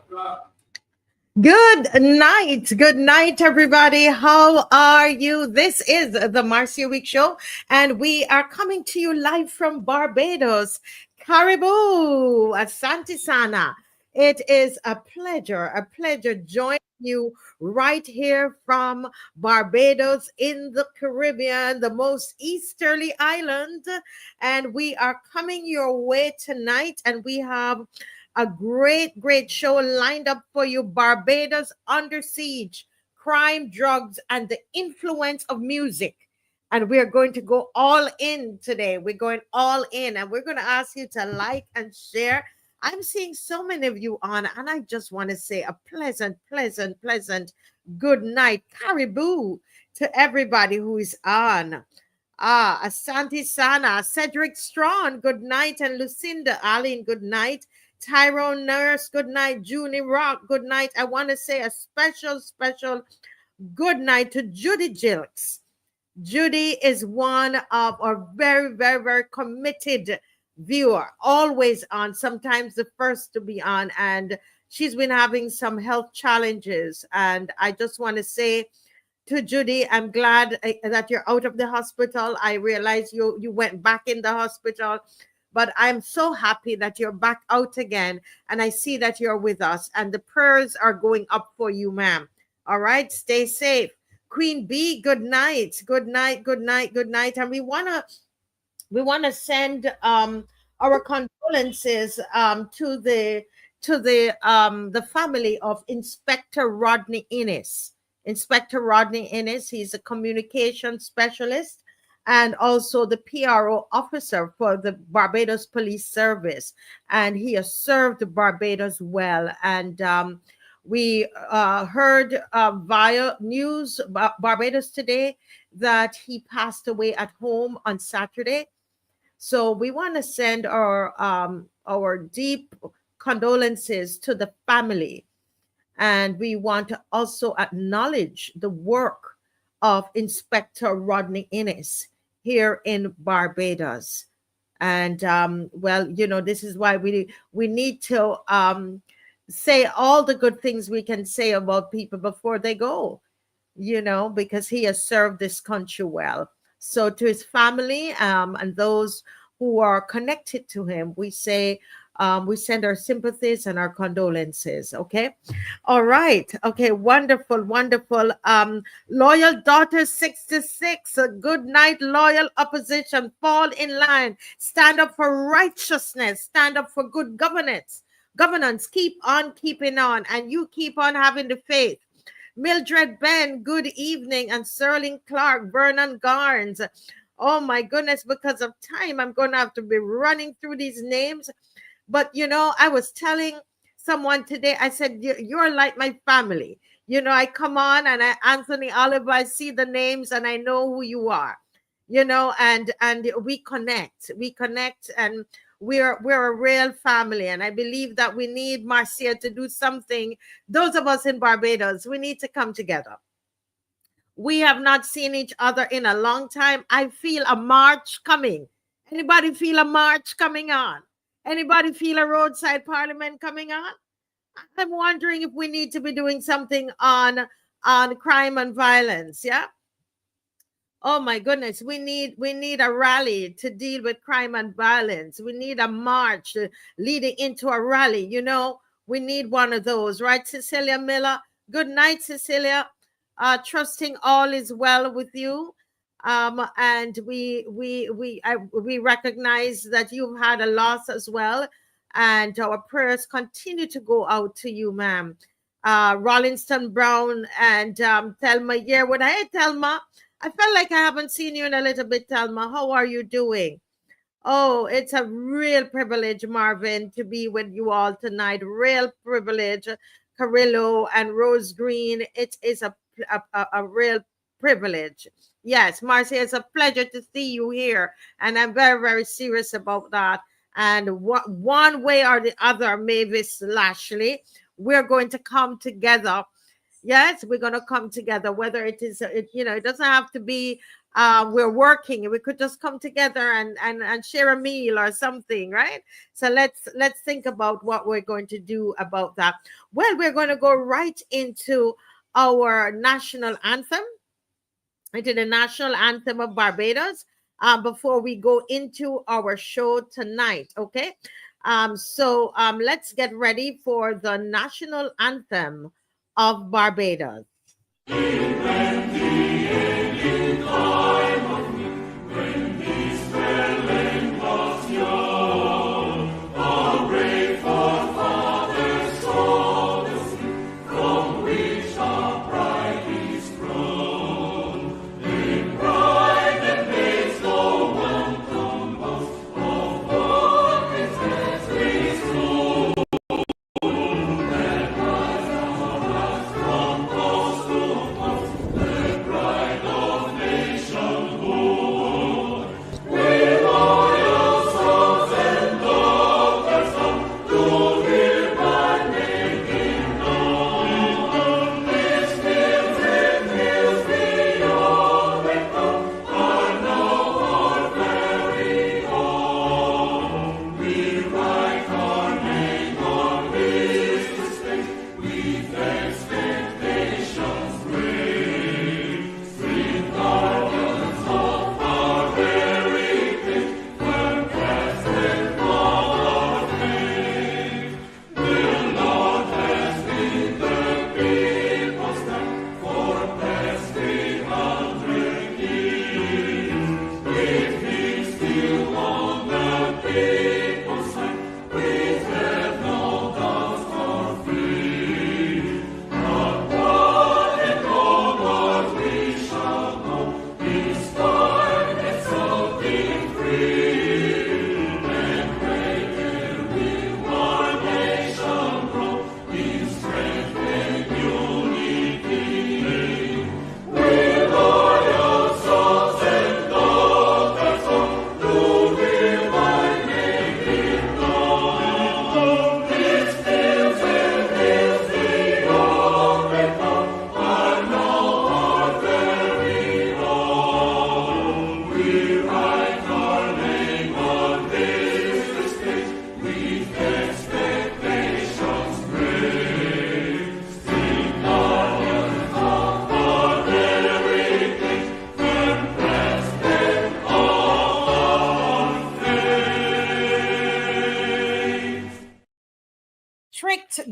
Good night, everybody. How are you? This is the Marcia Week Show, and we are coming to you live from Barbados. Karibu, Asante Sana. It is a pleasure joining you right here from Barbados in the Caribbean, the most easterly island. And we are coming your way tonight, and we have a great show lined up for you. Barbados under siege, crime, drugs, and the influence of music. And we are going to go all in today. We're going all in, and we're going to ask you to like and share. I'm seeing so many of you on, and I just want to say a pleasant good night, caribou, to everybody who is on. Asante Sana, Cedric Strawn, good night, and Lucinda Allen, good night. Tyrone Nurse, good night. Junie Rock, good night. I want to say a special good night to Judy Jilks. Judy is one of our very committed viewer, always on, sometimes the first to be on, and she's been having some health challenges. And I just want to say to Judy, I'm glad that you're out of the hospital. I realize you went back in the hospital, but I'm so happy that you're back out again, and I see that you're with us, and the prayers are going up for you, ma'am. All right, stay safe. Queen B, good night. And we wanna send our condolences to the family of Inspector Rodney Innes. Inspector Rodney Innes, he's a communication specialist and also the PRO officer for the Barbados Police Service. And he has served Barbados well. And we heard via news Barbados today that he passed away at home on Saturday. So we want to send our deep condolences to the family. And we want to also acknowledge the work of Inspector Rodney Innes here in Barbados. And well, this is why we need to say all the good things we can say about people before they go, because he has served this country well. So to his family and those who are connected to him, we say, we send our sympathies and our condolences. Okay. All right. Okay. Wonderful. Loyal Daughter 66. Good night, loyal opposition. Fall in line. Stand up for righteousness. Stand up for good governance. Keep on keeping on. And you keep on having the faith. Mildred Ben, good evening. And Sterling Clark, Vernon Garnes. Oh my goodness, because of time, I'm going to have to be running through these names. But, I was telling someone today, I said, you're like my family. I come on and Anthony Oliver, I see the names and I know who you are, and we connect, and we're a real family. And I believe that we need Marcia to do something. Those of us in Barbados, we need to come together. We have not seen each other in a long time. I feel a march coming. Anybody feel a march coming on? Anybody feel a roadside parliament coming on? I'm wondering if we need to be doing something on crime and violence. Yeah. Oh my goodness, we need a rally to deal with crime and violence. We need a march leading into a rally. We need one of those, right, Cecilia Miller? Good night, Cecilia. Trusting all is well with you. And we recognize that you've had a loss as well, and our prayers continue to go out to you, ma'am. Rollinston Brown and Thelma Yearwood. Hey, Thelma, I felt like I haven't seen you in a little bit. Thelma, how are you doing? Oh, it's a real privilege, Marvin, to be with you all tonight. Real privilege. Carillo and Rose Green, it is a real privilege. Yes, Marcia, it's a pleasure to see you here. And I'm very serious about that. And one way or the other, Mavis Lashley, we're going to come together Yes, we're going to come together, whether it is, it doesn't have to be we're working. We could just come together and share a meal or something, right? So let's think about what we're going to do about that. Well, we're going to go right into our national anthem, into the national anthem of Barbados, before we go into our show tonight. Okay. So let's get ready for the national anthem of Barbados.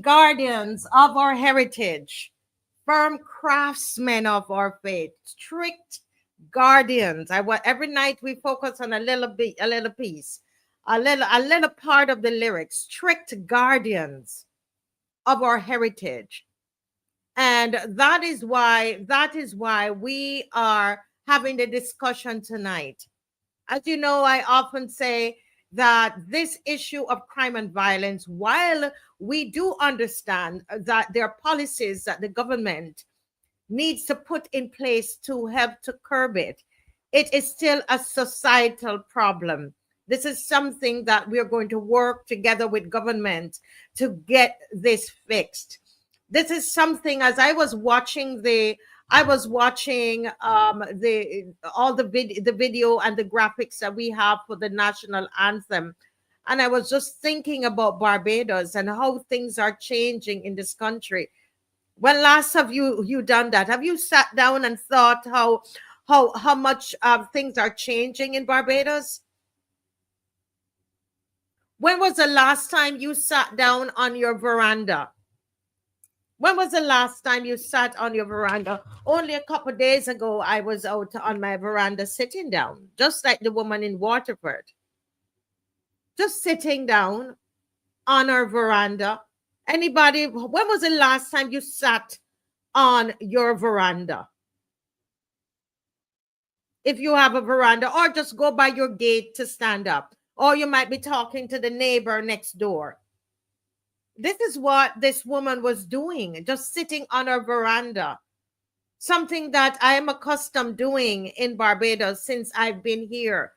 Guardians of our heritage, firm craftsmen of our faith, strict guardians. I want every night we focus on a little bit, a little piece, a little part of the lyrics. Strict guardians of our heritage, and that is why we are having the discussion tonight. As you know, I often say that this issue of crime and violence, while we do understand that there are policies that the government needs to put in place to help to curb it, it is still a societal problem. This is something that we are going to work together with government to get this fixed. This is something, as I was watching the all the video and the graphics that we have for the national anthem, and I was just thinking about Barbados and how things are changing in this country. When last have you done that? Have you sat down and thought how much things are changing in Barbados? When was the last time you sat down on your veranda? When was the last time you sat on your veranda? Only a couple of days ago, I was out on my veranda sitting down, just like the woman in Waterford. Just sitting down on our veranda. Anybody, when was the last time you sat on your veranda? If you have a veranda, or just go by your gate to stand up, or you might be talking to the neighbor next door. This is what this woman was doing, just sitting on her veranda. Something that I am accustomed doing in Barbados since I've been here.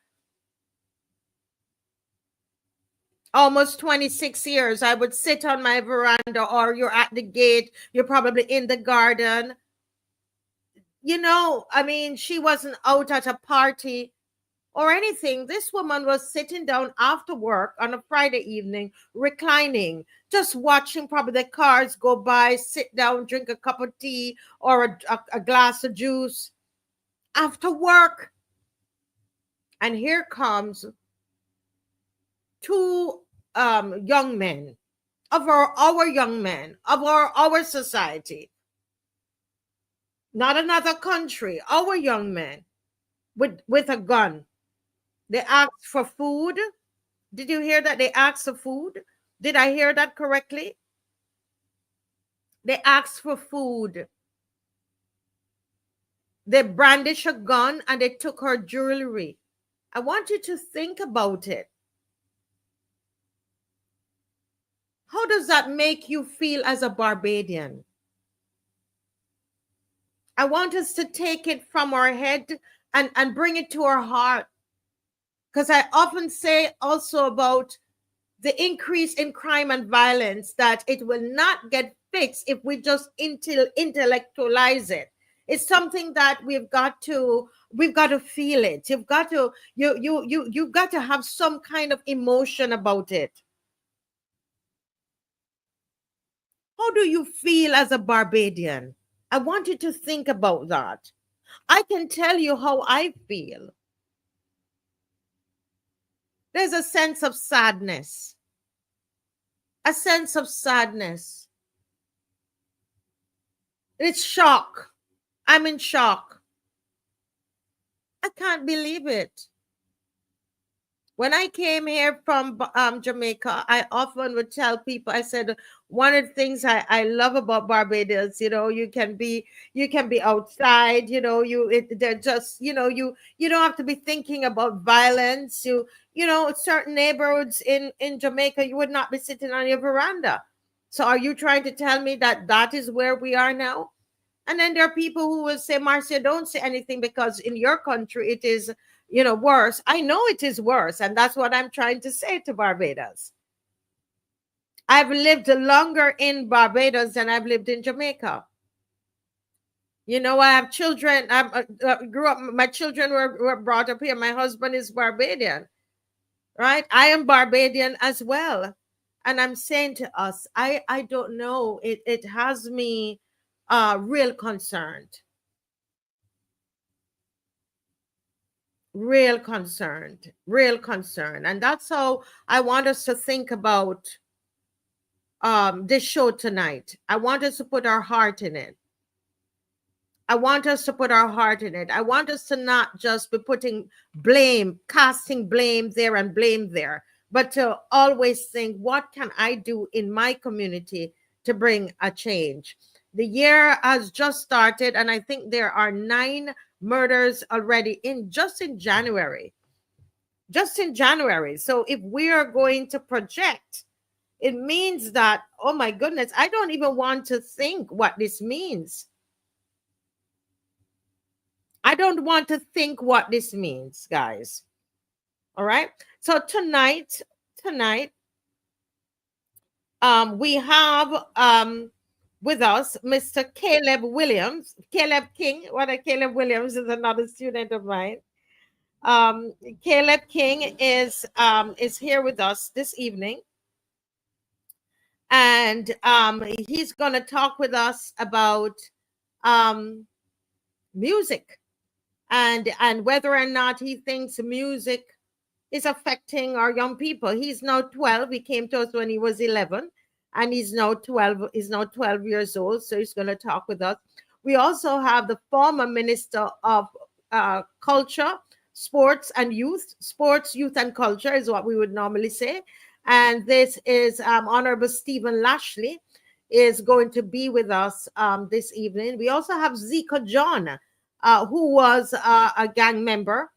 Almost 26 years. I would sit on my veranda, or you're at the gate, you're probably in the garden. I mean, she wasn't out at a party or anything. This woman was sitting down after work on a Friday evening, reclining, just watching probably the cars go by, sit down, drink a cup of tea or a glass of juice after work. And here comes two young men of our young men of our society, not another country, our young men with a gun. They asked for food. Did you hear that? They asked for food. Did I hear that correctly? They asked for food. They brandished a gun and they took her jewelry. I want you to think about it. How does that make you feel as a Barbadian? I want us to take it from our head and bring it to our heart. Because I often say also about the increase in crime and violence that it will not get fixed if we just intellectualize it. It's something that we've got to feel it. You've got to have some kind of emotion about it. How do you feel as a Barbadian? I want you to think about that. I can tell you how I feel. There's a sense of sadness. A sense of sadness. It's shock. I'm in shock. I can't believe it. When I came here from Jamaica, I often would tell people, I said, one of the things I love about Barbados, you can be outside, they're just, you don't have to be thinking about violence. Certain neighborhoods in Jamaica, you would not be sitting on your veranda. So are you trying to tell me that is where we are now? And then there are people who will say, Marcia, don't say anything because in your country it is, worse. I know it is worse. And that's what I'm trying to say to Barbados. I've lived longer in Barbados than I've lived in Jamaica. I have children. I grew up, my children were brought up here. My husband is Barbadian, right? I am Barbadian as well. And I'm saying to us, I don't know. It has me real concerned. Real concern. And that's how I want us to think about this show tonight. I want us to put our heart in it. I want us to not just be casting blame there and blame there, but to always think, what can I do in my community to bring a change? The year has just started, and I think there are 9 murders already just in January. So if we are going to project, it means that, oh my goodness, I don't even want to think what this means. I don't want to think what this means, guys. All right. So tonight, we have with us Mr. Caleb Williams. Caleb King. Caleb Williams is another student of mine. Caleb King is here with us this evening, and he's going to talk with us about music and whether or not he thinks music is affecting our young people. He's now 12. He came to us when he was 11, and he's now 12. He's now 12 years old. So he's going to talk with us. We also have the former Minister of Culture, Sports, Youth and Culture is what we would normally say. And this is Honorable Stephen LASHLEY is going to be with us this evening. We also have ZICO John, who was a gang member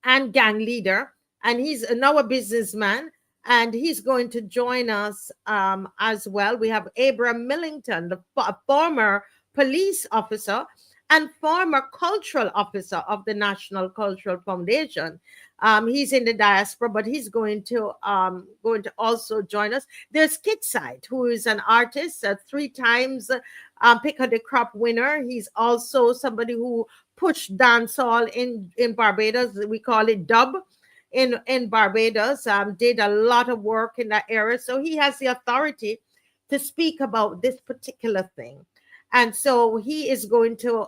and gang leader, and he's now a businessman, and he's going to join us as well. We have Abraham Millington, the former police officer, and former cultural officer of the National Cultural Foundation. He's in the diaspora, but he's going to also join us. There's KIDSITE, who is an artist, 3 times pick of the crop winner. He's also somebody who pushed dancehall in Barbados. We call it dub in Barbados. Did a lot of work in that area, so he has the authority to speak about this particular thing. And so he is going to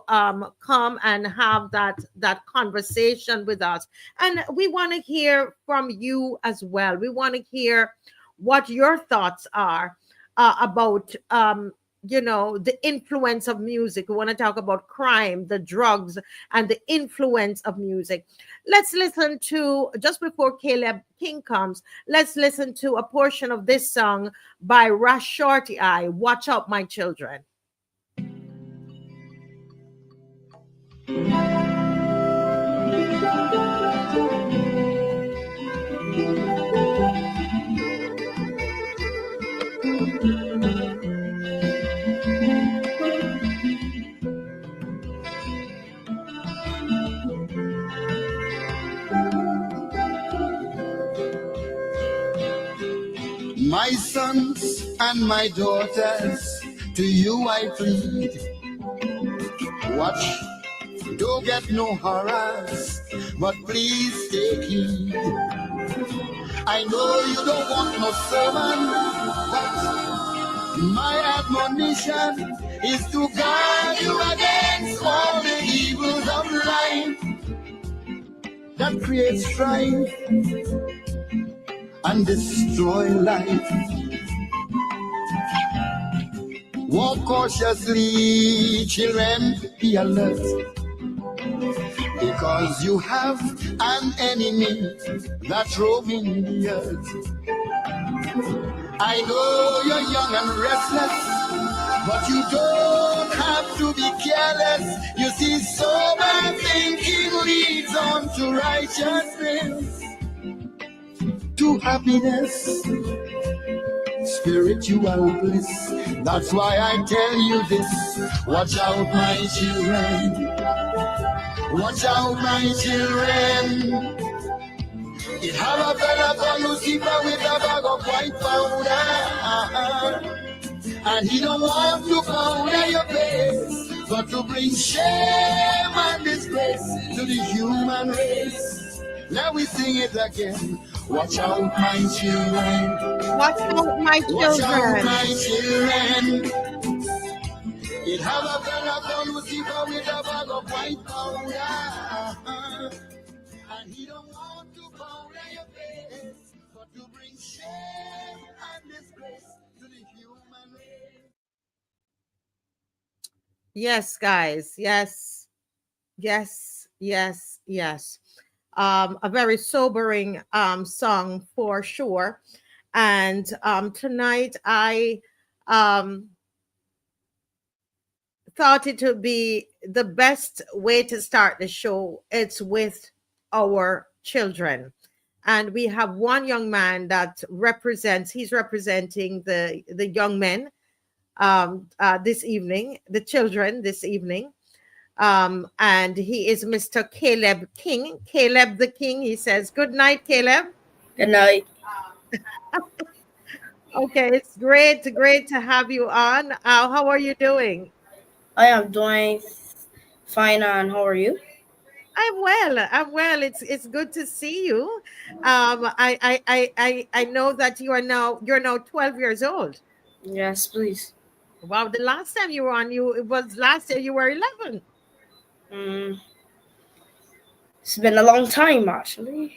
come and have that conversation with us. And we want to hear from you as well. We want to hear what your thoughts are about the influence of music. We want to talk about crime, the drugs, and the influence of music. Let's listen to, just before Caleb King comes, let's listen to a portion of this song by Rush Shorty Eye, Watch Out My Children. My sons and my daughters, to you I plead. Watch, don't get no horrors, but please take heed. I know you don't want no sermon, but my admonition is to guard you against all the evils of life that create strife and destroy life. Walk cautiously, children, be alert, because you have an enemy that's roaming the earth. I know you're young and restless, but you don't have to be careless. You see, sober thinking leads on to righteousness, to happiness, spiritual bliss. That's why I tell you this: watch out, my children. Watch out, my children. It have a fella called Lucifer with a bag of white powder, and he don't want to powder your face, but to bring shame and disgrace to the human race. Now we sing it again. Watch out, my children. Watch out, my children. Watch out, my children. It have a fella called Lucifer with a bag of white powder, and he don't want to powder your face, but to bring shame and disgrace to the human race. Yes, guys. Yes. Yes. Yes. Yes. A very sobering song for sure. And tonight I thought it would be the best way to start the show. It's with our children. And we have one young man that he's representing the young men this evening, the children this evening. And he is Mr. Caleb King. Caleb the King, he says, good night, Caleb. Good night. Okay, it's great to have you on. How are you doing? I am doing fine, and how are you? I'm well. It's good to see you. I know that you're now 12 years old. Yes, please. Wow, the last time you were on, it was last year you were 11. It's been a long time, actually.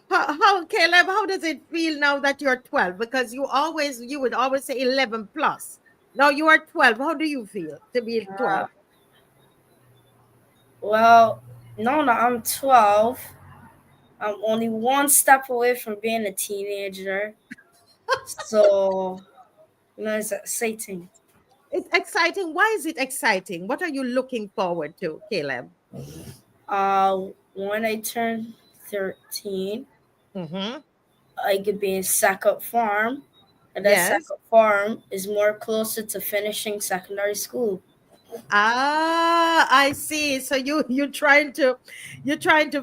How Caleb, how does it feel now that you're 12? Because you would always say 11 plus. Now you are 12. How do you feel to be 12? Well, now that I'm 12, I'm only one step away from being a teenager. So, it's exciting. It's exciting. Why is it exciting? What are you looking forward to, Caleb? When I turn 13, I could be in Sackett Farm, and that Sackett Farm is more closer to finishing secondary school. Ah, I see. So you're trying to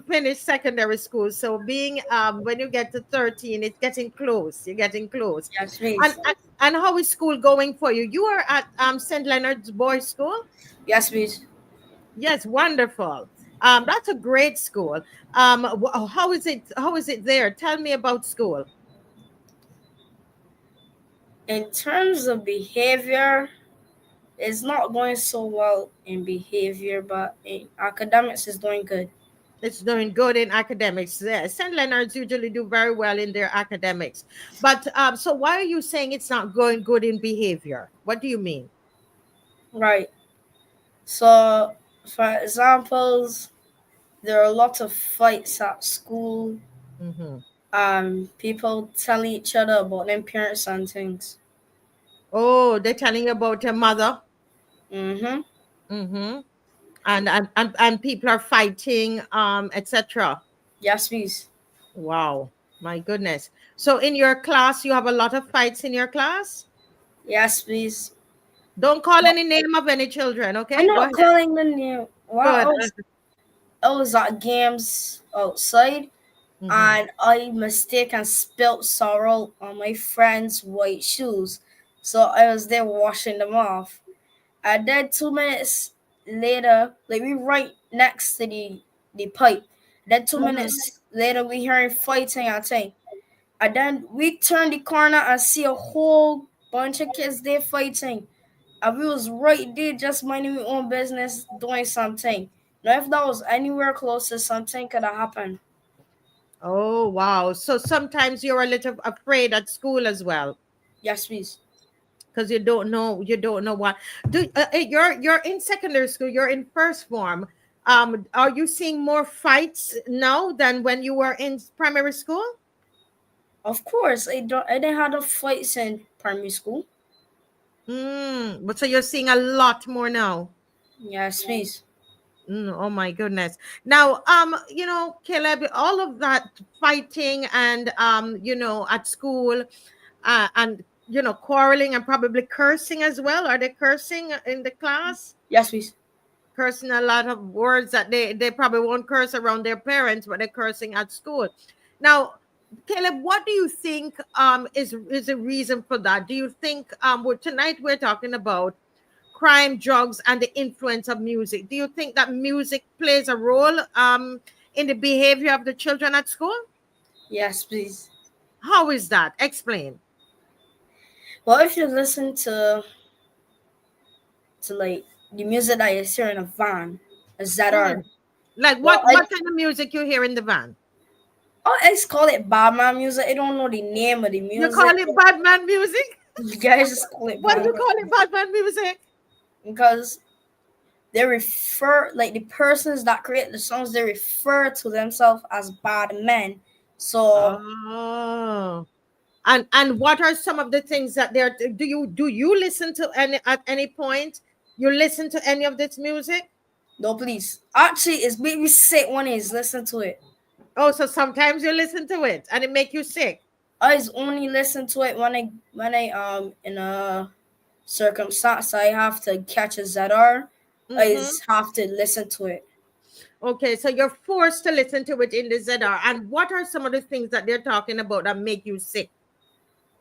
finish secondary school. So being when you get to 13, it's getting close. You're getting close. Yes, And please. and, and how is school going for you? You are at St. Leonard's Boys School? Yes, please. Yes, wonderful. That's a great school. How is it there? Tell me about school. In terms of behavior, it's not going so well in behavior, but in academics is doing good. It's doing good in academics. Yeah, St. Leonard's usually do very well in their academics. But so why are you saying it's not going good in behavior? What do you mean? Right. So, for examples, there are a lot of fights at school. Mm-hmm. People telling each other about their parents and things. Oh, they're telling you about your mother. Mm-hmm. Mm-hmm. And people are fighting, etc. Yes, please. Wow, my goodness. So in your class, you have a lot of fights in your class? Yes, please. Don't call any name of any children, I'm okay? Go not ahead. calling the name. Well, Good. I was at games outside, Mm-hmm. and I mistake and spilt sorrel on my friend's white shoes. So I was there washing them off. And then 2 minutes later, like we right next to the pipe. Then two Mm-hmm. minutes later, we hearing fighting and thing. And then we turn the corner and see a whole bunch of kids there fighting. And we was right there just minding our own business, doing something. Now, if that was anywhere closer, something could have happened. Oh, wow. So sometimes you're a little afraid at school as well Yes, please. because you don't know what. You're in secondary school, you're in first form. Are you seeing more fights now than when you were in primary school? Of course, I didn't have the fights in primary school. But so you're seeing a lot more now. Yes, please. Oh my goodness. Now, Caleb, all of that fighting and at school, and quarreling and probably cursing as well. Are they cursing in the class? Yes, please. Cursing a lot of words that they probably won't curse around their parents, but they're cursing at school. Now, Caleb, what do you think is a reason for that? Do you think tonight we're talking about crime, drugs, and the influence of music. Do you think that music plays a role in the behavior of the children at school? Yes, please. How is that? Explain. Well, if you listen to like the music that you hear in a van, a ZR. Mm. Like Well, what kind of music you hear in the van? I just call it Batman music. I don't know the name of the You call music. it Batman music? You guys just call it Why do you Batman call it Batman music? because they refer like the persons that create the songs. They refer to themselves as bad men. So Oh. And what are some of the things that they're do you listen to any at any point? You listen to any of this music? no, please. Actually, it's made me sick when he's listening to it. Oh, so sometimes you listen to it and it make you sick. I just only listen to it when I in a circumstance I have to catch a ZR. I Mm-hmm. just have to listen to it. Okay, so you're forced to listen to it in the ZR. And what are some of the things that they're talking about that make you sick?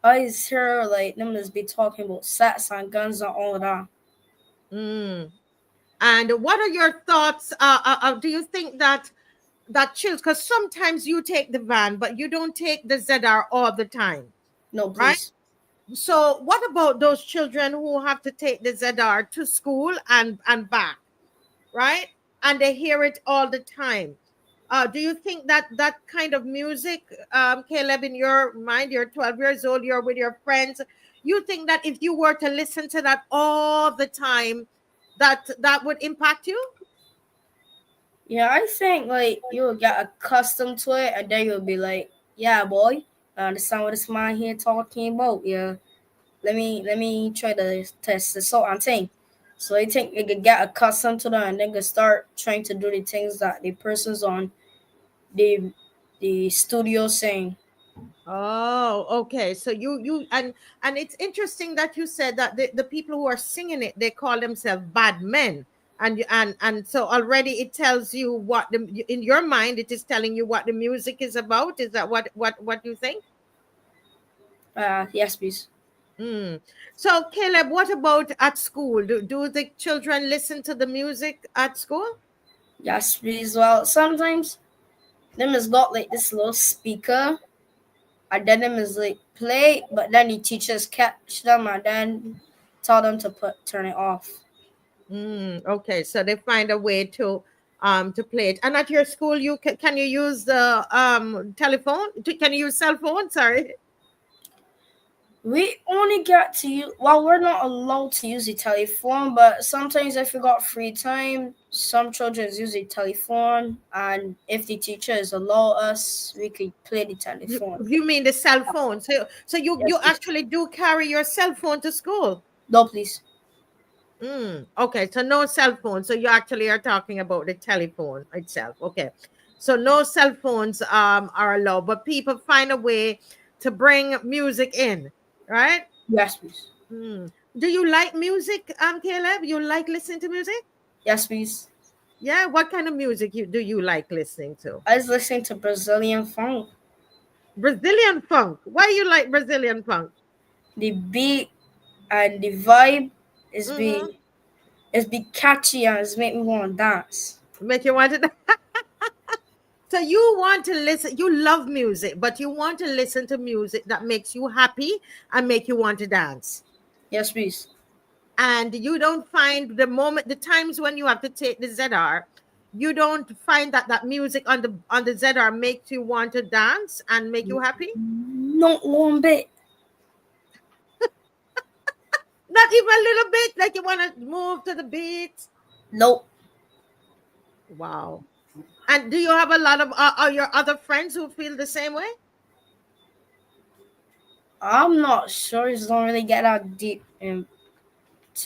I just hear like them just be talking about sex and guns and all of that. Mm. And what are your thoughts? Do you think that chills? Because sometimes you take the van, but you don't take the ZR all the time, No, right? please. So what about those children who have to take the ZR to school and back, right? And they hear it all the time. Do you think that that kind of music, Caleb, in your mind, you're 12 years old, you're with your friends, you think that if you were to listen to that all the time, that would impact you? Yeah, I think like you'll get accustomed to it, and then you'll be like, "Yeah, boy, I understand what this man here talking about. Yeah, let me try to test this out and thing." So I think you could get accustomed to that, and then you start trying to do the things that the person's on the studio saying. Oh, okay. So you and it's interesting that you said that the people who are singing it, they call themselves bad men. And so already it tells you what in your mind it is telling you what the music is about. Is that what you think? Yes, please. Hmm. So Caleb, what about at school? Do the children listen to the music at school? Yes, please. Well, sometimes them is got like this little speaker, and then them is like play, but then the teachers catch them and then tell them to turn it off. Okay, so they find a way to play it. And at your school, you can you use the telephone? Can you use cell phone? Sorry. We only get to use, well, we're not allowed to use the telephone, but sometimes if we got free time, some children use the telephone, and if the teachers allow us, we could play the telephone. You mean the cell phone? So you Yes, please. actually do carry your cell phone to school? No, please. Okay, so no cell phone. So you actually are talking about the telephone itself. Okay. So no cell phones are allowed, but people find a way to bring music in, right? Yes, please. Hmm. Do you like music, Caleb? You like listening to music? Yes, please. Yeah. What kind of music do you like listening to? I was listening to Brazilian funk. Brazilian funk. Why you like Brazilian funk? The beat and the vibe is Mm-hmm. be catchy and it's make me want to dance. Make you want to. So you want to listen. You love music, but you want to listen to music that makes you happy and make you want to dance. Yes, please. And you don't find the times when you have to take the ZR, you don't find that music on the ZR makes you want to dance and make you happy. Not one bit. Not even a little bit, like you want to move to the beat. Nope. Wow. And do you have a lot of are your other friends who feel the same way? I'm not sure. Just don't really get that deep into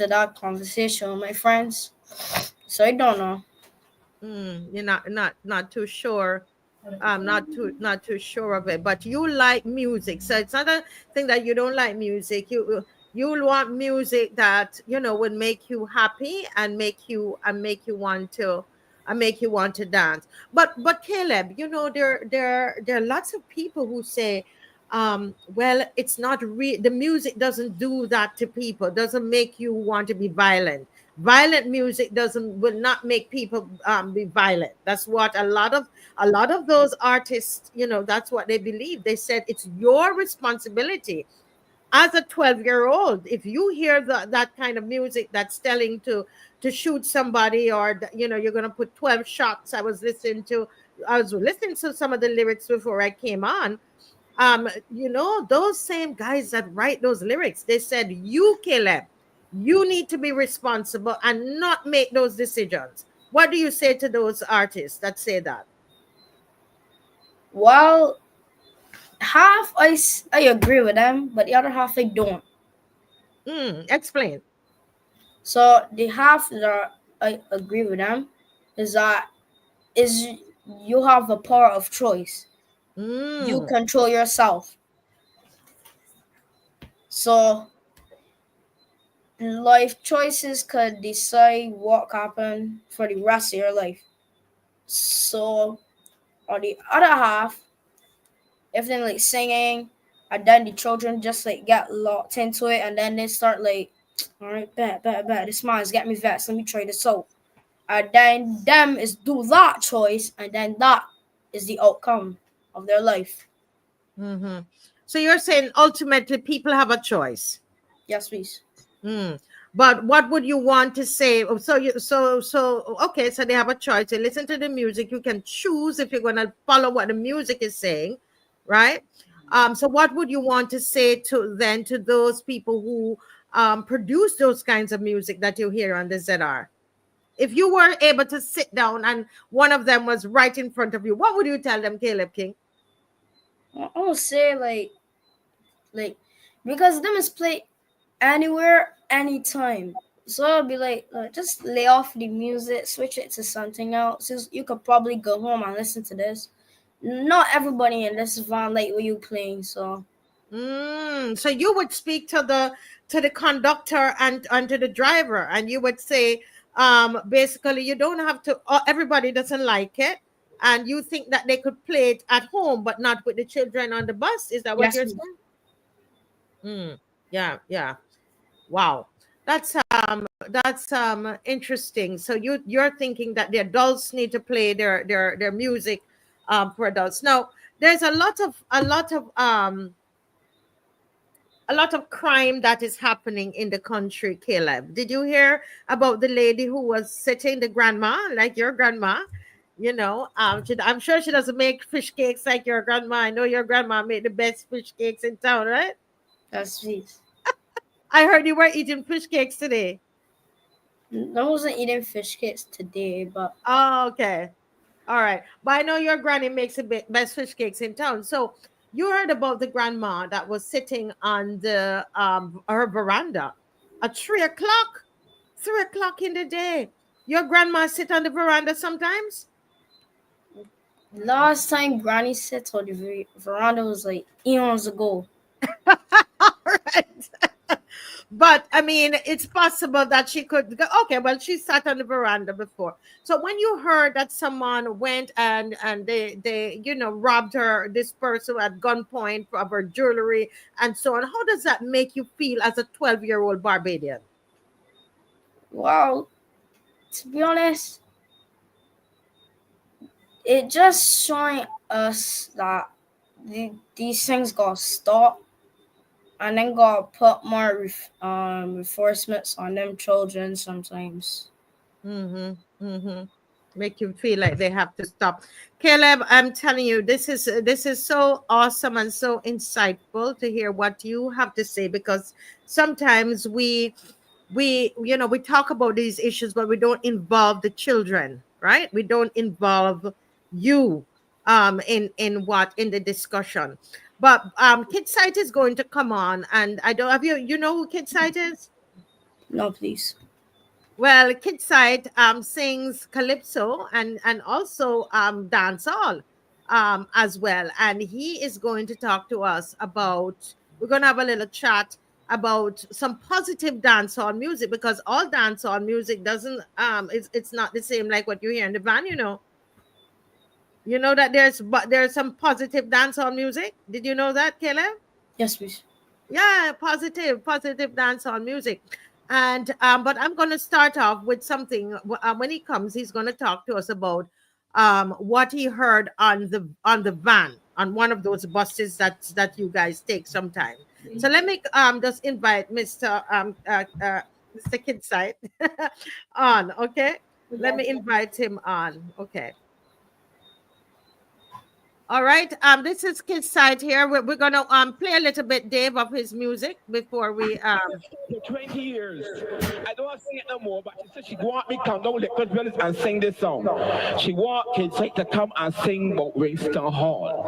that conversation with my friends, so I don't know. You're not too sure. Not too sure of it, but you like music, so it's not a thing that you don't like music. You'll want music that would make you happy and make you want to dance. But Caleb, there are lots of people who say, well, it's not real. The music doesn't do that to people. Doesn't make you want to be violent. Violent music doesn't will not make people be violent. That's what a lot of those artists, that's what they believe. They said it's your responsibility as a 12-year-old. If you hear that kind of music that's telling to shoot somebody, or you're going to put 12 shots. I was listening to some of the lyrics before I came on. Those same guys that write those lyrics, they said, you, Caleb, you need to be responsible and not make those decisions. What do you say to those artists that say that? Well, half I agree with them, but the other half I don't. Explain. So the half that I agree with them is that is you have the power of choice. You Mm. control yourself. So life choices could decide what happen for the rest of your life. So on the other half, if they're like singing, and then the children just like get locked into it, and then they start like, all right, bet, this man's got me vexed. Let me try this out. And then them is do that choice, and then that is the outcome of their life. hmm So you're saying ultimately people have a choice. Yes, please. Mm. But what would you want to say? Okay, so they have a choice. You listen to the music. You can choose if you're going to follow what the music is saying, right? So what would you want to say to those people who produce those kinds of music that you hear on the ZR? If you were able to sit down and one of them was right in front of you, what would you tell them, Caleb King? I will say like because them is play anywhere, anytime. So I'll be like, just lay off the music, switch it to something else. You could probably go home and listen to this. not everybody in this van like what you playing, so. So you would speak to the conductor and to the driver, and you would say, basically, you don't have to. Everybody doesn't like it, and you think that they could play it at home, but not with the children on the bus. Is that what Yes, you're please. saying? Yeah, yeah. Wow, that's interesting. So you're thinking that the adults need to play their music for adults. Now, there's a lot of crime that is happening in the country, Caleb. Did you hear about the lady who was sitting, the grandma, like your grandma? I'm sure she doesn't make fish cakes like your grandma. I know your grandma made the best fish cakes in town, right? Yes, please. I heard you were eating fish cakes today. I wasn't eating fish cakes today, but. Oh, okay. All right. But I know your granny makes the best fish cakes in town. So you heard about the grandma that was sitting on the her veranda at 3 o'clock. 3 o'clock in the day. Your grandma sit on the veranda sometimes? Last time Granny sat on the veranda was like eons ago. All right. But I mean, it's possible that she could go. Okay, well, she sat on the veranda before. So when you heard that someone went and they robbed her, this person at gunpoint of her jewelry and so on, how does that make you feel as a 12-year-old Barbadian? Well, to be honest, it just showing us that these things got stopped and then got put more reinforcements on them children sometimes. Make you feel like they have to stop. Caleb, I'm telling you, this is so awesome and so insightful to hear what you have to say, because sometimes we talk about these issues, but we don't involve the children, right? We don't involve you in the discussion. But KIDSITE is going to come on, and I don't have you know who KIDSITE is? No, please. Well, KIDSITE sings calypso and also dancehall as well, and he is going to talk to us about. We're going to have a little chat about some positive dancehall music, because all dancehall music doesn't it's not the same like what you hear in the van. You know that there's some positive dancehall music. Did you know that, Caleb? Yes, please. Yeah, positive dancehall music. And but I'm going to start off with something. When he comes, he's going to talk to us about what he heard on the van, on one of those buses that you guys take sometime. So let me just invite Mr. KIDSITE on. Okay, let me invite him on. Okay. All right. This is KIDSITE here. We're gonna play a little bit, Dave, of his music before we For 20 years, I don't sing it no more, but she said she want me come down Liquid Village and sing this song. She want KIDSITE to come and sing about Winston Hall.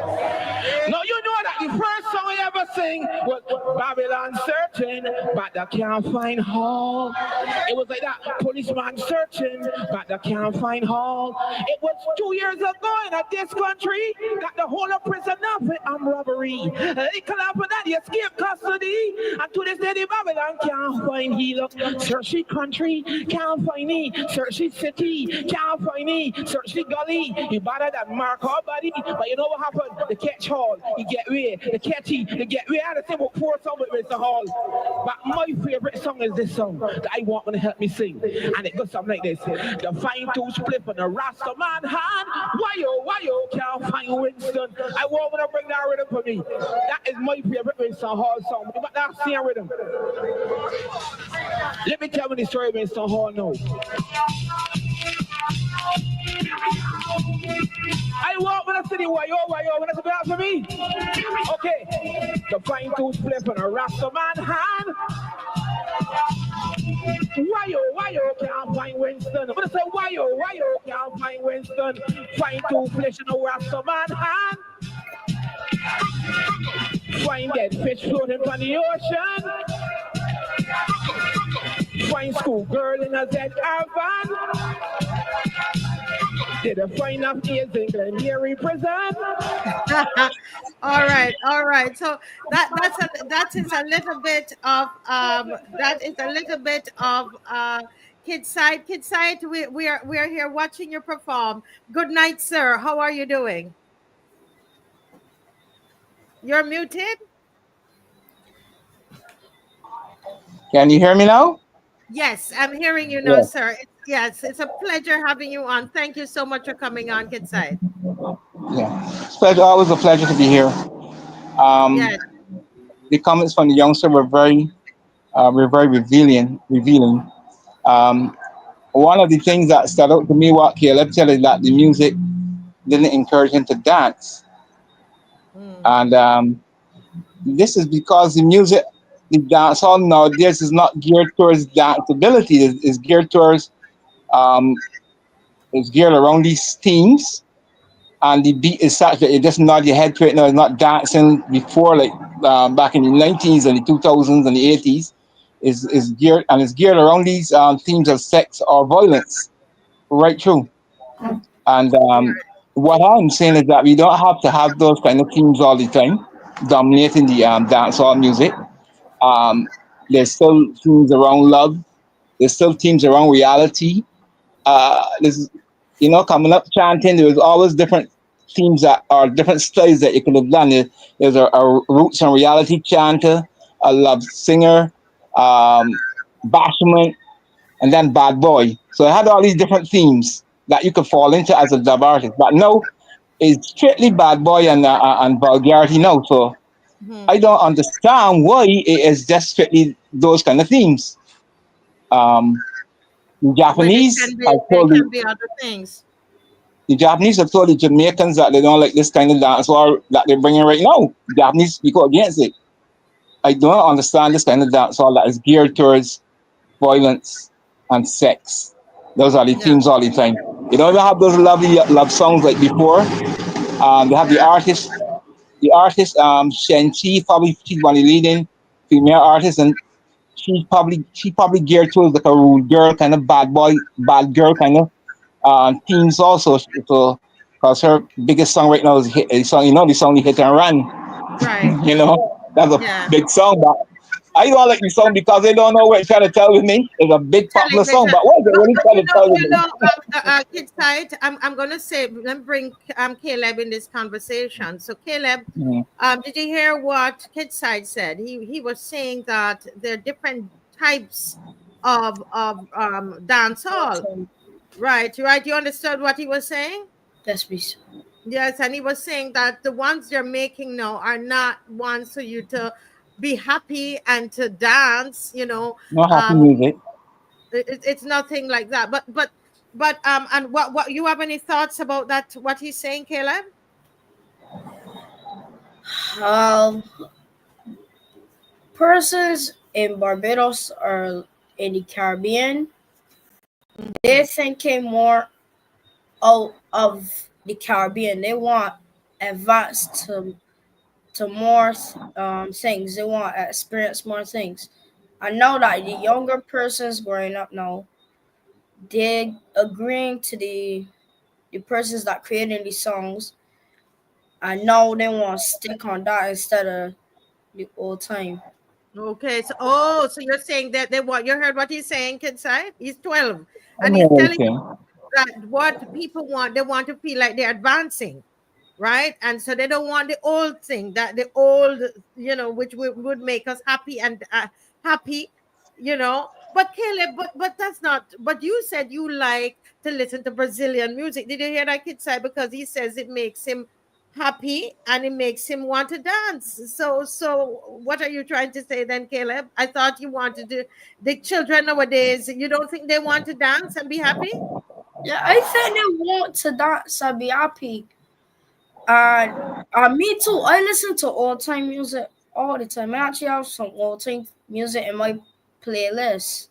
Now you know that the first song I ever sing was Babylon searching, but they can't find Hall. It was like that, policeman searching, but they can't find Hall. It was 2 years ago in this country. Got the whole of prison up with robbery. They collapse that he escaped custody. And to this day, the Babylon can't find he. Look, search the country, can't find me. Search the city, can't find me. Search the gully, he better than Mark our body. But you know what happened? The catch hall, he get away. The catchy, they get away. I had to sing about 4 songs with Mr. Hall. But my favorite song is this song that I want to help me sing. And it goes something like this. The fine tooth split on the Rasta man hand. Why you can't find Winston? I want to bring that rhythm for me. That is my favorite Winston Hall song. But that's the rhythm. Let me tell you the story of Winston Hall now. I walk when I city, why yo, when I say that for me? Okay. The fine tooth flip on a Rasta man hand. Why you can't find Winston? I'm gonna say why you can't find Winston? Fine tooth flesh on a Rasta man hand. Find dead fish floating on the ocean. Find school girl in a ZR van. Did a fine of years in Glengarry prison. All right, all right. So that is a little bit of Kid Side. Kid Side, we are here watching you perform. Good night, sir. How are you doing? You're muted. Can you hear me now? Yes, I'm hearing you now, Yeah. sir. Yes, it's a pleasure having you on. Thank you so much for coming on, Kid Side. Yeah. It's always a pleasure to be here. Um, Yes. the comments from the youngster were very revealing. Revealing. Um, One of the things that stood out to me, what Caleb said, is that the music didn't encourage him to dance, Mm, and this is because the dance hall nowadays is not geared towards danceability. It's geared towards um, it's geared around these themes, and the beat is such that you just nod your head to it. No, it's not dancing before like back in the 90s and the 2000s and the 80s. Is geared and it's geared around these themes of sex or violence. Right through. And what I'm saying is that we don't have to have those kind of themes all the time dominating the dancehall music. Um, there's still themes around love. There's still themes around reality. There's, coming up chanting, there was always different themes that are different styles that you could have done. There's a roots and reality chanter, a love singer, bashment, and then bad boy. So I had all these different themes that you could fall into as a dub artist. But now it's strictly bad boy and vulgarity now. So mhm. I don't understand why it is just strictly those kind of themes. Um, the When it Japanese, can I be, there told can be other things. the Japanese have told the Jamaicans that they don't like this kind of dance or that they're bringing right now. The Japanese speak out against it. I don't understand this kind of dance all that is geared towards violence and sex. Those are the Yeah, themes all the time. You don't even have those lovely love songs like before. They have yeah, the artist Shen Chi, probably she's one of the leading female artists, and she probably geared towards like a rude girl kind of bad girl kind of themes also. So, because her biggest song right now is a song, the song "Hit and Run." right. That's a Yeah. big song, but I don't like the song because they don't know what it's trying to tell with me. It's a big popular song, but what is it really But trying to tell with me? Kid Side, I'm gonna say, let me bring Caleb in this conversation. So Caleb, Mhm. did you hear what Kid Side said? He was saying that there are different types of dance hall. So Right, right. You understood what he was saying? that's please. Yes, and he was saying that the ones they're making now are not ones for you to be happy and to dance. No happy Um, music. it's nothing like that. But and what you have any thoughts about that? What he's saying, Caleb? Um, persons in Barbados or in the Caribbean, they're thinking more of the Caribbean. They want advanced to more things. They want to experience more things. I know that the younger persons growing up now, they agreeing to the persons that creating these songs. I know they want to stick on that instead of the old time. Okay, so you're saying that they what you heard what he's saying, Kid Side? He's 12, I and hear he's what telling you're saying. that what people want, they want to feel like they're advancing, right? And so they don't want the old thing, that the old, which would make us happy and happy, But Caleb, but that's not. But you said you like to listen to Brazilian music. Did you hear that, Kid Side? Because he says it makes him happy and it makes him want to dance. So what are you trying to say then, Caleb? I thought you wanted to. The children nowadays, you don't think they want to dance and be happy? Yeah, I think they want to dance and be happy. And me too. I listen to old time music all the time. I actually have some old time music in my playlist.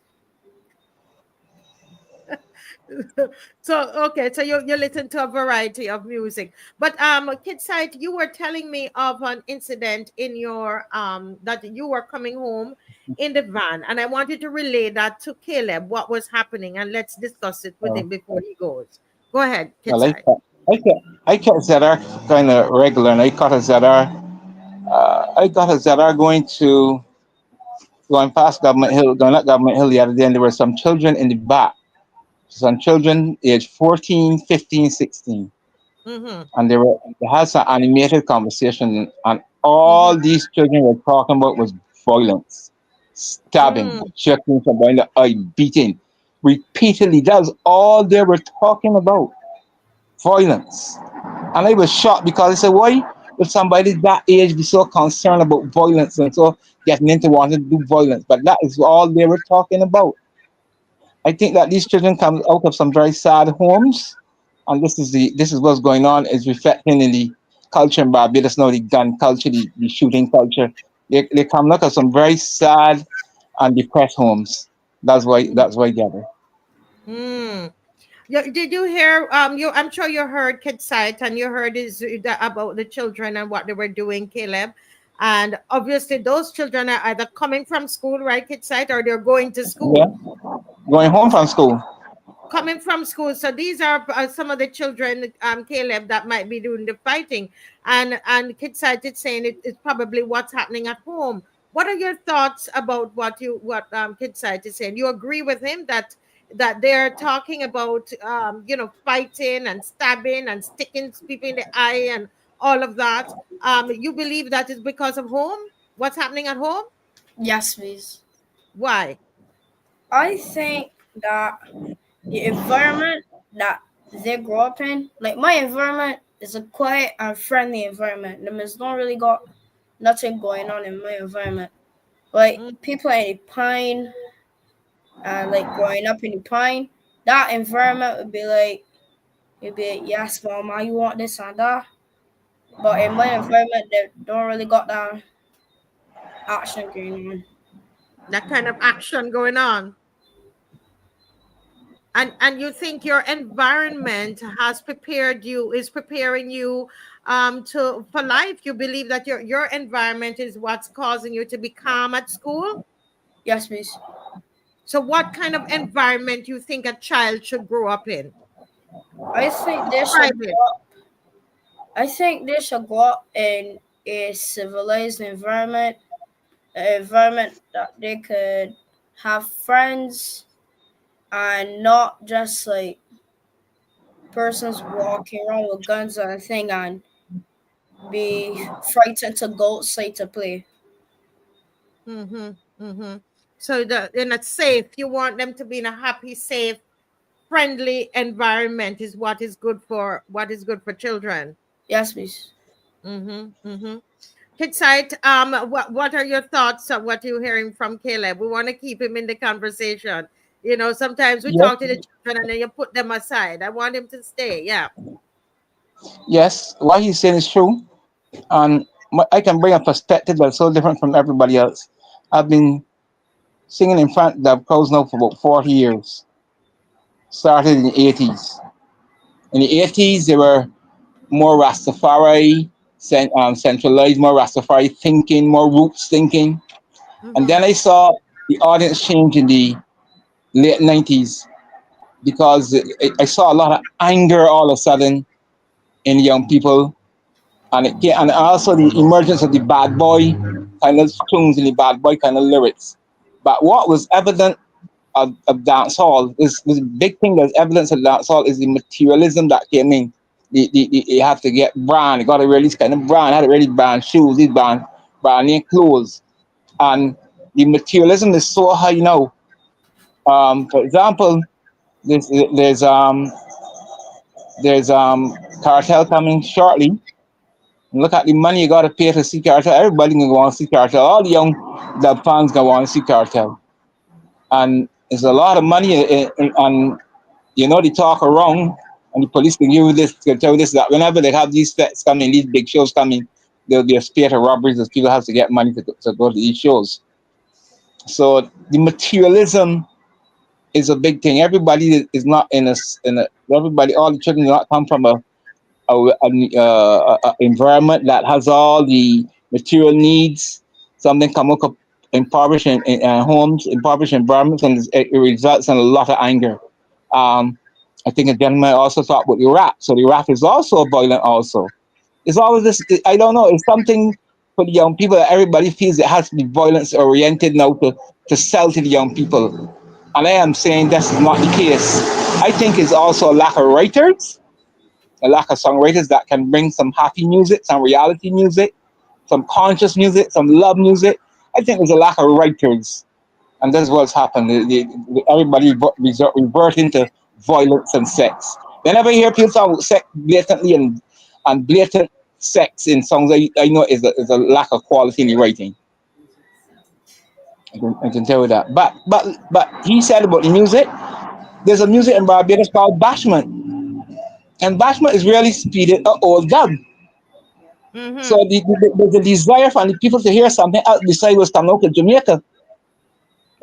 So okay, so you listen to a variety of music. But Kid Side, you were telling me of an incident in your that you were coming home in the van, and I wanted to relay that to Caleb what was happening, and let's discuss it with Uh, him before he goes. Go ahead, Well, KIDSITE. I cats that are kind of regular, and I cutters that are going to going past Government Hill, going up Government Hill the other day, and there were some children in the back, some children aged 14, 15, 16, Mm-hmm. and they had some animated conversation, and Mm-hmm. all these children were talking about was violence, stabbing, Mm, checking somebody in the eye, beating, repeatedly. That was all they were talking about, violence. And I was shocked because I said, why would somebody that age be so concerned about violence and so getting into wanting to do violence? But that is all they were talking about. I think that these children come out of some very sad homes, and this is what's going on, is reflecting in the culture in Barbados now, the gun culture, the shooting culture. They come out of some very sad and depressed homes. mm, That's why gather. mm. Did you hear? I'm sure you heard KIDSITE, and you heard about the children and what they were doing, Caleb. And obviously, those children are either coming from school, right, KIDSITE, or they're going to Yeah. school. Going home from school. Coming from school. So these are some of the children, Caleb, that might be doing the fighting. And KIDSITE is saying it's probably what's happening at home. What are your thoughts about what KIDSITE is saying? You agree with him that they're talking about fighting and stabbing and sticking people in the eye and all of that. You believe that is because of home? What's happening at home? Yes, please. Why? I think that the environment that they grow up in, like my environment, is a quiet and friendly environment. There's not really got nothing going on in my environment. Like Mm, people in the pine, like growing up in the pine, that environment would be like, you'd be like, yes, mama, you want this and that. But in my environment, they don't really got that action going on. that kind of action going on. And you think your environment has prepared you is preparing you to for life. You believe that your environment is what's causing you to be calm at school. Yes, please. So what kind of environment you think a child should grow up in? I think they should Describe it. grow up. I think they should grow up in a civilized environment, an environment that they could have friends and not just like persons walking around with guns and thing and be frightened to go outside to play. Mm-hmm. Mm-hmm. So in a safe, you want them to be in a happy, safe, friendly environment is what is good for children. Yes, please. Mm-hmm. Mm-hmm. Kitsite, what are your thoughts on what you're hearing from Caleb? We want to keep him in the conversation. Sometimes we Yes, talk to the children and then you put them aside. I want him to stay. Yeah. yes. What he's saying is true. And I can bring a perspective that's so different from everybody else. I've been singing in front of the crowds now for about 40 years. Started in the 80s. In the 80s, there were more Rastafari, centralized, more Rastafari thinking, more roots thinking. And Mm-hmm. then I saw the audience change in the late 90s because I saw a lot of anger all of a sudden in young people. And also the emergence of the bad boy kind of tunes and the bad boy kind of lyrics. But what was evident of dancehall is the big thing that's evidence of dancehall is the materialism that came in. You have to get brand, you got to release kind of brand, had to really brand shoes, these brand new clothes. And the materialism is so high now. For example, there's there's um there's cartel coming shortly. Look at the money you gotta pay to see cartel. Everybody gonna want to see cartel. All the fans gonna want to see cartel, and there's a lot of money. And they talk around, and the police can give you this, can tell you this, that. Whenever they have these fets coming, these big shows coming, there'll be a spate of robberies as people have to get money to go to these shows. So the materialism is a big thing. Everybody is not in a everybody. All the children do not come from a environment that has all the material needs. Something come up impoverished in homes, impoverished environments, and it results in a lot of anger. Um, I think a gentleman also talked about the rap. So the rap is also violent also. It's always this, I don't know, it's something for the young people that everybody feels it has to be violence oriented now to sell to the young people. And I am saying that's not the case. I think it's also a lack of writers, a lack of songwriters that can bring some happy music, some reality music, some conscious music, some love music. I think there's a lack of writers. And that's what's happened. Everybody revert into violence and sex. Whenever you hear people talk about sex blatantly and blatant sex in songs, I know is a lack of quality in the writing. I can tell you that. But he said about the music. There's a music in Barbados called bashment, and bashment is really speeded old dub. So Mm-hmm. there's a desire for the people to hear something else besides what's coming out of Jamaica.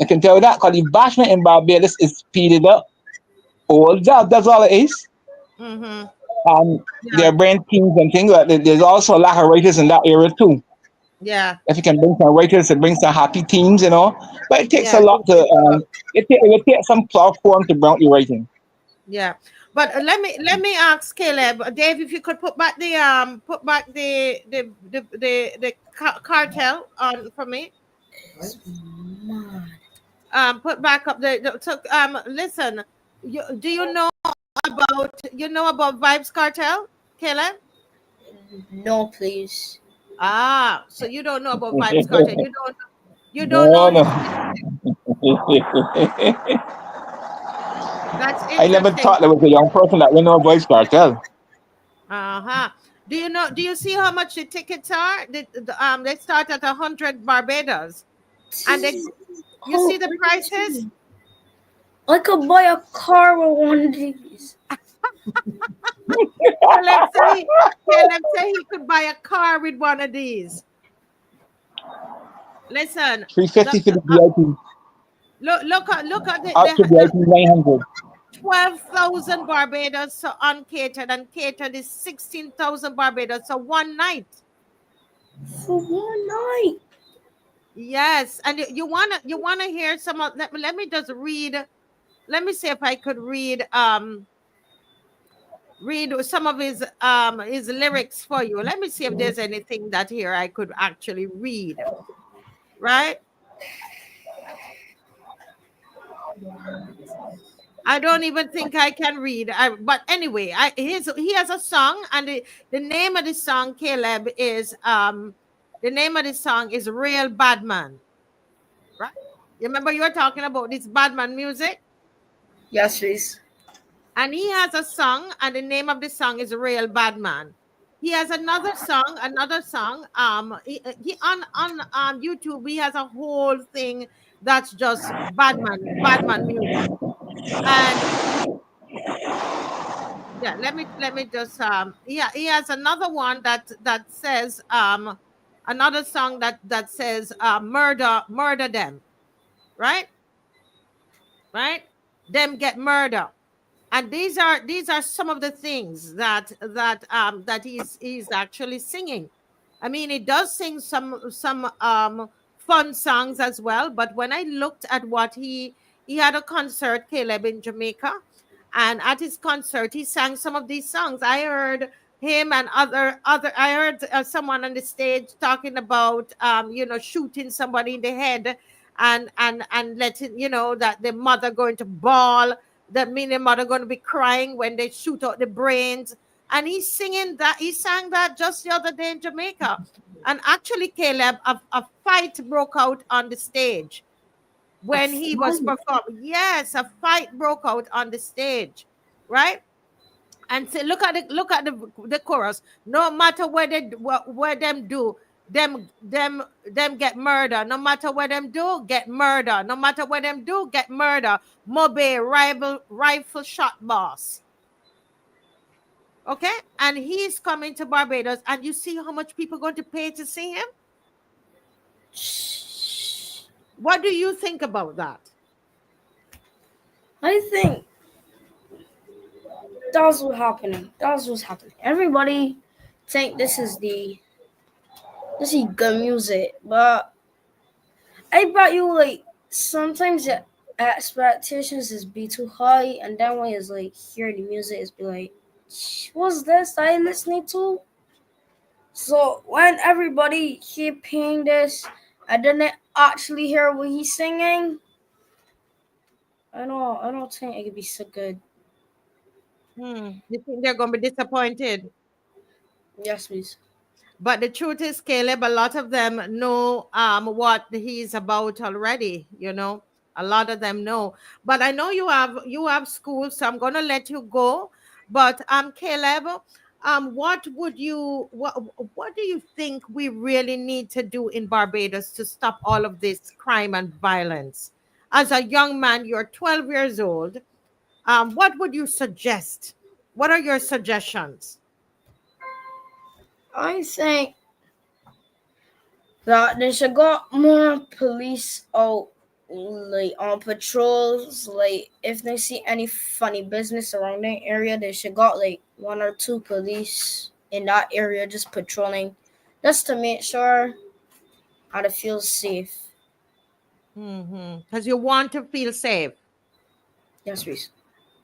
I can tell you that because the bashment in Barbados is speeded up old dub. That's all it is. Mm-hmm. Their Yeah. brain teams and things like that. There's also a lack of writers in that area too. Yeah. If you can bring some writers, it brings some happy teams, But it takes a Yeah. lot to. It will take some platform to bring out your writing. Yeah. But let me ask Caleb, Dave, if you could put back the cartel on for me. Mad. Put back up so listen, do you know about Vibes Cartel, Caleb? No, please. So you don't know about Vibes Cartel. You don't know No, no. his that's I never interesting. thought there was a young person that would know voice cartel. Uh-huh. Do you see how much the tickets are? They start at 100 Barbados. And you see the prices? I could buy a car with one of these. Caleb say he could buy a car with one of these. Listen, the, 350 for the the VIP, look at up to the VIP 900. 12,000 Barbados so uncatered, and catered is 16,000 Barbados so one night. For one night. Yes, and you wanna hear some of let me just read. Let me see if I could read some of his lyrics for you. Let me see if there's anything that here I could actually read. Right? I don't even think I can read. But anyway, he has a song, and the name of the song, Caleb, is the name of the song is Real Badman. Right? You remember you were talking about this Badman music? Yes, please. And he has a song, and the name of the song is Real Badman. He has another song. He on YouTube, he has a whole thing that's just Badman music. And yeah, let me just yeah, he has another one that says another song that says murder them, right? Right? Them get murder. And these are some of the things that he's actually singing. I mean, he does sing some fun songs as well, but when I looked at what he had a concert, Caleb, in Jamaica, and at his concert he sang some of these songs. I heard him and other I heard someone on the stage talking about shooting somebody in the head, and letting that the mother going to bawl, that mean the mother going to be crying when they shoot out the brains. And he sang that just the other day in Jamaica. And actually, Caleb, a fight broke out on the stage A when he was fight. performing. Yes, a fight broke out on the stage, right? And say, look at the chorus. No matter where them do, them get murder. No matter what them do, get murder. No matter what them do, get murder. Mobe rifle shot boss. Okay, and he's coming to Barbados, and you see how much people going to pay to see him. What do you think about that? I think that's what's happening. That's what's happening. Everybody think this is good music, but I bet you like sometimes expectations is be too high, and then when it's like hear the music, it's be like, what's this I listening to? So when everybody keep playing this, I didn't actually hear what he's singing. I don't think it could be so good. You think they're going to be disappointed? Yes, please. But the truth is, Caleb, a lot of them know what he's about already. A lot of them know. But I know you have school, so I'm gonna let you go. But Caleb, what do you think we really need to do in Barbados to stop all of this crime and violence? As a young man, you're 12 years old. What would you suggest? What are your suggestions? I think that they should got more police out like on patrols. Like if they see any funny business around that area, they should got like one or two police in that area just patrolling, just to make sure how to feel safe. Because you want to feel safe. Yes, please.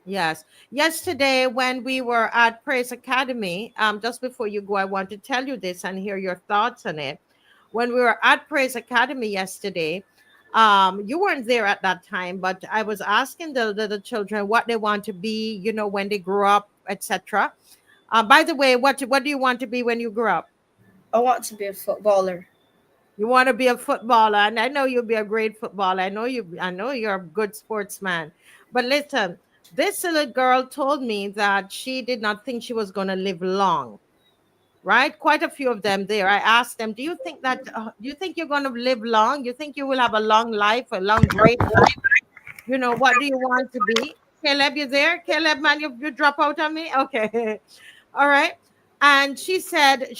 Yes. Yesterday, when we were at Praise Academy, just before you go, I want to tell you this and hear your thoughts on it. When we were at Praise Academy yesterday, you weren't there at that time, but I was asking the children what they want to be, when they grow up, etc. By the way, what do you want to be when you grow up? I want to be a footballer. You want to be a footballer, and I know you'll be a great footballer. I know you're a good sportsman. But listen, this little girl told me that she did not think she was going to live long. Right? Quite a few of them there. I asked them, do you think you're going to live long? You think you will have a long life, a long, great life? What do you want to be? Caleb, you there? Caleb, man, you drop out on me? Okay. All right. And she said,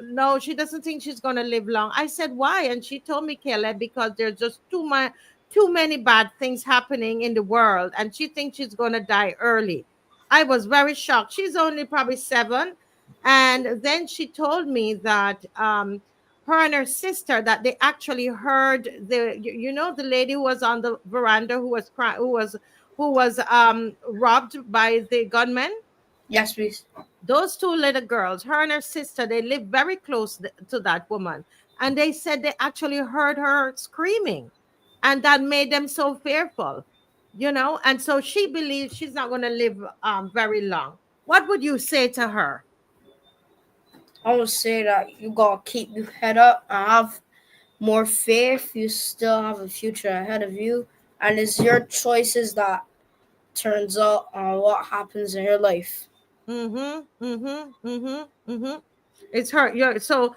no, she doesn't think she's gonna live long. I said, why? And she told me, Caleb, because there's just too many bad things happening in the world, and she thinks she's gonna die early. I was very shocked. She's only probably 7. And then she told me that her and her sister, that they actually heard the lady who was on the veranda, who was robbed by the gunmen. Yes, please. Those two little girls, her and her sister, they live very close to that woman. And they said they actually heard her screaming. And that made them so fearful. And so she believes she's not going to live very long. What would you say to her? I would say that you gotta keep your head up and have more faith. You still have a future ahead of you, and it's your choices that turns out on what happens in your life. Mm-hmm. Mm-hmm. Mm-hmm. Mm-hmm. It's her. So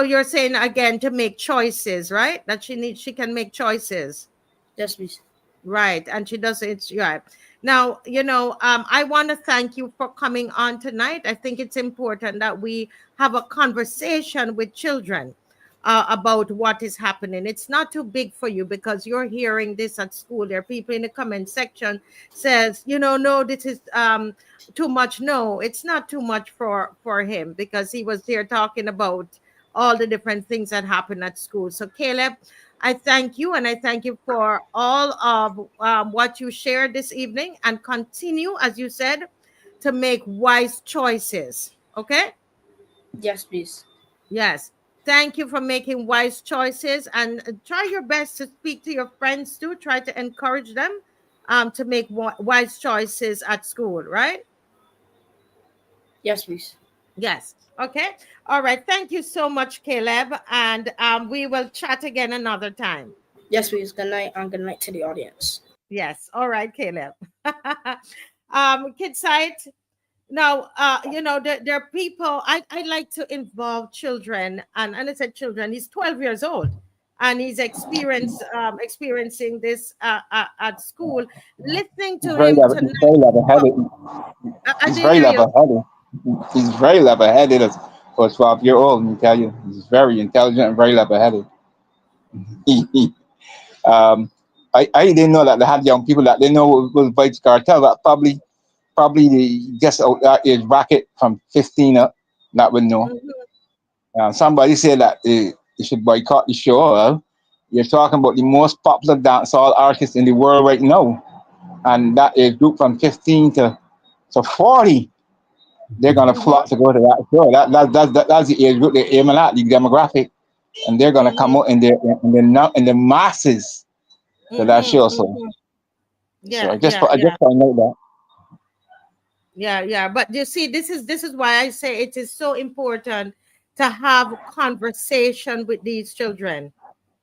you're saying again to make choices, right? That she can make choices. Yes, please. Right. And she does it. Right. Now, I want to thank you for coming on tonight. I think it's important that we have a conversation with children about what is happening. It's not too big for you because you're hearing this at school. There are people in the comment section says, no, this is too much. No, it's not too much for him because he was there talking about all the different things that happen at school. So Caleb, I thank you, and I thank you for all of what you shared this evening, and continue, as you said, to make wise choices. Okay? Yes, please. Yes. Thank you for making wise choices, and try your best to speak to your friends too. Try to encourage them to make wise choices at school, right? Yes, please. Yes. Okay. All right. Thank you so much, Caleb, and we will chat again another time. Yes, please. Good night, and good night to the audience. Yes. All right, Caleb. KidSite. Now, there are people. I like to involve children, and I said children. He's 12 years old, and he's experiencing this at school. Listening to him tonight. He's very level-headed. I He's didn't very hear you. level-headed. He's very level-headed for a 12-year-old. Let me tell you, he's very intelligent and very level-headed. um, I didn't know that they had young people that they know was Vybz Cartel. That probably the just out that age bracket from 15 up that would know. Mhm. Somebody said that they should boycott the show. Well, You're talking about the most popular dancehall artist in the world right now, and that age group from 15 to 40. They're gonna Mm-hmm. flock to go to that show. That's the age group they're aiming at, the demographic, and they're gonna come Mm-hmm. out in the masses to that Mm-hmm. show. So, Mm-hmm. so Yeah, yeah, I yeah. just find out that. Yeah, yeah. But you see, this is why I say it is so important to have conversation with these children.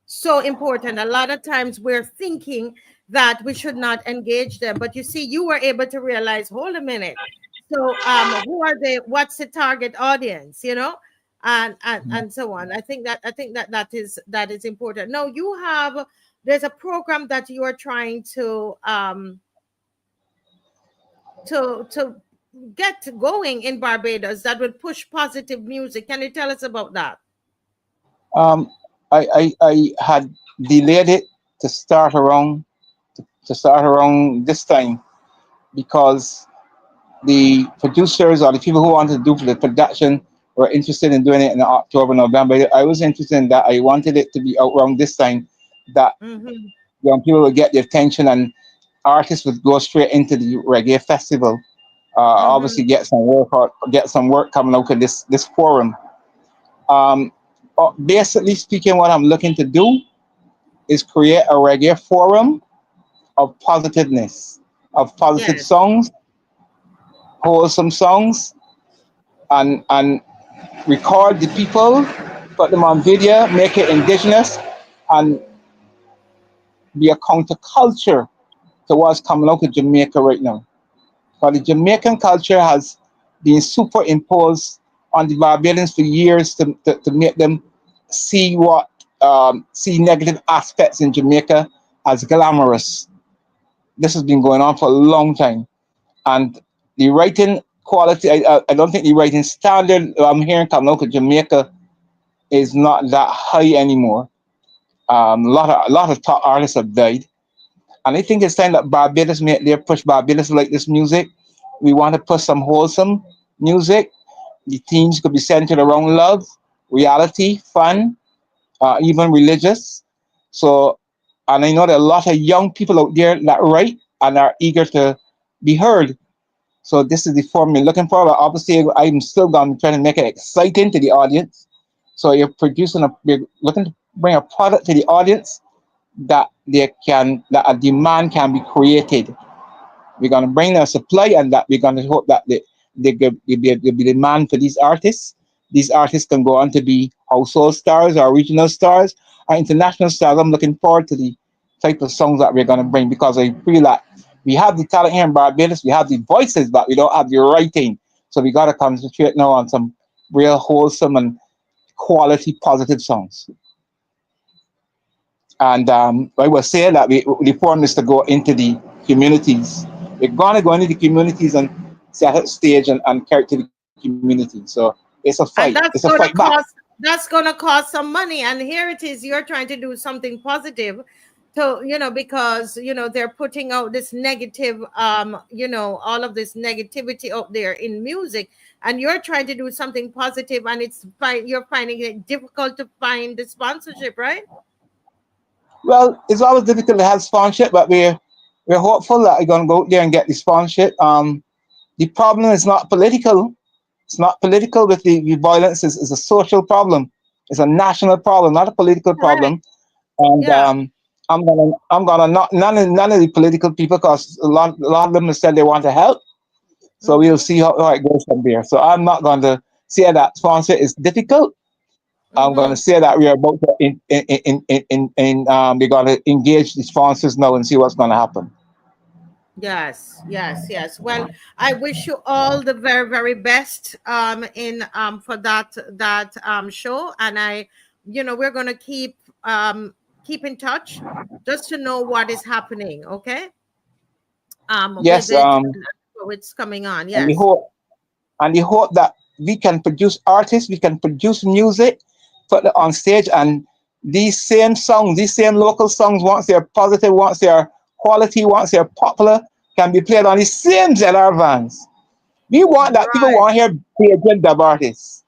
So important. A lot of times we're thinking that we should not engage them, but you see, you were able to realize, hold a minute. So who are they? What's the target audience? And so on. I think that that is important. No, you have there's a program that you are trying to get going in Barbados that will push positive music. Can you tell us about that? Um, I had delayed it to start around this time because the producers or the people who wanted to do the production were interested in doing it in October, November. I was interested in that. I wanted it to be out around this time that Mm-hmm. young people would get the attention and artists would go straight into the reggae festival. Obviously, Mm-hmm. get some work coming out of this forum. Um, Basically speaking, what I'm looking to do is create a reggae forum of positiveness, of positive Yes. songs, wholesome songs, and record the people, put them on video, make it indigenous, and be a counterculture to what's coming out of Jamaica right now. But the Jamaican culture has been superimposed on the Barbadians for years to make them see see negative aspects in Jamaica as glamorous. This has been going on for a long time, and the writing quality. I don't think the writing standard I'm hearing coming out of Jamaica is not that high anymore. A lot of top artists have died, and I think it's time that Barbados make their push. Barbados like this music. We want to push some wholesome music. The themes could be centered around love, reality, fun, even religious. So, and I know there are a lot of young people out there that write and are eager to be heard. So this is the form you're looking for. But obviously, I'm still going to try to make it exciting to the audience. So you're looking to bring a product to the audience that a demand can be created. We're going to bring a supply, and that we're going to hope that there'll be demand for these artists. These artists can go on to be household stars or regional stars or international stars. I'm looking forward to the type of songs that we're going to bring because I feel that we have the talent here in Barbados, we have the voices, but we don't have the writing. So we got to concentrate now on some real wholesome and quality positive songs. And I was saying that the forum is to go into the communities. We're going to go into the communities and set a stage and carry it to the community. So it's a fight. It's a And fight that's back. gonna cost some money. And here it is, you're trying to do something positive to, because they're putting out this negative, all of this negativity out there in music, and you're trying to do something positive, and you're finding it difficult to find the sponsorship, right? Well, it's always difficult to have sponsorship, but we're hopeful that we're going to go out there and get the sponsorship. The problem is not political. It's not political with the violence. Is a social problem. It's a national problem, not a political Correct. problem. And Yeah. I'm gonna not none of the political people because a lot of them have said they want to help. So we'll Mm-hmm. see how it goes from there. So I'm not going to say that sponsor is difficult. I'm going to Mm-hmm. say that we are about to we're going to engage the sponsors now and see what's going to happen. Yes, yes, yes. Well, I wish you all the very, very best in for that show. And we're gonna keep in touch just to know what is happening, okay? With Yes, it, and so it's coming on. and we Yes. hope that we can produce artists, we can produce music, put it on stage, and these same songs, these same local songs, once they're positive, once they're quality, once they're popular, can be played on the same ZR vans. We want that. People Right. want to hear Bajan dub artists.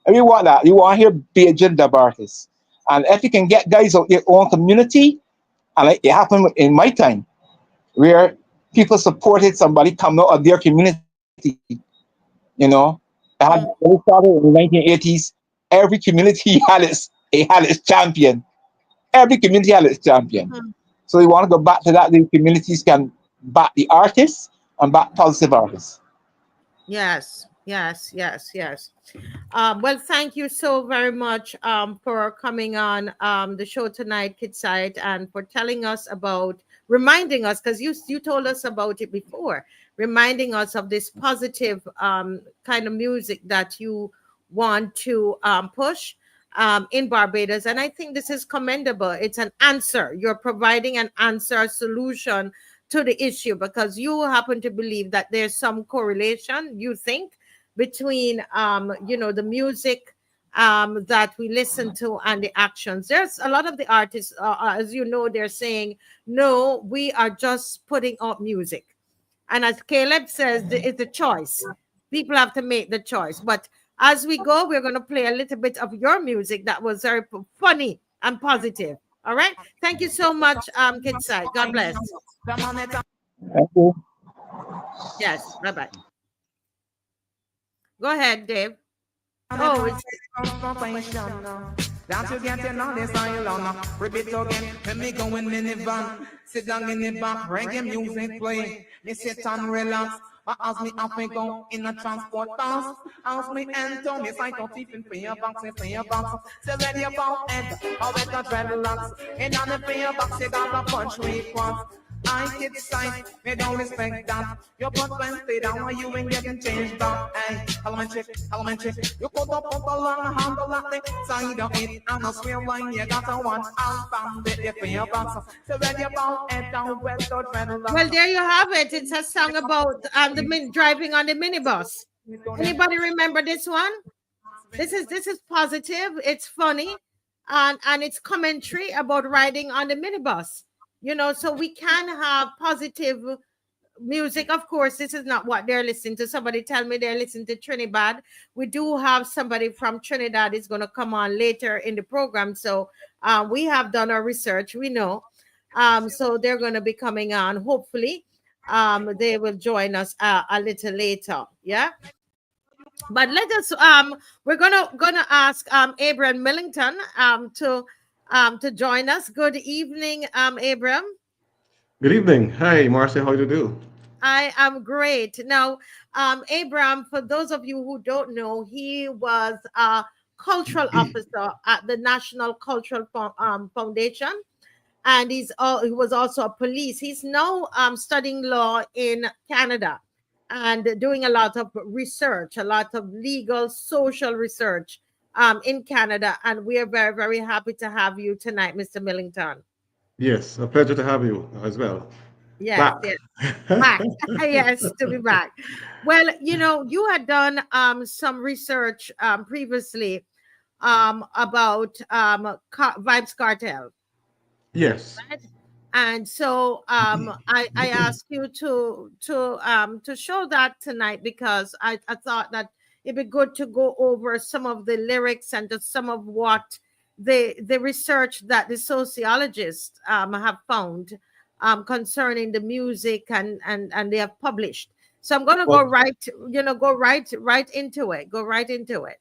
And we want that. We want to hear Bajan dub artists. And if you can get guys out your own community, and it happened in my time, where people supported somebody coming out of their community, you know. I had when it started in the 1980s, every community had its champion. Every community had its champion. Mhm. So we want to go back to that. The communities can back the artists and back positive artists. Yes, yes, yes, yes. Well, thank you so very much for coming on the show tonight, KidSite, and for telling us about, reminding us, because you told us about it before, reminding us of this positive kind of music that you want to push in Barbados. And I think this is commendable. It's an answer. You're providing an answer, a solution to the issue, because you happen to believe that there's some correlation, you think, between the music that we listen to and the actions. There's a lot of the artists, as you know, they're saying, no, we are just putting out music. And as Caleb says, it's a choice. People have to make the choice. But as we go, we're going to play a little bit of your music that was very funny and positive. All right. Thank you so much, KidSite. God bless. Thank you. Yes. Bye bye. Go ahead, Dave. Oh, it's Don't you get in on this long? Repeat again, let me go in the van. Sit down in the back, reggae music play. Me sit and relax. As me up and go in a transport bus. As me enter, me sight of teeth in prayer box, in prayer box. Say ready about it, I bet the dreadlocks. And on the prayer box, you got a punch response. I get sight, me don't respect that. Your butt went stay down when you ain't getting changed back. Hey, elementary. You put up a long handle at the side of it. And I swear when you got a one, I'll found it if you box. So ready about it, down west or dreadlocks. well, there you have it. It's a song about driving on the minibus. Anybody remember this one? This is positive. It's funny, and it's commentary about riding on the minibus. So we can have positive music. Of course, this is not what they're listening to. Somebody tell me they're listening to Trinidad. We do have somebody from Trinidad is going to come on later in the program. So we have done our research. We know. So they're going to be coming on. Hopefully, they will join us a little later. Yeah. But let us we're gonna ask Abraham Millington to join us. Good evening, Abraham. Good evening. Hi, Marcia. How do you do? I am great. Now, Abraham, for those of you who don't know, he was a cultural officer at the National Cultural Foundation, and he was also a police. He's now studying law in Canada and doing a lot of research, a lot of legal, social research in Canada. And we are very, very happy to have you tonight, Mr. Millington. Yes, a pleasure to have you as well. Yes, Back. yes. Back. Yes, to be back. Well, you had done some research previously about Vibes Cartel. Yes. Right? And so I asked you to show that tonight, because I thought that it'd be good to go over some of the lyrics and some of what the research that the sociologists have found concerning the music and they have published. So I'm gonna Well, go right into it. Go right into it.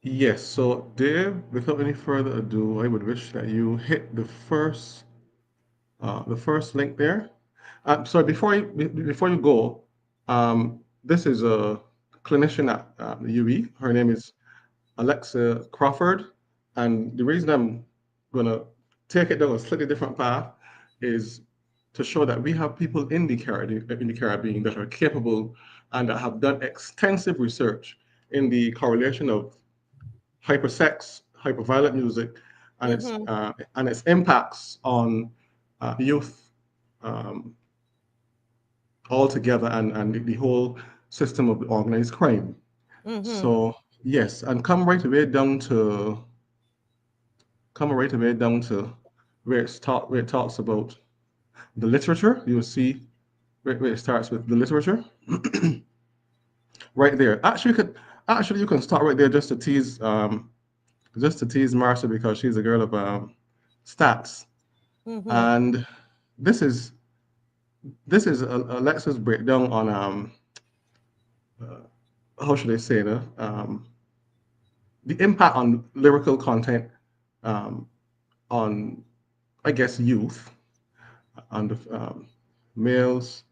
yes. So, Dave, without any further ado, I would wish that you hit the first link there. Sorry, before you go, this is a clinician at the UE. Her name is Alexa Crawford, and the reason I'm gonna take it down a slightly different path is to show that we have people in the Caribbean that are capable and that have done extensive research in the correlation of hypersex, hyperviolent music, and its impacts on youth altogether, and the whole system of organized crime. So yes, and come right away down to where it talks about the literature. You'll see where it starts with the literature. Right there. Actually, you can start right there just to tease just to tease Marcia because she's a girl of stats. And this is Alexa's breakdown on how should I say it? The impact on lyrical content on, I guess, youth, on the males.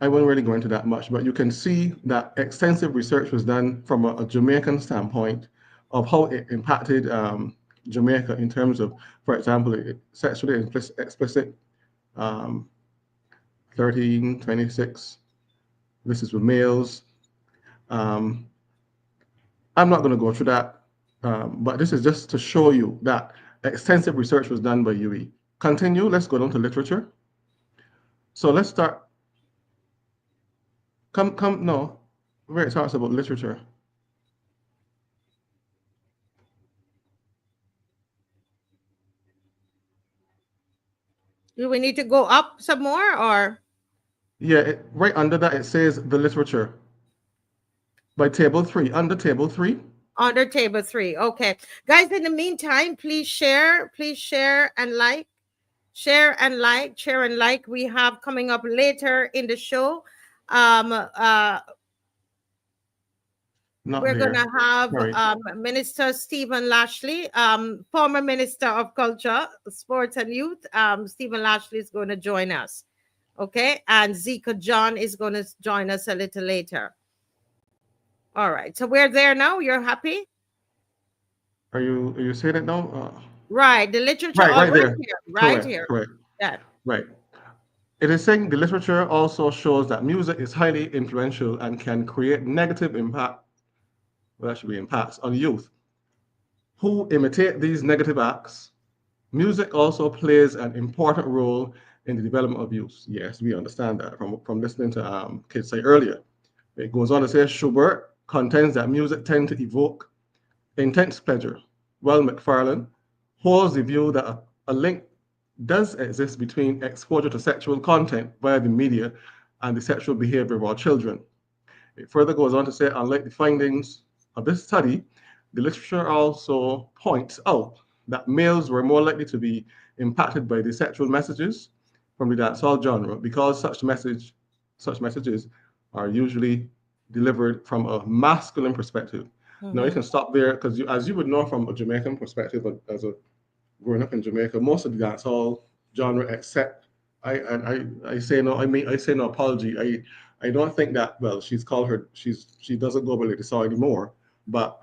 I won't really go into that much, but you can see that extensive research was done from a Jamaican standpoint of how it impacted Jamaica in terms of, for example, sexually explicit 13, 26. This is with males. I'm not going to go through that, but this is just to show you that extensive research was done by UE. Continue, let's go down to literature. So let's start. No, where it talks about literature. Do we need to go up some more, or? Yeah, right under that it says the literature. By table 3, under table 3. Under table 3, okay. Guys, in the meantime, please share and like. Share and like. We have coming up later in the show. We're going to have Minister Stephen Lashley, former Minister of Culture, Sports and Youth. Stephen Lashley is going to join us. Okay. And ZICO John is going to join us a little later. All right. So we're there now. You're happy? Are you saying it now? Right. The literature. Right there. Here. Right here. Correct. Yeah. Right. It is saying the literature also shows that music is highly influential and can create negative impact. Well, that should be impacts on youth who imitate these negative acts. Music also plays an important role in the development of youth. Yes, we understand that from listening to KIDSITE earlier. It goes on to say Schubert contends that music tends to evoke intense pleasure, while McFarlane holds the view that a link does exist between exposure to sexual content via the media and the sexual behavior of our children. It further goes on to say, unlike the findings of this study, the literature also points out that males were more likely to be impacted by the sexual messages from the dancehall genre because such messages are usually delivered from a masculine perspective. Now you can stop there because, as you would know from a Jamaican perspective, as a growing up in Jamaica, most of the dancehall genre, except I say no apology. I don't think that, well, she doesn't go by Lady Saw anymore. But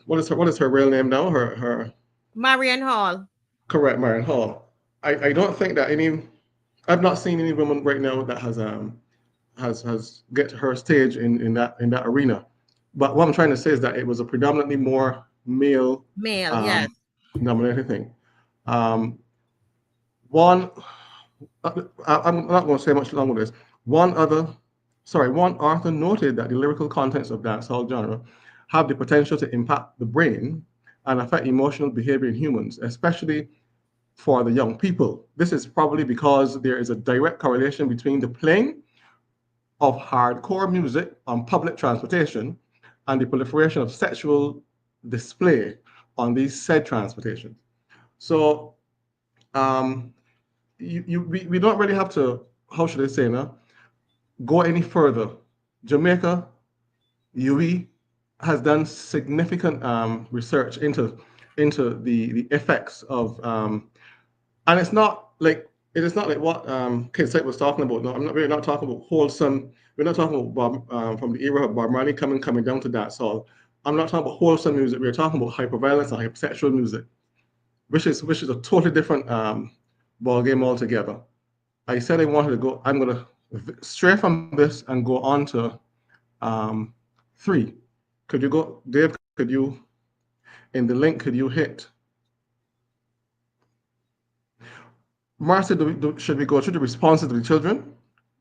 what is her real name now? Her Marian Hall. Correct, Marian Hall. I don't think that I've not seen any woman right now that has get to her stage in that arena. But what I'm trying to say is that it was a predominantly more male yes, dominated thing. I'm not going to say much longer with this. One author noted that the lyrical contents of dancehall genre have the potential to impact the brain and affect emotional behavior in humans, especially for the young people. This is probably because there is a direct correlation between the playing of hardcore music on public transportation and the proliferation of sexual display on these said transportation. So we don't really have to, how should I say now, go any further. Jamaica, UE, has done significant research into the effects of, and it's not like what KIDSITE was talking about. No, we're not talking about wholesome. We're not talking about Bob, from the era of Bob Marley coming down to dancehall. I'm not talking about wholesome music. We're talking about hyperviolence and hypersexual music, which is a totally different ball game altogether. I said I wanted to go. I'm gonna stray from this and go on to 3. Could you go, Dave? Could you, in the link, could you hit? Marcia, should we go through the responses of the children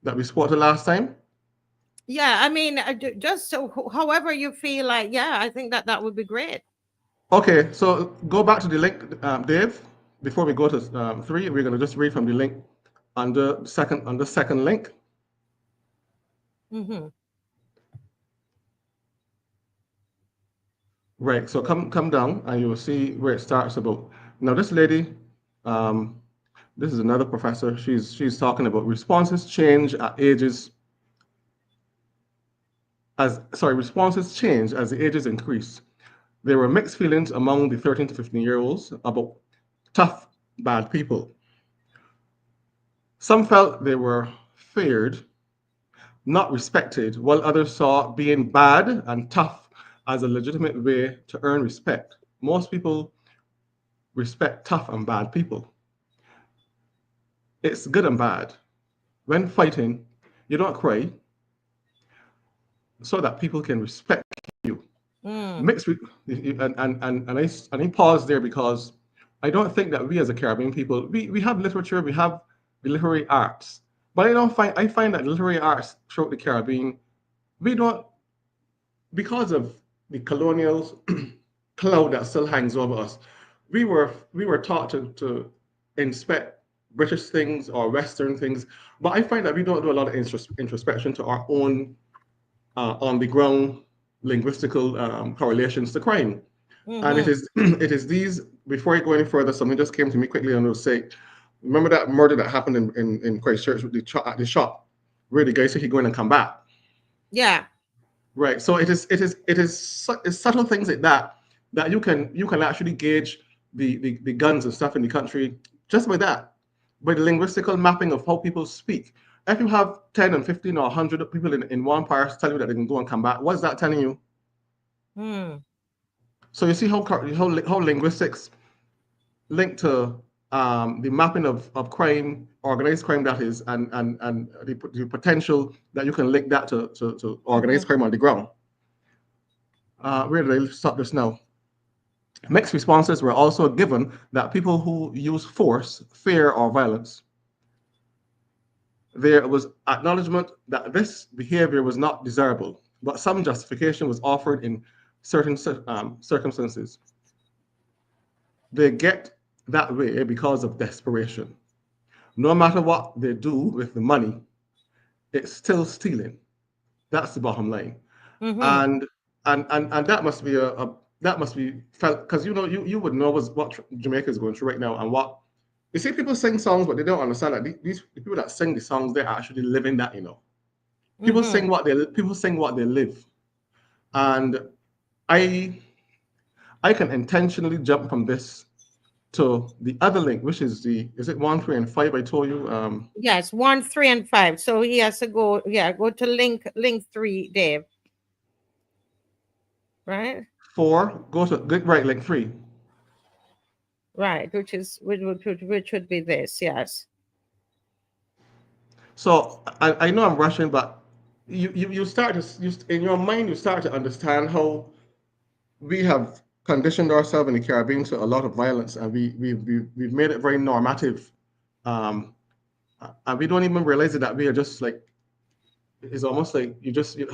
that we spotted last time? Yeah, I mean, just so, however you feel like, yeah, I think that would be great. Okay, so go back to the link, Dave. Before we go to 3, we're going to just read from the link under second link. Right. So come down and you will see where it starts about. Now this lady, um, this is another professor. She's talking about responses change at ages responses change as the ages increase. There were mixed feelings among the 13 to 15-year-olds about tough, bad people. Some felt they were feared, not respected, while others saw being bad and tough as a legitimate way to earn respect. Most people respect tough and bad people. It's good and bad. When fighting, you don't cry so that people can respect you. Mixed with, and I pause there because I don't think that we as a Caribbean people, we have literature, we have the literary arts, but I find that literary arts throughout the Caribbean, we don't, because of the colonial cloud that still hangs over us, we were taught to inspect British things or Western things, but I find that we don't do a lot of introspection to our own on the ground linguistical correlations to crime. And it is it is these. Before I go any further, something just came to me quickly, and I'll say, remember that murder that happened in Christchurch with at the shop, where the guy said he'd go in and come back. Yeah. Right. So it's subtle things like that that you can actually gauge the guns and stuff in the country just by that, by the linguistical mapping of how people speak. If you have 10 and 15 or 100 people in one parish tell you that they can go and come back, what's that telling you? So you see how linguistics linked to the mapping of crime, organized crime that is, and the potential that you can link that to organized crime on the ground. Where did I stop this now? Mixed responses were also given that people who use force, fear, or violence, there was acknowledgement that this behavior was not desirable, but some justification was offered in certain circumstances. They get that way because of desperation. No matter what they do with the money, it's still stealing. That's the bottom line. And that must be that must be felt, because you would know what Jamaica is going through right now, and what you see. People sing songs, but they don't understand that these people that sing the songs, they're actually living that. People sing what they live, and I can intentionally jump from this to the other link, which is is it 1, 3, and 5? I told you. Yes, 1, 3, and 5. So he has to go. Yeah, go to link 3, Dave. Right. 4. Go to right link 3. Right, which would be this. Yes. So I know I'm rushing, but you start to in your mind you start to understand how we have conditioned ourselves in the Caribbean to a lot of violence, and we've made it very normative, and we don't even realize it, that we are just like, it's almost like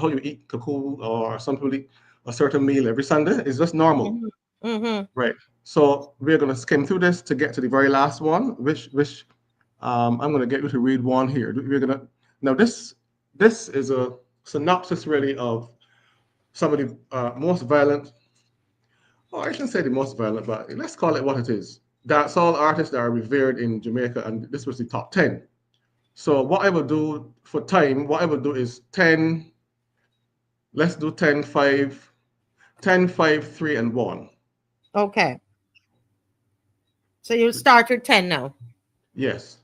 how you eat cocoa, or some people eat a certain meal every Sunday. It's just normal, right? So we're gonna skim through this to get to the very last one, which I'm gonna get you to read one here. Now this is a synopsis really of some of the most violent. Oh, I shouldn't say the most violent, but let's call it what it is. That's all artists that are revered in Jamaica, and this was the top 10. So what I will do for time, is 10, let's do 10, 5, 10, 5, 3, and 1. Okay. So you'll start with 10 now. Yes.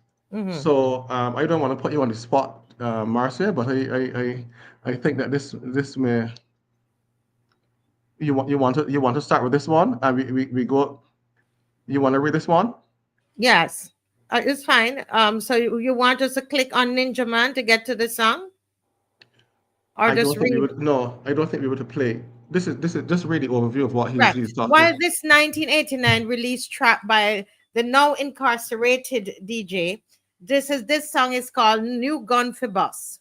So I don't want to put you on the spot, Marcia, but I think that this may. You want to start with this one, and we go. You want to read this one? Yes, it's fine. So you want us to click on Ninja Man to get to the song, or just read? No, I don't think we would play. This is just read the overview of what Right. he's talking. While this 1989 release track by the now incarcerated DJ, this song is called New Gun for Boss.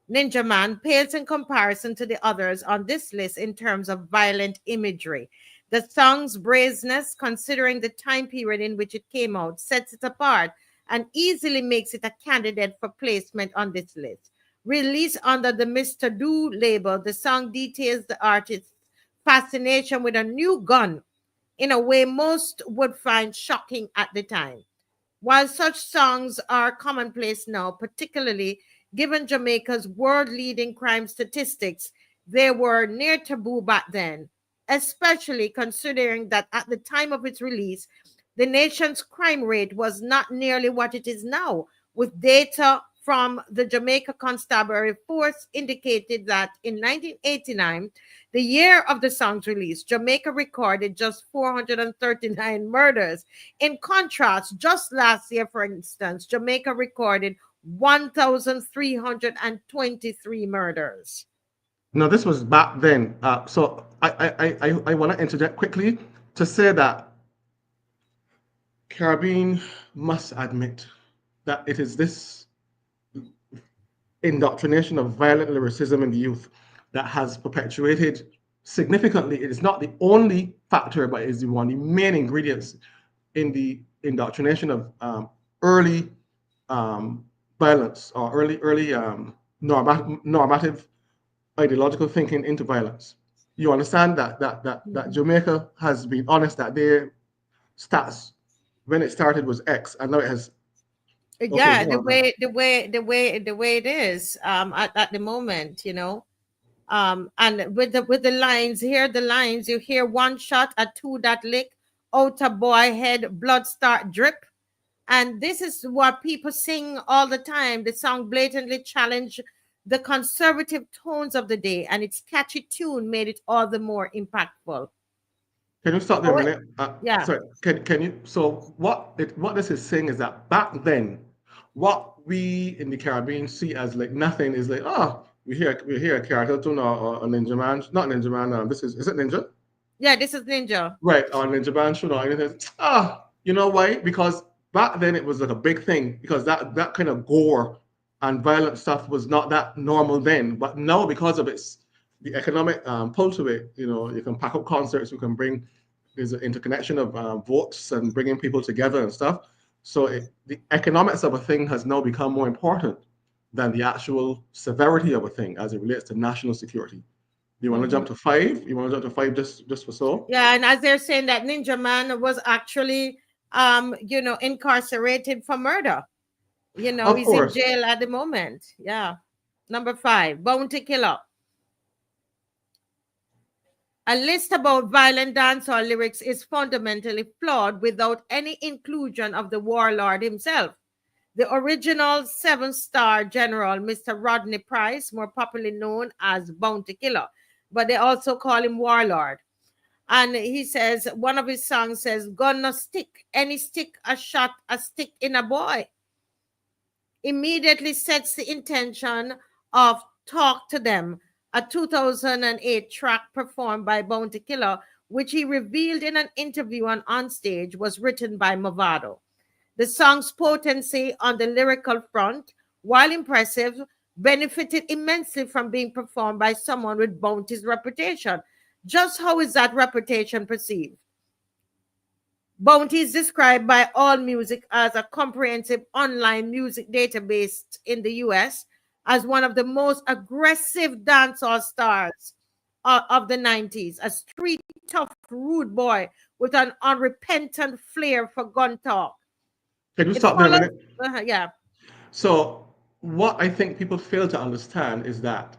Ninja Man pales in comparison to the others on this list in terms of violent imagery. The song's brazenness, considering the time period in which it came out, sets it apart and easily makes it a candidate for placement on this list. Released under the Mr. Do label, the song details the artist's fascination with a new gun in a way most would find shocking at the time. While such songs are commonplace now, particularly given Jamaica's world leading crime statistics, they were near taboo back then, especially considering that at the time of its release, the nation's crime rate was not nearly what it is now, with data from the Jamaica Constabulary Force indicated that in 1989, the year of the song's release, Jamaica recorded just 439 murders. In contrast, just last year, for instance, Jamaica recorded 1,323 murders. No, this was back then. So I want to interject quickly to say that Caribbean must admit that it is this indoctrination of violent lyricism in the youth that has perpetuated significantly. It is not the only factor, but it is one of the main ingredients in the indoctrination of early violence or early normative ideological thinking into violence. You understand that Jamaica has been honest that their stats when it started was X, and now it has. Yeah, the way it is at the moment, you know. And with the lines here, you hear one shot, a two that lick, out a boy head, blood start drip. And this is what people sing all the time. The song blatantly challenged the conservative tones of the day, and its catchy tune made it all the more impactful. Can you stop there a minute? Yeah. Sorry. Can you? So what this is saying is that back then, what we in the Caribbean see as like nothing is like, oh, we hear a KARTEL tune or a Ninja Man, not Ninja Man. This is it Ninja? Yeah, this is Ninja. Right, or Ninja Man should or anything. You know why? Because back then it was like a big thing because that kind of gore and violent stuff was not that normal then. But now because of the economic pull to it, you know, you can pack up concerts, you can bring, there's an interconnection of votes and bringing people together and stuff. So the economics of a thing has now become more important than the actual severity of a thing as it relates to national security. You want to jump to 5? You want to jump to 5 just for so? Yeah, and as they're saying that Ninja Man was actually, you know, incarcerated for murder. You know, he's in jail at the moment. Yeah. Number 5, Bounty Killer. A list about violent dancehall lyrics is fundamentally flawed without any inclusion of the warlord himself. The original 7-star general, Mr. Rodney Price, more popularly known as Bounty Killer, but they also call him Warlord. And he says, one of his songs says, "Gonna stick, any stick, a shot, a stick in a boy." Immediately sets the intention of Talk to Them, a 2008 track performed by Bounty Killer, which he revealed in an interview on stage was written by Movado. The song's potency on the lyrical front, while impressive, benefited immensely from being performed by someone with Bounty's reputation. Just how is that reputation perceived? Bounty is described by AllMusic as a comprehensive online music database in the US as one of the most aggressive dancehall stars of the 90s, a street tough, rude boy with an unrepentant flair for gun talk. Can you stop there a minute? Yeah. So what I think people fail to understand is that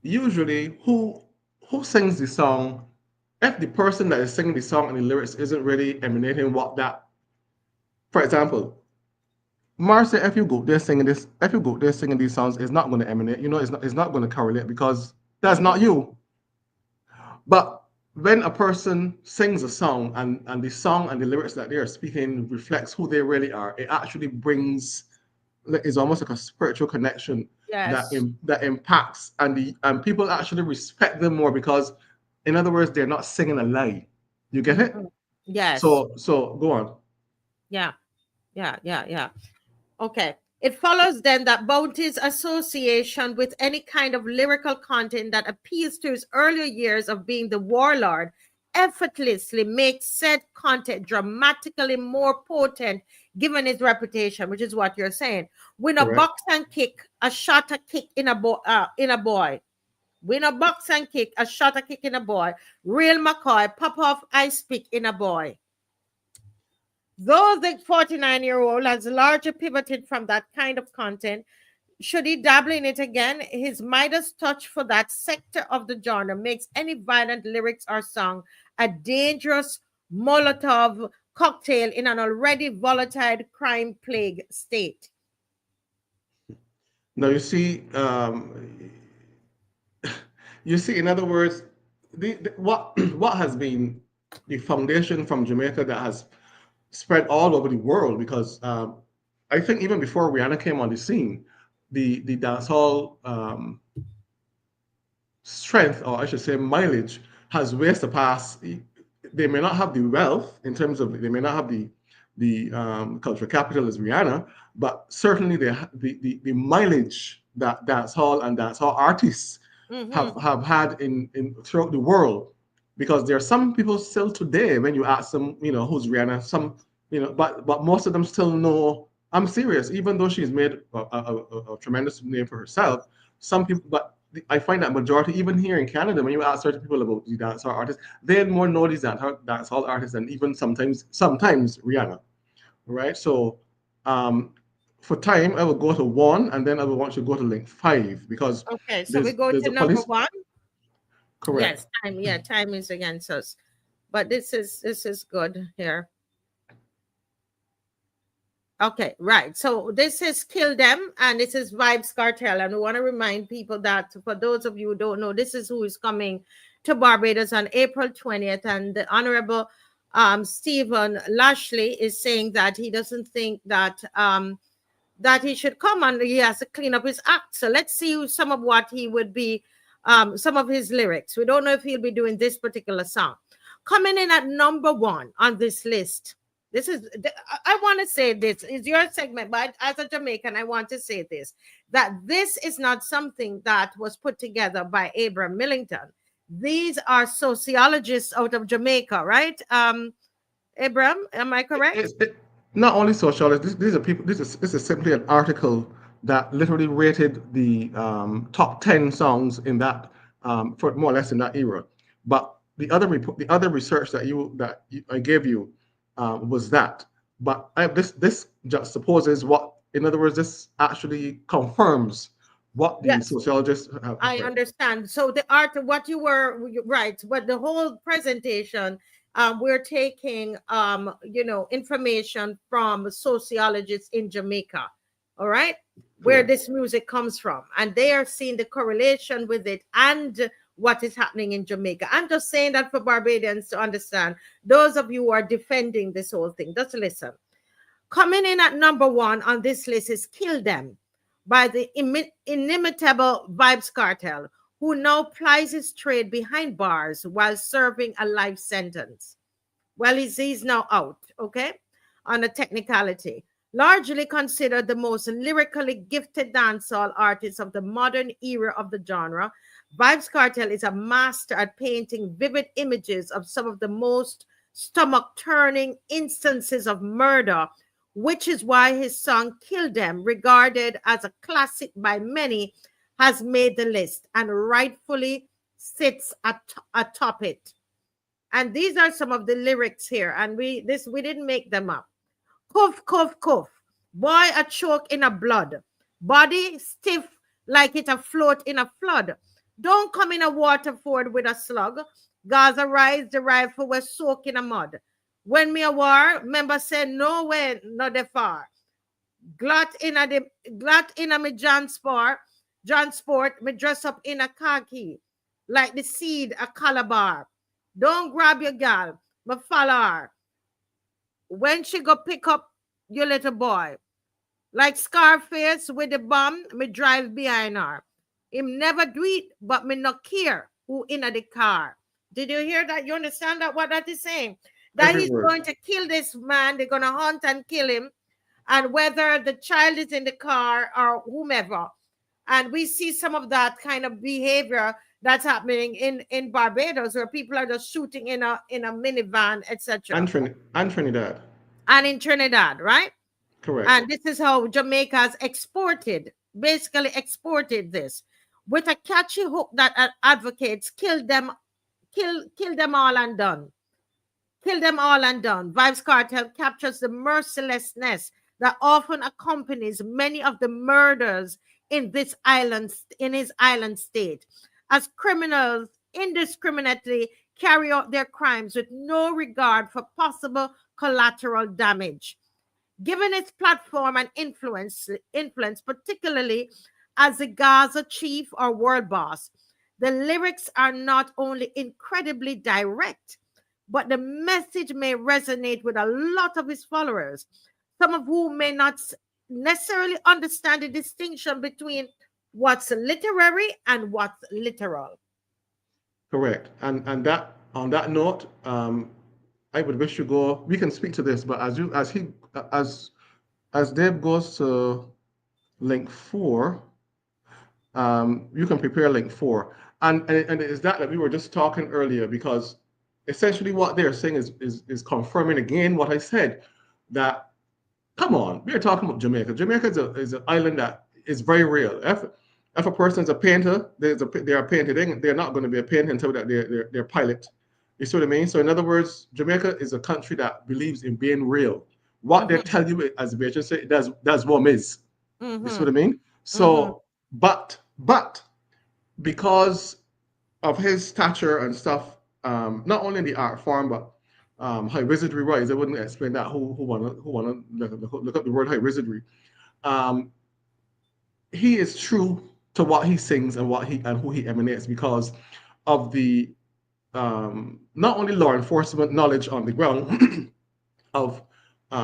usually who sings the song, if the person that is singing the song and the lyrics isn't really emanating what that, for example, Marcia, if you go there singing these songs, it's not going to emanate, you know, it's not going to correlate because that's not you. But when a person sings a song and the song and the lyrics that they are speaking reflects who they really are, it actually brings, it's almost like a spiritual connection. Yes. that impacts and people actually respect them more because, in other words, they're not singing a lie. You get it? Yes. So go on. Yeah. Okay. It follows then that Bounty's association with any kind of lyrical content that appeals to his earlier years of being the warlord effortlessly makes said content dramatically more potent given his reputation, which is what you're saying. When a box and kick, a shot, a kick in a boy. Win a box and kick, a shot a kick in a boy. Real McCoy, pop off ice pick in a boy. Though the 49-year-old has largely pivoted from that kind of content, should he dabble in it again, his Midas touch for that sector of the genre makes any violent lyrics or song a dangerous Molotov cocktail in an already volatile crime plague state. Now you see, in other words, what has been the foundation from Jamaica that has spread all over the world, because I think even before Rihanna came on the scene, the dancehall strength, or I should say mileage, has way surpassed. They may not have the wealth in terms of, they may not have the cultural capital as Rihanna, but certainly the mileage that dancehall and dancehall artists have had in throughout the world. Because there are some people still today, when you ask them, who's Rihanna, some, but most of them still know. I'm serious, even though she's made a tremendous name for herself. Some people, but I find that majority, even here in Canada, when you ask certain people about the dancehall artists, they more know these dancehall artists than even sometimes Rihanna, right? So, for time, I will go to 1, and then I will want you to go to link 5, because okay, so we go to number 1. Correct. Yes, time. Yeah, time is against us, but this is good here. Okay, right. So this is Kill Them, and this is VYBZ Kartel. And we want to remind people that, for those of you who don't know, this is who is coming to Barbados on April 20th. And the Honorable Stephen Lashley is saying that he doesn't think that that he should come, and he has to clean up his act. So let's see some of what he would be, some of his lyrics. We don't know if he'll be doing this particular song. Coming in at number 1 on this list. This is, I want to say this is your segment, but as a Jamaican, I want to say this, that this is not something that was put together by Abraham Millington. These are sociologists out of Jamaica, right? Abraham, am I correct? Not only sociologists, these are people, this is simply an article that literally rated the top 10 songs in that, for more or less in that era. But the other research that I gave you, was that, but this just supposes what, in other words, this actually confirms what the sociologists have. I understand. So the art, what you were right, but the whole presentation, we're taking, information from sociologists in Jamaica, all right, where this music comes from, and they are seeing the correlation with it and what is happening in Jamaica. I'm just saying that for Barbadians to understand. Those of you who are defending this whole thing, just listen. Coming in at number 1 on this list is Kill Them by the inimitable VYBZ Kartel, who now plies his trade behind bars while serving a life sentence. Well, he's now out, okay, on a technicality. Largely considered the most lyrically gifted dancehall artist of the modern era of the genre, VYBZ Kartel is a master at painting vivid images of some of the most stomach-turning instances of murder, which is why his song Kill Them, regarded as a classic by many, has made the list and rightfully sits atop it. And these are some of the lyrics here, and we didn't make them up. Cuff, cuff, cuff. Boy a choke in a blood. Body stiff like it a float in a flood. Don't come in a Waterford with a slug. Gaza rise the rifle was soaked in a mud. When me a war, member said no way, not the far. Glut in a me John Sport, me dress up in a khaki, like the seed a calabar. Don't grab your gal, me follow her. When she go pick up your little boy, like Scarface with the bomb, me drive behind her. Him never do it, but me not care who in the car. Did you hear that? You understand that what that is saying? That he's going to kill this man. They're going to hunt and kill him. And whether the child is in the car or whomever. And we see some of that kind of behavior that's happening in Barbados, where people are just shooting in a minivan, etc. And Trinidad. And in Trinidad, right? Correct. And this is how Jamaica has basically exported this. with a catchy hook that advocates kill them all and done. Kill them all and done. Vybz Kartel captures the mercilessness that often accompanies many of the murders in his island state, as criminals indiscriminately carry out their crimes with no regard for possible collateral damage. Given its platform and influence, particularly as a Gaza chief or world boss, the lyrics are not only incredibly direct, but the message may resonate with a lot of his followers, some of whom may not necessarily understand the distinction between what's literary and what's literal. Correct. And that on that note, I would wish you go. We can speak to this, but as Dave goes to link 4, you can prepare link 4, and it is that we were just talking earlier, because essentially what they're saying is confirming again what I said, that come on, we are talking about Jamaica. Jamaica is an island that is very real. If a person's a painter, they're a painter. They're not going to be a painter until they're pilot. You see what I mean? So in other words, Jamaica is a country that believes in being real. What they tell you as a Bayesian say, that's what is. You see what I mean? So, but because of his stature and stuff, not only in the art form, but high wizardry wise, I wouldn't explain that. Who wanna look up the word high wizardry? He is true to what he sings and who he emanates, because of the not only law enforcement knowledge on the ground of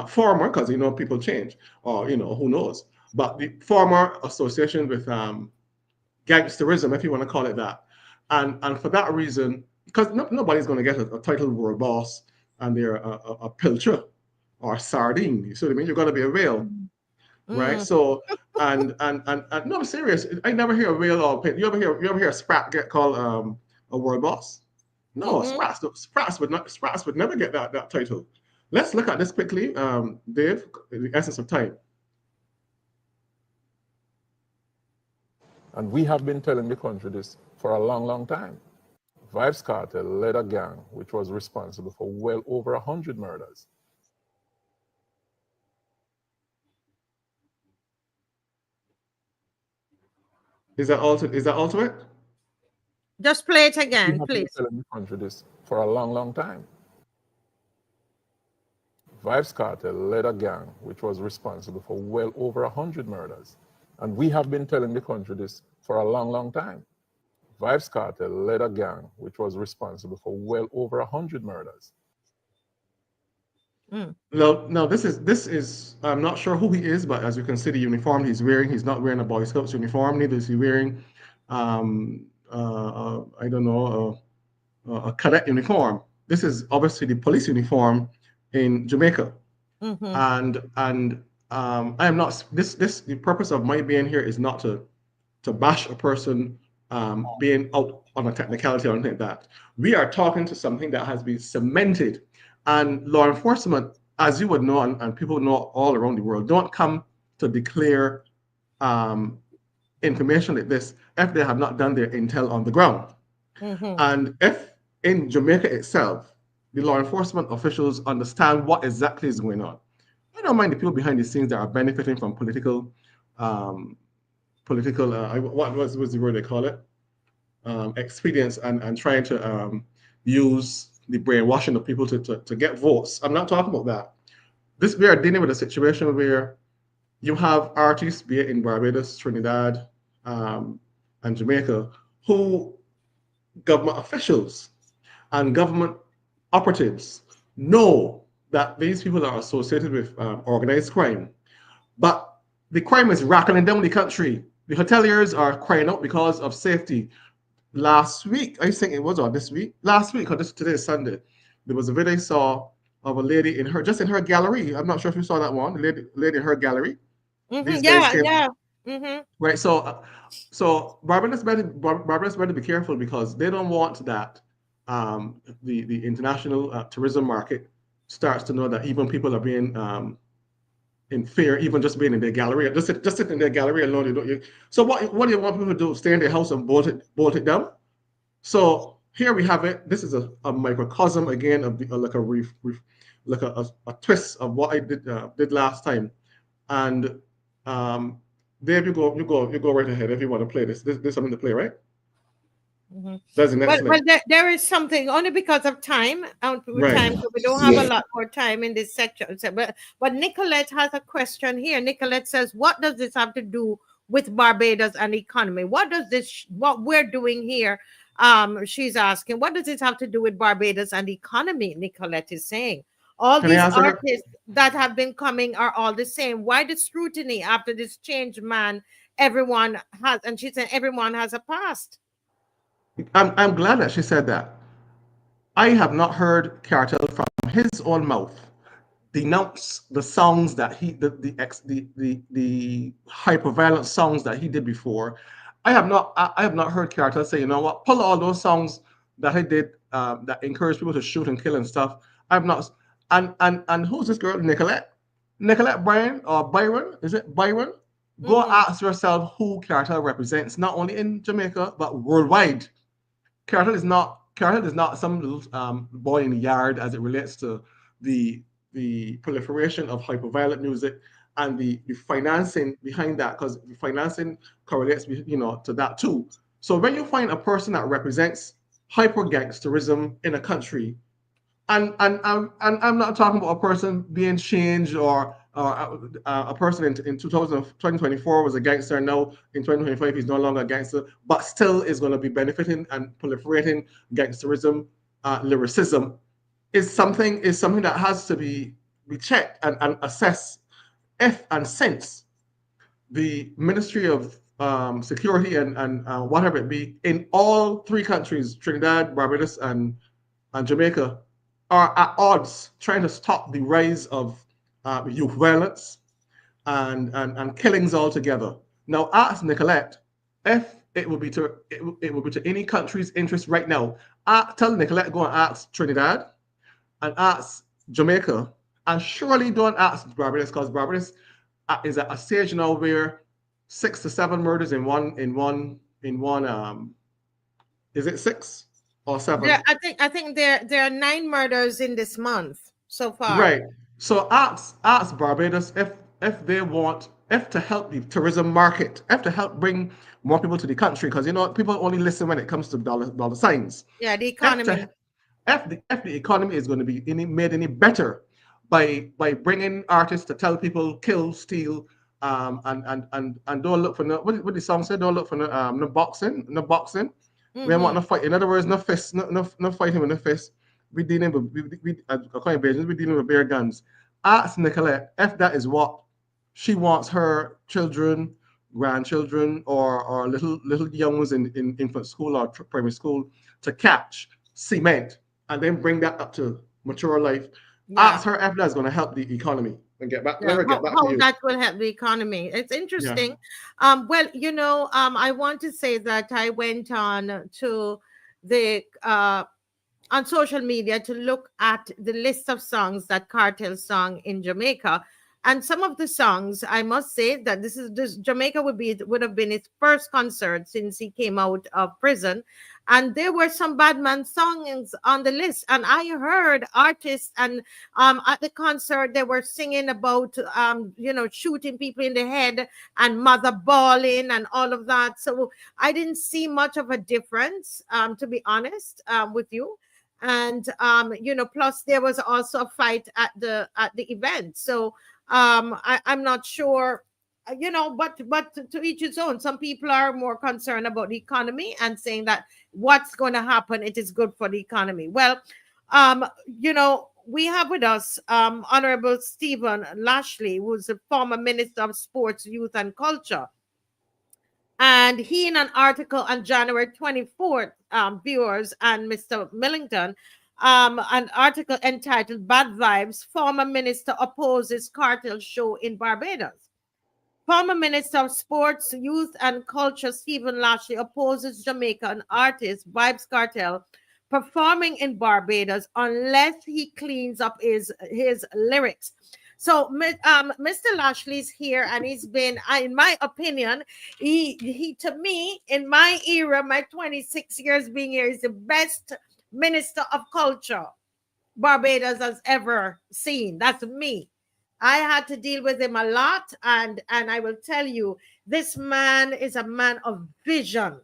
former, because people change, or who knows, but the former association with gangsterism, if you want to call it that, and for that reason, because nobody's going to get a title world boss and they're a pilcher or a sardine. You see what I mean? You're going to be a whale, right? So and no, I'm serious. I never hear a whale or you ever hear a sprat get called a world boss? No, Sprats would never get that title. Let's look at this quickly, Dave, in the essence of time. And we have been telling the country this for a long, long time. Vybz Kartel led a gang which was responsible for well over 100 murders. Is that all to it? Just play it again, please. We have been telling the country this for a long, long time. Vybz Kartel led a gang which was responsible for well over 100 murders. And we have been telling the country this for a long, long time. Vybz Kartel led a gang which was responsible for well over 100 murders. Now this is I'm not sure who he is, but as you can see the uniform he's wearing, he's not wearing a Boy Scouts uniform, neither is he wearing I don't know, a cadet uniform. This is obviously the police uniform in Jamaica. And I am not the purpose of my being here is not to bash a person being out on a technicality or anything like that. We are talking to something that has been cemented, and law enforcement, as you would know, and people know all around the world, don't come to declare information like this if they have not done their intel on the ground. And if in Jamaica itself, the law enforcement officials understand what exactly is going on. I don't mind the people behind the scenes that are benefiting from political, what was the word they call it? Expedience and trying to use the brainwashing of people to get votes. I'm not talking about that. We are dealing with a situation where you have artists, be it in Barbados, Trinidad, and Jamaica, who government officials and government operatives know that these people are associated with organized crime, but the crime is rattling down the country. The hoteliers are crying out because of safety. Last week, I think it was, or this week, last week, or today is Sunday, there was a video I saw of a lady in her gallery. I'm not sure if you saw that one, the lady in her gallery. Right, so Barbados better be careful, because they don't want that the international tourism market starts to know that even people are being in fear, even just being in their gallery. Just sit in their gallery alone. So what do you want people to do? Stay in their house and bolt it down? So here we have it. This is a microcosm again of like a twist of what I did last time. And Dave, you go right ahead if you want to play this. There's something to play, right? Mm-hmm. That's the next Well, there is something only because of time. Right. So we don't have a lot more time in this section. So, but Nicolette has a question here. Nicolette says, "What does this have to do with Barbados and economy? What we're doing here?" She's asking, "What does this have to do with Barbados and economy?" Nicolette is saying, "All Can these I answer that? artists that have been coming are all the same. Why the scrutiny after this change, man? Everyone has," and she said, "Everyone has a past." I'm glad that she said that. I have not heard KARTEL from his own mouth denounce the songs that the hyper-violent songs that he did before. I have not heard KARTEL say, you know what, pull all those songs that he did that encourage people to shoot and kill and stuff. I've not. And who's this girl, Nicolette? Nicolette Byron or Byron? Is it Byron? Go ask yourself who KARTEL represents, not only in Jamaica but worldwide. KARTEL is not some little boy in the yard as it relates to the proliferation of hyper-violent music and the financing behind that, because the financing correlates, to that too. So when you find a person that represents hyper-gangsterism in a country, and I'm not talking about a person being changed or a person in 2024 was a gangster. Now in 2025 he's no longer a gangster, but still is going to be benefiting and proliferating gangsterism, lyricism is something that has to be checked and assessed if and since the Ministry of Security and whatever it be in all three countries, Trinidad, Barbados, and Jamaica, are at odds trying to stop the rise of youth violence and killings altogether. Now, ask Nicolette if it would be to any country's interest right now. Tell Nicolette, go and ask Trinidad and ask Jamaica, and surely don't ask Barbados, because Barbados is at a stage now where 6 to 7 murders in one. Is it 6 or 7? I think there are 9 murders in this month so far. Right. So ask Barbados if they want, if to help the tourism market, if to help bring more people to the country, because people only listen when it comes to dollar signs. Yeah, the economy. If the economy is going to be made any better by bringing artists to tell people kill, steal, and don't look for what the song said, don't look for no boxing. We want no fight. In other words, no fists, no fighting with no fists. We dealing with we dealing with bare guns. Ask Nicolette if that is what she wants her children, grandchildren, or little young ones in infant school or primary school to catch, cement, and then bring that up to mature life. Yeah. Ask her if that's going to help the economy and get back. Yeah. How that will help the economy. It's interesting. Yeah. Well, I want to say that I went on to the on social media to look at the list of songs that KARTEL sung in Jamaica. And some of the songs, I must say that this Jamaica would have been his first concert since he came out of prison. And there were some bad man songs on the list. And I heard artists and at the concert, they were singing about, shooting people in the head and mother bawling and all of that. So I didn't see much of a difference, to be honest with you. And, plus there was also a fight at the event. So I'm not sure, but to each his own. Some people are more concerned about the economy and saying that what's going to happen, it is good for the economy. Well, we have with us Honorable Stephen LASHLEY, who's a former Minister of Sports, Youth and Culture. And he, in an article on January 24th, viewers and Mr. Millington, an article entitled "Bad Vibes, Former Minister Opposes KARTEL Show in Barbados." Former Minister of Sports, Youth and Culture Stephen LASHLEY opposes Jamaican artist Vybz Kartel performing in Barbados unless he cleans up his lyrics. So, Mr. Lashley's here, and he's been, in my opinion, he to me, in my era, my 26 years being here, is the best minister of culture Barbados has ever seen. That's me. I had to deal with him a lot, and I will tell you, this man is a man of vision,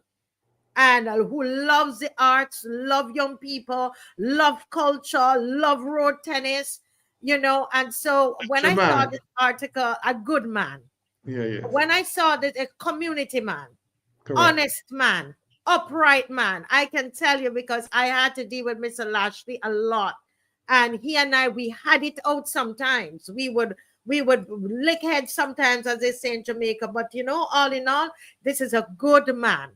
and who loves the arts, love young people, love culture, love road tennis, And so when I saw Shaban. this article, a good man. Yeah, yes. When I saw that, a community man, Correct. honest man, upright man, I can tell you, because I had to deal with Mr. Lashley a lot. And he and I, we had it out sometimes. We would lick heads sometimes, as they say in Jamaica. But all in all, this is a good man.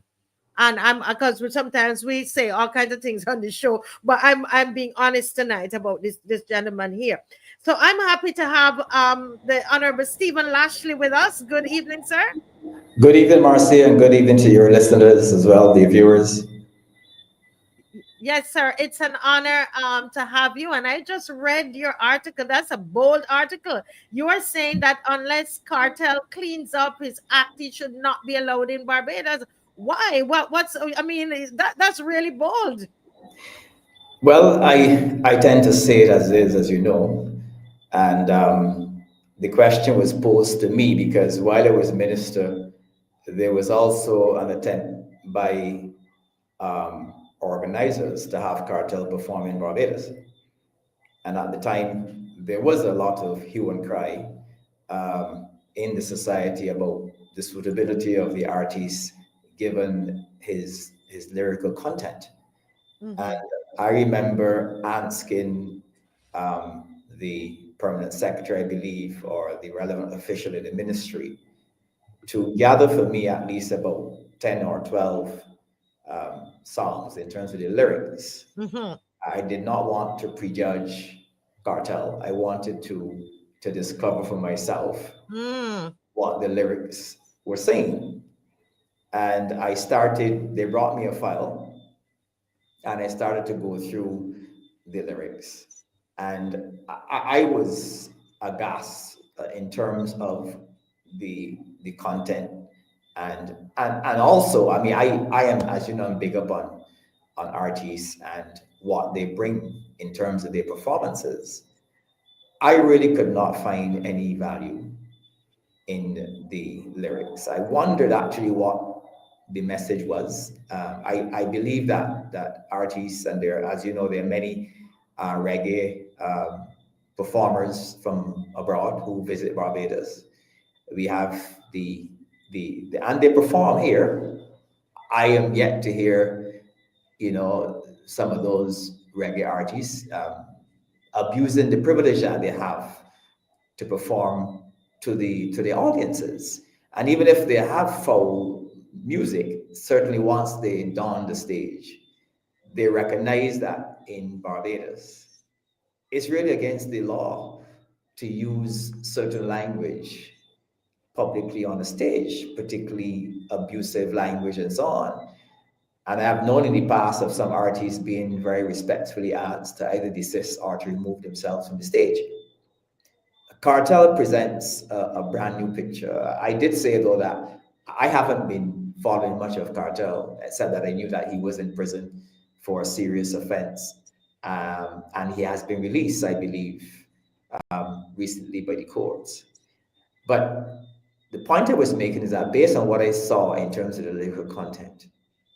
And I'm, because sometimes we say all kinds of things on the show, but I'm being honest tonight about this gentleman here. So I'm happy to have the Honorable Stephen Lashley with us. Good evening, sir. Good evening, Marcia, and good evening to your listeners as well, the viewers. Yes, sir. It's an honor to have you. And I just read your article. That's a bold article. You are saying that unless KARTEL cleans up his act, he should not be allowed in Barbados. Why? I mean, that's really bold. Well, I tend to say it as is, as you know. And the question was posed to me because while I was minister, there was also an attempt by organizers to have KARTEL perform in Barbados. And at the time, there was a lot of hue and cry in the society about the suitability of the artist given his lyrical content. Mm-hmm. And I remember asking the permanent secretary, I believe, or the relevant official in the ministry to gather for me at least about 10 or 12 songs in terms of the lyrics. Mm-hmm. I did not want to prejudge KARTEL. I wanted to discover for myself what the lyrics were saying. And they brought me a file, and I started to go through the lyrics. And I was aghast in terms of the content. And also, I mean, I am, as you know, I'm big up on artists and what they bring in terms of their performances. I really could not find any value in the lyrics. I wondered actually what the message was. I believe that artists, and there, as you know, there are many reggae performers from abroad who visit Barbados. We have and they perform here. I am yet to hear, some of those reggae artists abusing the privilege that they have to perform to the audiences. And even if they have foul music, certainly once they don the stage, they recognize that in Barbados, it's really against the law to use certain language publicly on the stage, particularly abusive language and so on. And I have known in the past of some artists being very respectfully asked to either desist or to remove themselves from the stage. KARTEL presents a brand new picture. I did say, though, that I haven't been following much of KARTEL, except that I knew that he was in prison for a serious offense. And he has been released, I believe, recently by the courts. But the point I was making is that based on what I saw in terms of the lyrical content,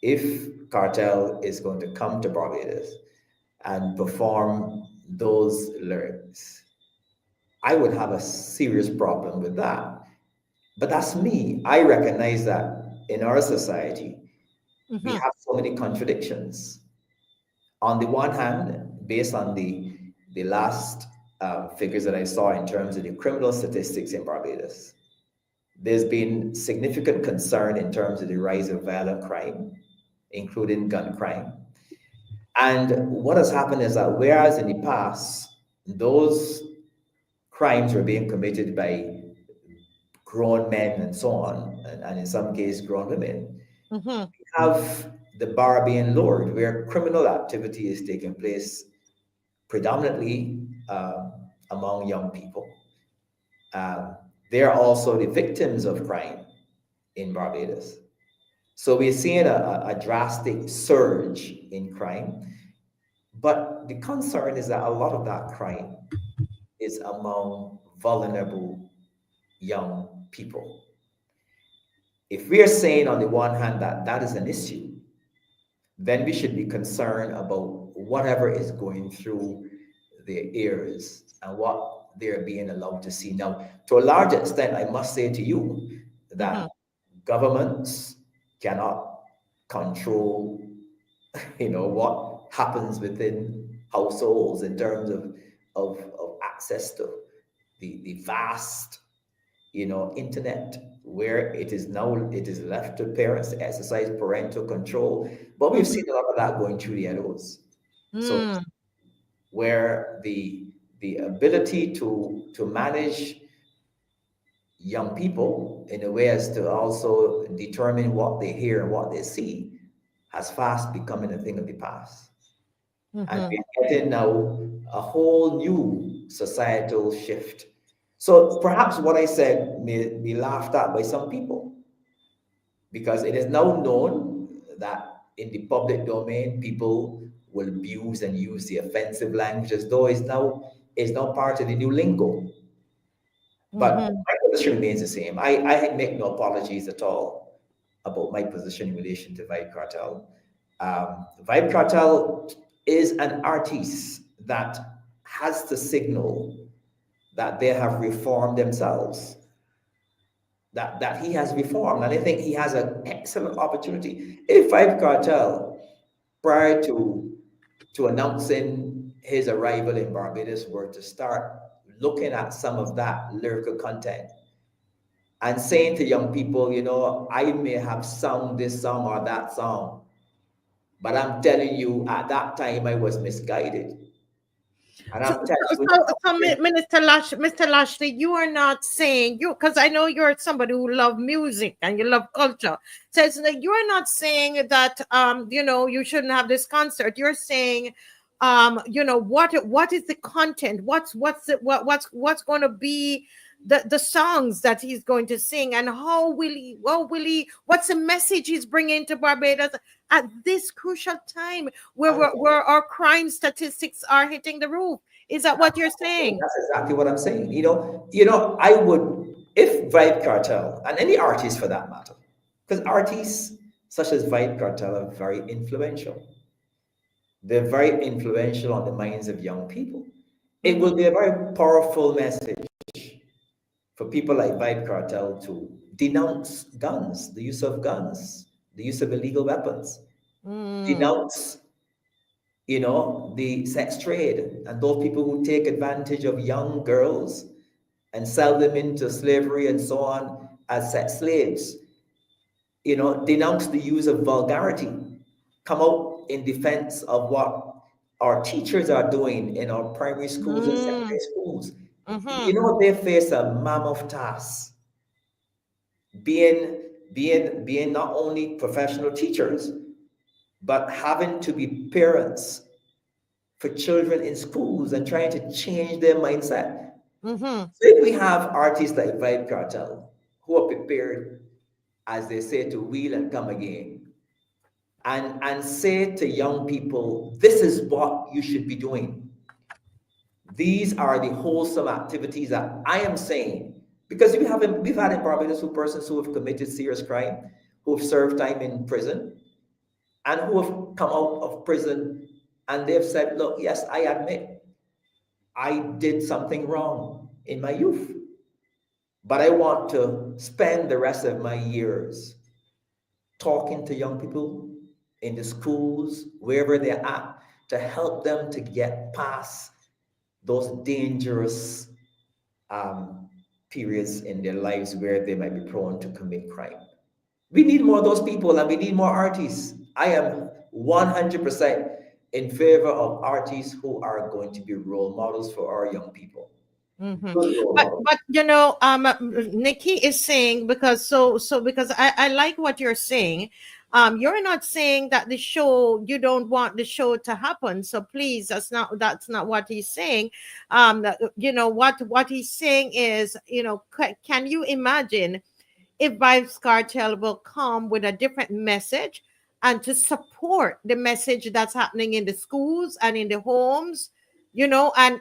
if KARTEL is going to come to Barbados and perform those lyrics, I would have a serious problem with that. But that's me. I recognize that in our society, we have so many contradictions. On the one hand, based on the last figures that I saw in terms of the criminal statistics in Barbados, there's been significant concern in terms of the rise of violent crime, including gun crime. And what has happened is that whereas in the past, those crimes were being committed by grown men and so on, and in some cases grown women, we have the bar being lowered, where criminal activity is taking place predominantly among young people. they're also the victims of crime in Barbados. So we're seeing a drastic surge in crime. But the concern is that a lot of that crime is among vulnerable young people. If we are saying on the one hand that that is an issue, then we should be concerned about whatever is going through their ears and what they're being allowed to see. Now, to a large extent, I must say to you that governments cannot control, what happens within households in terms of access to the vast, internet, where it is left to parents to exercise parental control. But we've seen a lot of that going through the LOs. So where the ability to manage young people in a way as to also determine what they hear and what they see has fast becoming a thing of the past. And we're getting now a whole new societal shift. So perhaps what I said may be laughed at by some people, because it is now known that in the public domain, people will abuse and use the offensive language as though it's now part of the new lingo. But my position remains the same. I make no apologies at all about my position in relation to Vibe Cartel. Vibe Cartel is an artist that has to signal that they have reformed themselves, that he has reformed. And I think he has an excellent opportunity. If Vibe Cartel, prior to announcing his arrival in Barbados, were to start looking at some of that lyrical content and saying to young people, I may have sung this song or that song, but I'm telling you, at that time, I was misguided. And I'm Mr. Lashley, you are not saying because I know you're somebody who love music and you love culture. So it's like you are not saying that you shouldn't have this concert. You're saying what is the content? What's going to be the songs that he's going to sing, and what's the message he's bringing to Barbados at this crucial time where our crime statistics are hitting the roof? Is that what you're saying? That's exactly what I'm saying. I would, if Vibe Cartel, and any artist for that matter, because artists such as Vibe Cartel are very influential. They're very influential on the minds of young people. It will be a very powerful message for people like Vibe Cartel to denounce guns, the use of guns, the use of illegal weapons, denounce, the sex trade and those people who take advantage of young girls and sell them into slavery and so on as sex slaves. Denounce the use of vulgarity, come out in defense of what our teachers are doing in our primary schools and secondary schools. They face a mammoth task, being not only professional teachers, but having to be parents for children in schools and trying to change their mindset. So if we have artists like Vibe Cartel who are prepared, as they say, to wheel and come again, and say to young people, this is what you should be doing. These are the wholesome activities that I am saying, because we've had in Barbados persons who have committed serious crime, who have served time in prison, and who have come out of prison and they've said, look, yes, I admit I did something wrong in my youth, but I want to spend the rest of my years talking to young people in the schools, wherever they're at, to help them to get past those dangerous periods in their lives where they might be prone to commit crime. We need more of those people, and we need more artists. I am 100% in favor of artists who are going to be role models for our young people. But Nikki is saying, because I like what you're saying, You're not saying that the show, you don't want the show to happen. So please, that's not what he's saying. What he's saying is, can you imagine if Vibes Cartel will come with a different message and to support the message that's happening in the schools and in the homes, and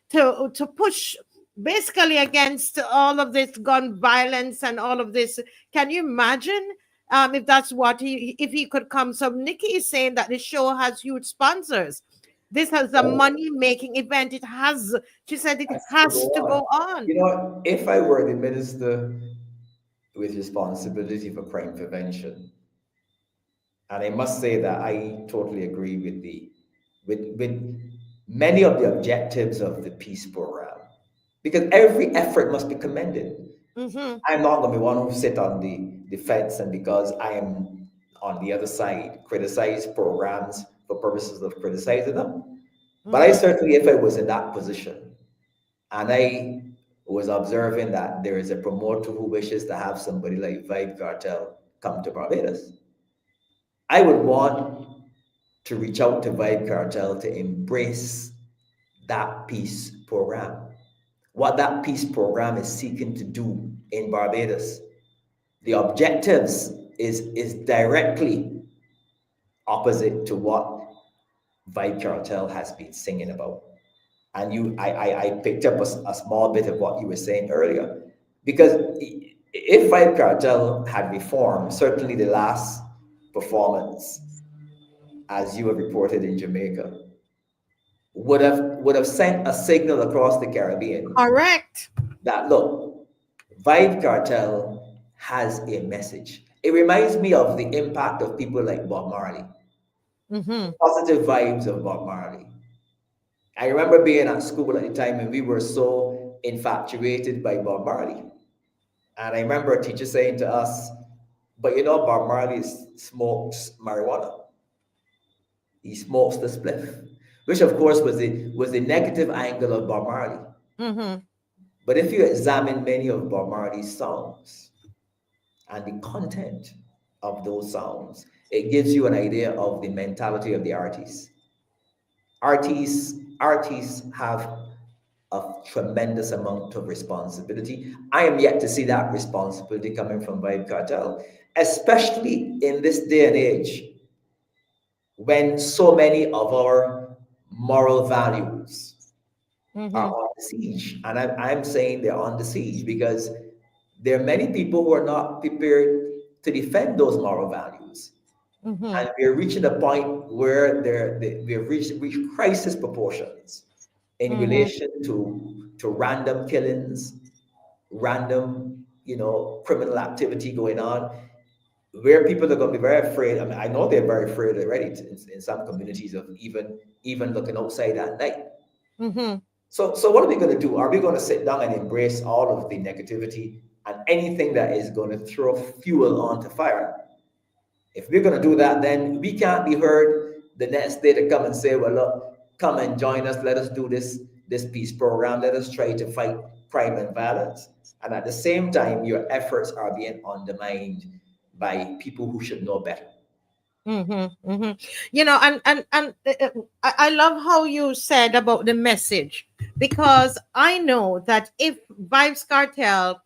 to push basically against all of this gun violence and all of this. Can you imagine if that's what if he could come? So Nikki is saying that the show has huge sponsors. This has a money-making event. She said it has to go on. If I were the minister with responsibility for crime prevention, and I must say that I totally agree with many of the objectives of the peace program, because every effort must be commended. Mm-hmm. I'm not going to be one who sit on the fence, and because I am on the other side, criticize programs for purposes of criticizing them. Mm-hmm. But I certainly, if I was in that position, and I was observing that there is a promoter who wishes to have somebody like Vibe Cartel come to Barbados, I would want to reach out to Vibe Cartel to embrace that peace program. What that peace program is seeking to do in Barbados, the objectives is directly opposite to what Vibe Cartel has been singing about. And I picked up a small bit of what you were saying earlier, because if Vibe Cartel had reformed, certainly the last performance, as you have reported in Jamaica, would have sent a signal across the Caribbean. Correct. That look, Vibe Cartel has a message. It reminds me of the impact of people like Bob Marley. Mm-hmm. Positive vibes of Bob Marley. I remember being at school at the time and we were so infatuated by Bob Marley. And I remember a teacher saying to us, but Bob Marley smokes marijuana. He smokes the spliff, which of course was the negative angle of Bob Marley. Mm-hmm. But if you examine many of Bob Marley's songs and the content of those songs, it gives you an idea of the mentality of the artists. Artists have a tremendous amount of responsibility. I am yet to see that responsibility coming from Vibe Cartel, especially in this day and age when so many of our moral values are on the siege. And I'm saying they're on the siege because there are many people who are not prepared to defend those moral values. Mm-hmm. And we're reaching a point where we've reached crisis proportions in relation to random killings, random, criminal activity going on, where people are going to be very afraid. I mean, I know they're very afraid already in some communities of even looking outside at night. Mm-hmm. So what are we going to do? Are we going to sit down and embrace all of the negativity and anything that is going to throw fuel onto fire? If we're going to do that, then we can't be heard the next day to come and say, well, look, come and join us. Let us do this peace program. Let us try to fight crime and violence. And at the same time, your efforts are being undermined by people who should know better. Mm-hmm, mm-hmm. And I love how you said about the message, because I know that if Vibes Cartel,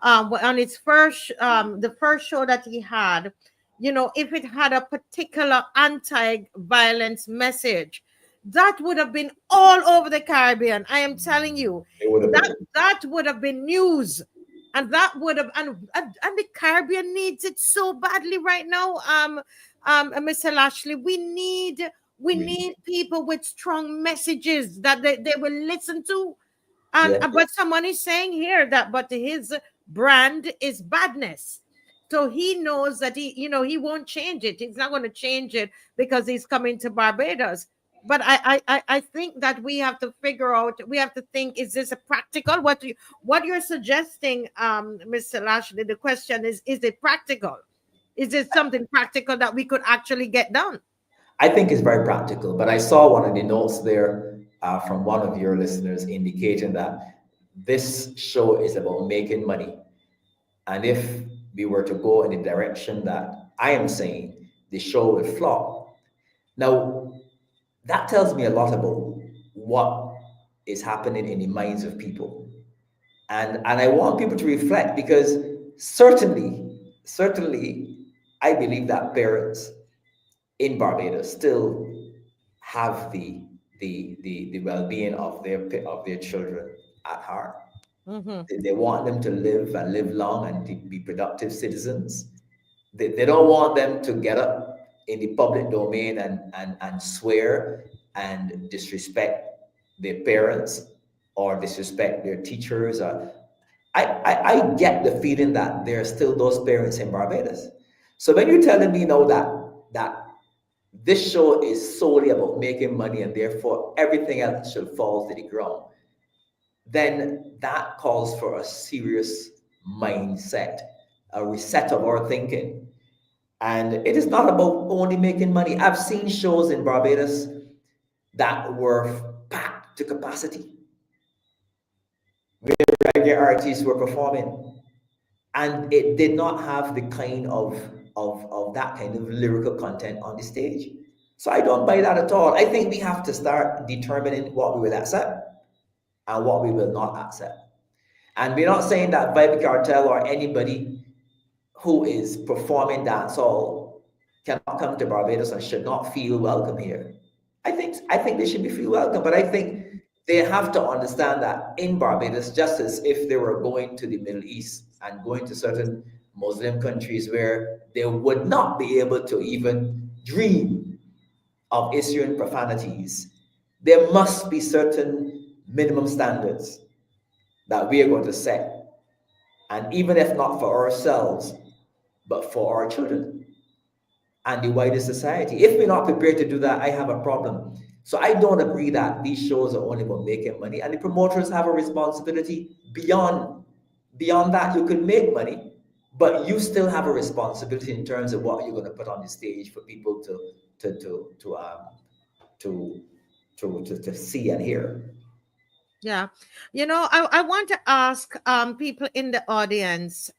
on its first, the first show that he had, if it had a particular anti-violence message, that would have been all over the Caribbean. I am telling you, that would have been news. And that would have, and the Caribbean needs it so badly right now. Mr. Lashley, we need people with strong messages that they will listen to. But someone is saying here that, but his brand is badness. So he knows that he won't change it. He's not going to change it because he's coming to Barbados. But I think that we have to figure out, we have to think, is this a practical? What you're suggesting, Mr. Lashley, the question is it practical? Is it something practical that we could actually get done? I think it's very practical, but I saw one of the notes there from one of your listeners indicating that this show is about making money. And if we were to go in the direction that I am saying, the show would flop. Now, that tells me a lot about what is happening in the minds of people. And I want people to reflect, because certainly, I believe that parents in Barbados still have the well-being of their children at heart. They want them to live and live long and to be productive citizens. They don't want them to get up in the public domain and swear and disrespect their parents or disrespect their teachers. I get the feeling that there are still those parents in Barbados. So when you're telling me now that this show is solely about making money and therefore everything else should fall to the ground, then that calls for a serious mindset, a reset of our thinking. And it is not about only making money. I've seen shows in Barbados that were packed to capacity, where reggae artists were performing, and it did not have the kind of that kind of lyrical content on the stage. So I don't buy that at all. I think we have to start determining what we will accept and what we will not accept. And we're not saying that Vibe Cartel or anybody who is performing dancehall cannot come to Barbados and should not feel welcome here. I think they should be feel welcome, but I think they have to understand that in Barbados, just as if they were going to the Middle East and going to certain Muslim countries where they would not be able to even dream of issuing profanities, there must be certain minimum standards that we are going to set. And even if not for ourselves, but for our children and the wider society. If we're not prepared to do that, I have a problem. So I don't agree that these shows are only about making money, and the promoters have a responsibility beyond that. You can make money, but you still have a responsibility in terms of what you're going to put on the stage for people to see and hear. Yeah. I want to ask people in the audience,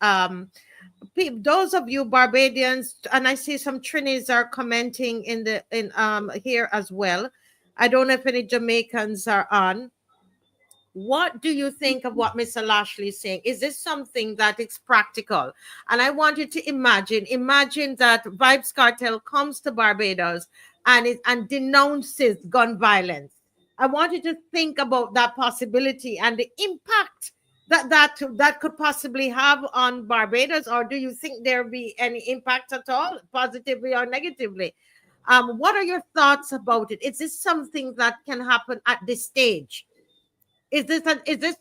those of you Barbadians, and I see some Trinis are commenting in here as well. I don't know if any Jamaicans are on. What do you think of what Mr. Lashley is saying? Is this something that is practical? And I want you to imagine that Vybz Kartel comes to Barbados and denounces gun violence. I want you to think about that possibility and the impact that could possibly have on Barbados. Or do you think there be any impact at all, positively or negatively? What are your thoughts about it? Is this something that can happen at this stage? Is this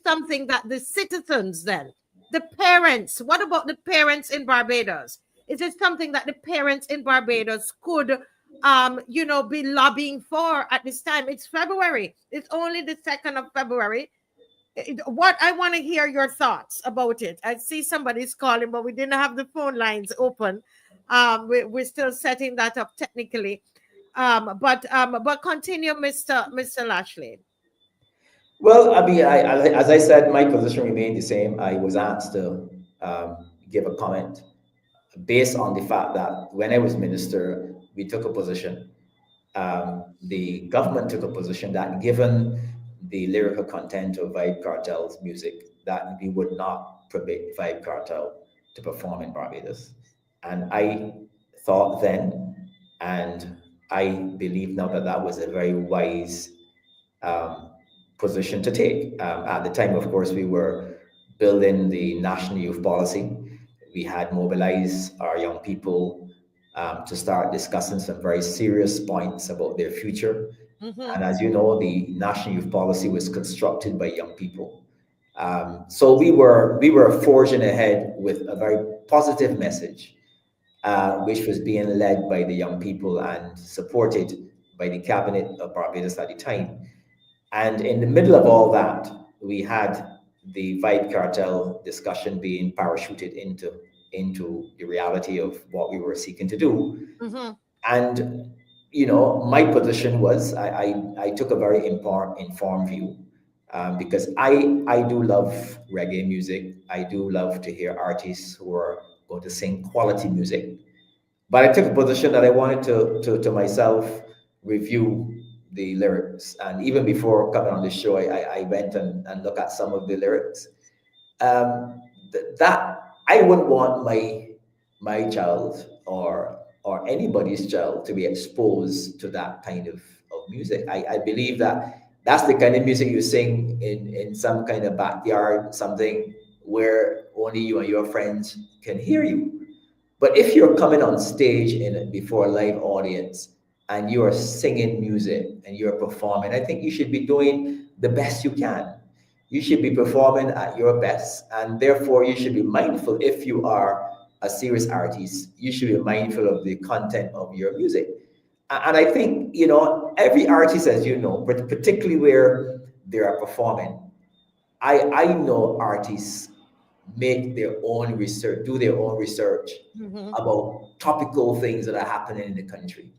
something that the citizens then, the parents, what about the parents in Barbados? Is it something that the parents in Barbados could be lobbying for at this time? It's February. It's only the 2nd of February. What I want to hear your thoughts about it. I see somebody's calling, but we didn't have the phone lines open. We're still setting that up technically. But continue, Mr. Lashley. Well, I mean, as I said, my position remained the same. I was asked to give a comment based on the fact that when I was minister, we took a position. The government took a position that given the lyrical content of Vibe Cartel's music, that we would not permit Vibe Cartel to perform in Barbados. And I thought then, and I believe now, that that was a very wise position to take. At the time, of course, we were building the national youth policy. We had mobilized our young people to start discussing some very serious points about their future. Mm-hmm. And as you know, the national youth policy was constructed by young people. So we were forging ahead with a very positive message, which was being led by the young people and supported by the cabinet of Barbados at the time. And in the middle of all that, we had the Vibe Cartel discussion being parachuted into the reality of what we were seeking to do. Mm-hmm. And, my position was I took a very informed view because I do love reggae music. I do love to hear artists who are going to sing quality music. But I took a position that I wanted to myself review the lyrics. And even before coming on the show, I went and looked at some of the lyrics. That I wouldn't want my child or anybody's child to be exposed to that kind of music. I believe that that's the kind of music you sing in some kind of backyard, something where only you and your friends can hear you. But if you're coming on stage before a live audience and you are singing music and you're performing, I think you should be doing the best you can. You should be performing at your best, and therefore you should be mindful. If you are a serious artist, you should be mindful of the content of your music. And I think, every artist, as you know, but particularly where they are performing, I know artists make their own research, do their own research about topical things that are happening in the country.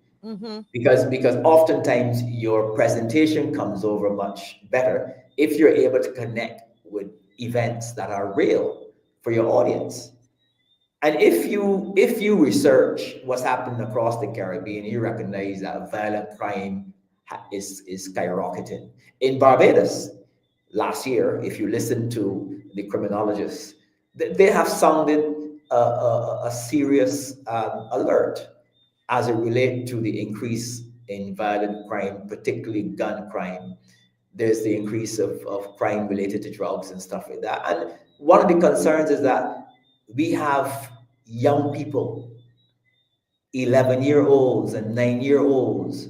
Because oftentimes your presentation comes over much better if you're able to connect with events that are real for your audience. And if you research what's happening across the Caribbean, you recognize that violent crime is skyrocketing. In Barbados, last year, if you listen to the criminologists, they have sounded a serious alert as it relates to the increase in violent crime, particularly gun crime. There's the increase of crime related to drugs and stuff like that. And one of the concerns is that we have young people, 11-year-olds and 9-year-olds,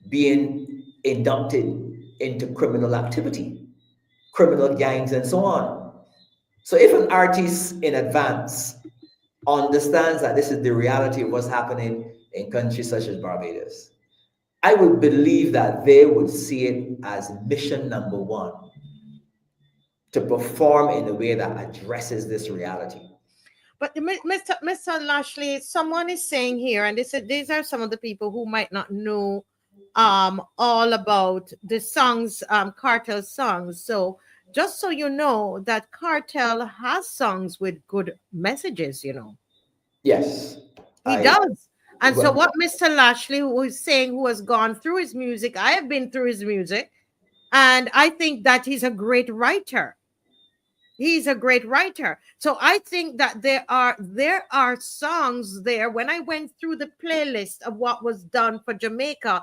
being inducted into criminal activity, criminal gangs, and so on. So if an artist in advance understands that this is the reality of what's happening in countries such as Barbados, I would believe that they would see it as mission number one to perform in a way that addresses this reality. But Mr. Lashley, someone is saying here, and they said these are some of the people who might not know all about the songs, KARTEL songs. So just so you know that KARTEL has songs with good messages, Yes. He does. And so what Mr. Lashley, who is saying, who has gone through his music, I have been through his music, and I think that he's a great writer. He's a great writer. So I think that there are songs there. When I went through the playlist of what was done for Jamaica,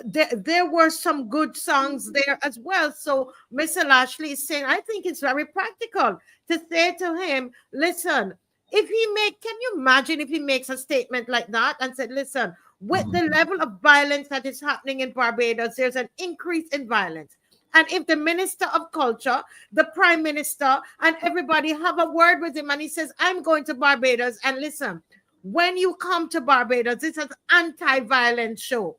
there were some good songs there as well. So Mr. Lashley is saying, I think it's very practical to say to him, listen, can you imagine if he makes a statement like that and said, listen, with the level of violence that is happening in Barbados, there's an increase in violence. And if the Minister of Culture, the Prime Minister, and everybody have a word with him, and he says, I'm going to Barbados, and listen, when you come to Barbados, this is an anti-violence show.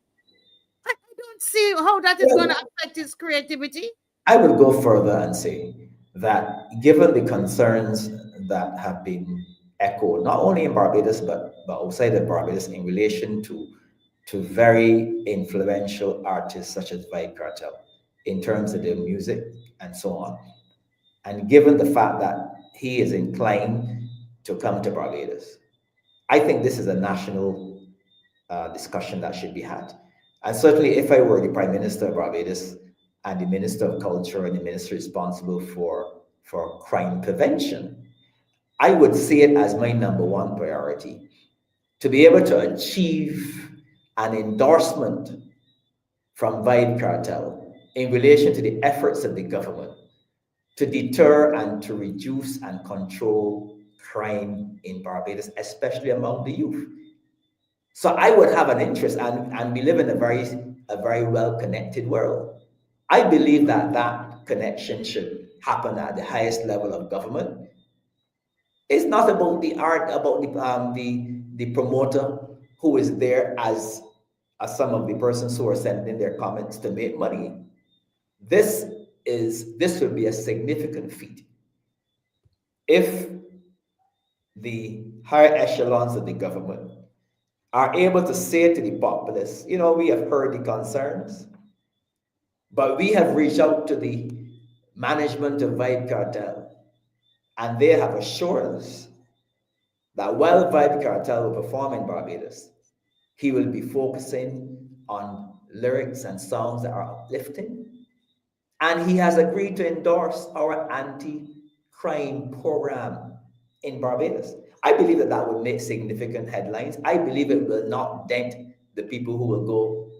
I don't see how that is going to affect his creativity. I would go further and say that given the concerns that have been echoed, not only in Barbados, but outside of Barbados, in relation to very influential artists such as Vibe Cartel, in terms of their music and so on. And given the fact that he is inclined to come to Barbados, I think this is a national discussion that should be had. And certainly if I were the Prime Minister of Barbados and the Minister of Culture and the minister responsible for crime prevention, I would see it as my number one priority to be able to achieve an endorsement from Vibe Cartel in relation to the efforts of the government to deter and to reduce and control crime in Barbados, especially among the youth. So I would have an interest, and we live in a very well-connected world. I believe that connection should happen at the highest level of government. It's not about the art, about the promoter who is there as some of the persons who are sending their comments to make money. This would be a significant feat if the higher echelons of the government are able to say to the populace, we have heard the concerns, but we have reached out to the management of Vibe Cartel, and they have assured us that while Vibe Cartel will perform in Barbados, he will be focusing on lyrics and songs that are uplifting. And he has agreed to endorse our anti-crime program in Barbados. I believe that that would make significant headlines. I believe it will not dent the people who will go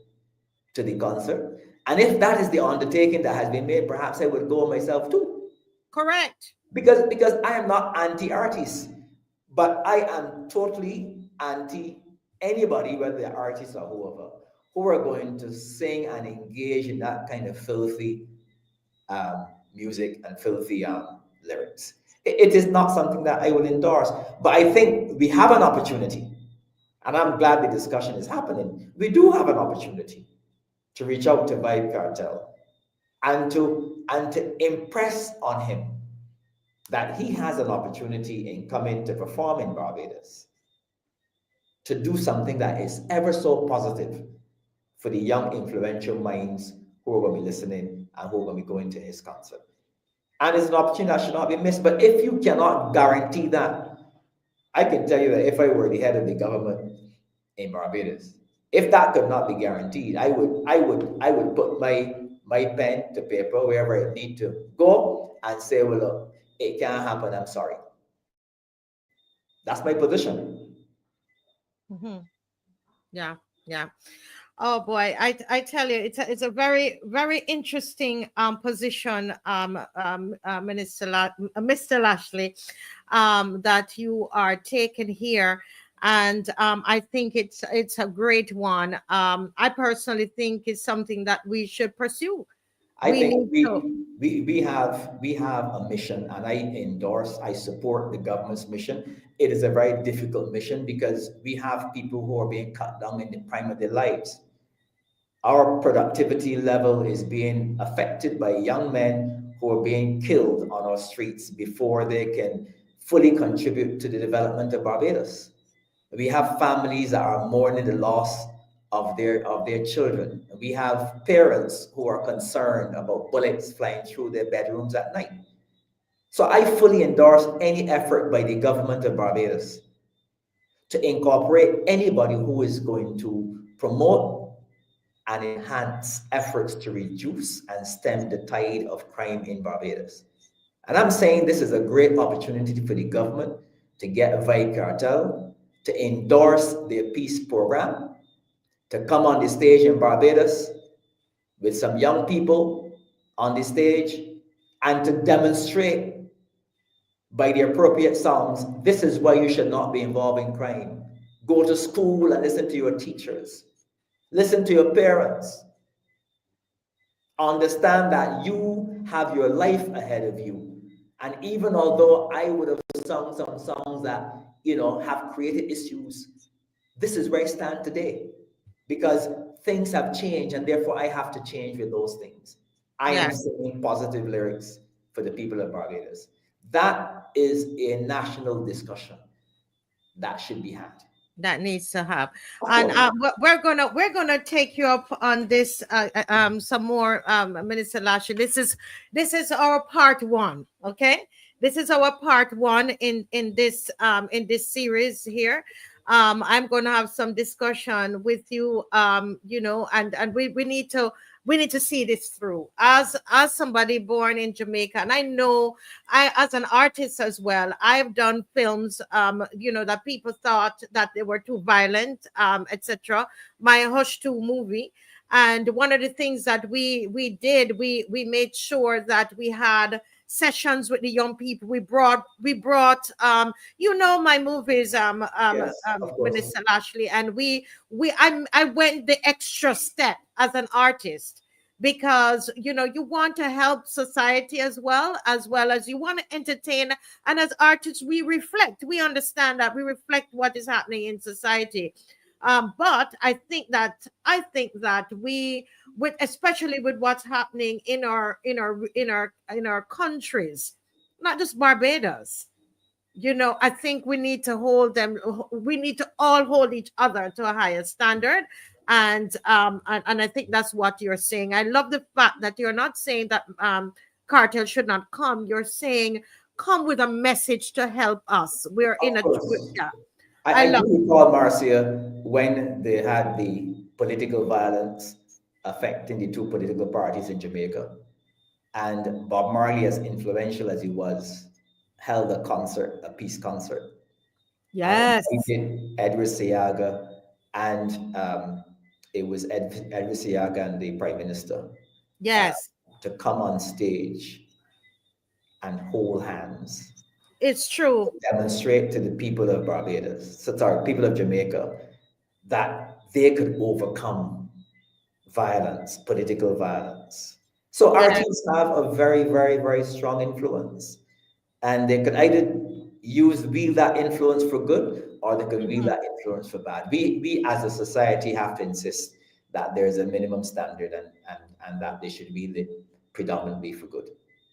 to the concert. And if that is the undertaking that has been made, perhaps I would go myself too. Correct. Because I am not anti-artist, but I am totally anti anybody, whether they're artists or whoever, who are going to sing and engage in that kind of filthy music and filthy lyrics. It is not something that I will endorse. But I think we have an opportunity, and I'm glad the discussion is happening. We do have an opportunity to reach out to Vibe Cartel and to impress on him that he has an opportunity in coming to perform in Barbados to do something that is ever so positive for the young influential minds who are going to be listening and who are going to be going to his concert. And it's an opportunity that should not be missed. But if you cannot guarantee that, I can tell you that if I were the head of the government in Barbados, if that could not be guaranteed, I would put my pen to paper wherever it need to go and say, well, look, it can't happen. I'm sorry. That's my position. Mm-hmm. Yeah, yeah. Oh boy, I tell you, it's a very very interesting position, Mr. Lashley, that you are taking here, and I think it's a great one. I personally think it's something that we should pursue. I We think need to. we have a mission, and I support the government's mission. It is a very difficult mission because we have people who are being cut down in the prime of their lives. Our productivity level is being affected by young men who are being killed on our streets before they can fully contribute to the development of Barbados. We have families that are mourning the loss of their children. We have parents who are concerned about bullets flying through their bedrooms at night. So I fully endorse any effort by the government of Barbados to incorporate anybody who is going to promote and enhance efforts to reduce and stem the tide of crime in Barbados. And I'm saying this is a great opportunity for the government to get a Vibe Cartel to endorse their peace program, to come on the stage in Barbados with some young people on the stage and to demonstrate by the appropriate songs, this is why you should not be involved in crime. Go to school and listen to your teachers. Listen to your parents. Understand that you have your life ahead of you. And even although I would have sung some songs that, have created issues, this is where I stand today. Because things have changed, and therefore I have to change with those things. I am singing positive lyrics for the people of Barbados. That is a national discussion that should be had. That needs to have, and we're gonna take you up on this some more, Minister Lashley. This is our part one, okay? This is our part one in this series here. I'm gonna have some discussion with you, and we need to see this through as somebody born in Jamaica. And I know as an artist as well, I've done films, that people thought that they were too violent, etc. My Hush 2 movie. And one of the things that we did, we made sure that we had sessions with the young people. We brought my movies, Yes, Minister Lashley, and I went the extra step as an artist, because you want to help society as well as you want to entertain. And as artists, we understand that we reflect what is happening in society. But I think that we, especially with what's happening in our countries, not just Barbados, I think we need to all hold each other to a higher standard. And I think that's what you're saying. I love the fact that you're not saying that Cartel should not come. You're saying come with a message to help us. We're in Of a course. yeah. I I love. do recall, Marcia, when they had the political violence affecting the two political parties in Jamaica. And Bob Marley, as influential as he was, held a concert, a peace concert, and Yes. invited Edward Seaga and it was Edward Seaga and the Prime Minister uh, Yes. to come on stage and hold hands, It's true. demonstrate to the people of Barbados, so sorry, people of Jamaica, that they could overcome violence, political violence. So Yeah. artists have a very, very, very strong influence, and they could either wield that influence for good, or they could wield Mhm. that influence for bad. We as a society have to insist that there's a minimum standard, and that they should wield it predominantly for good.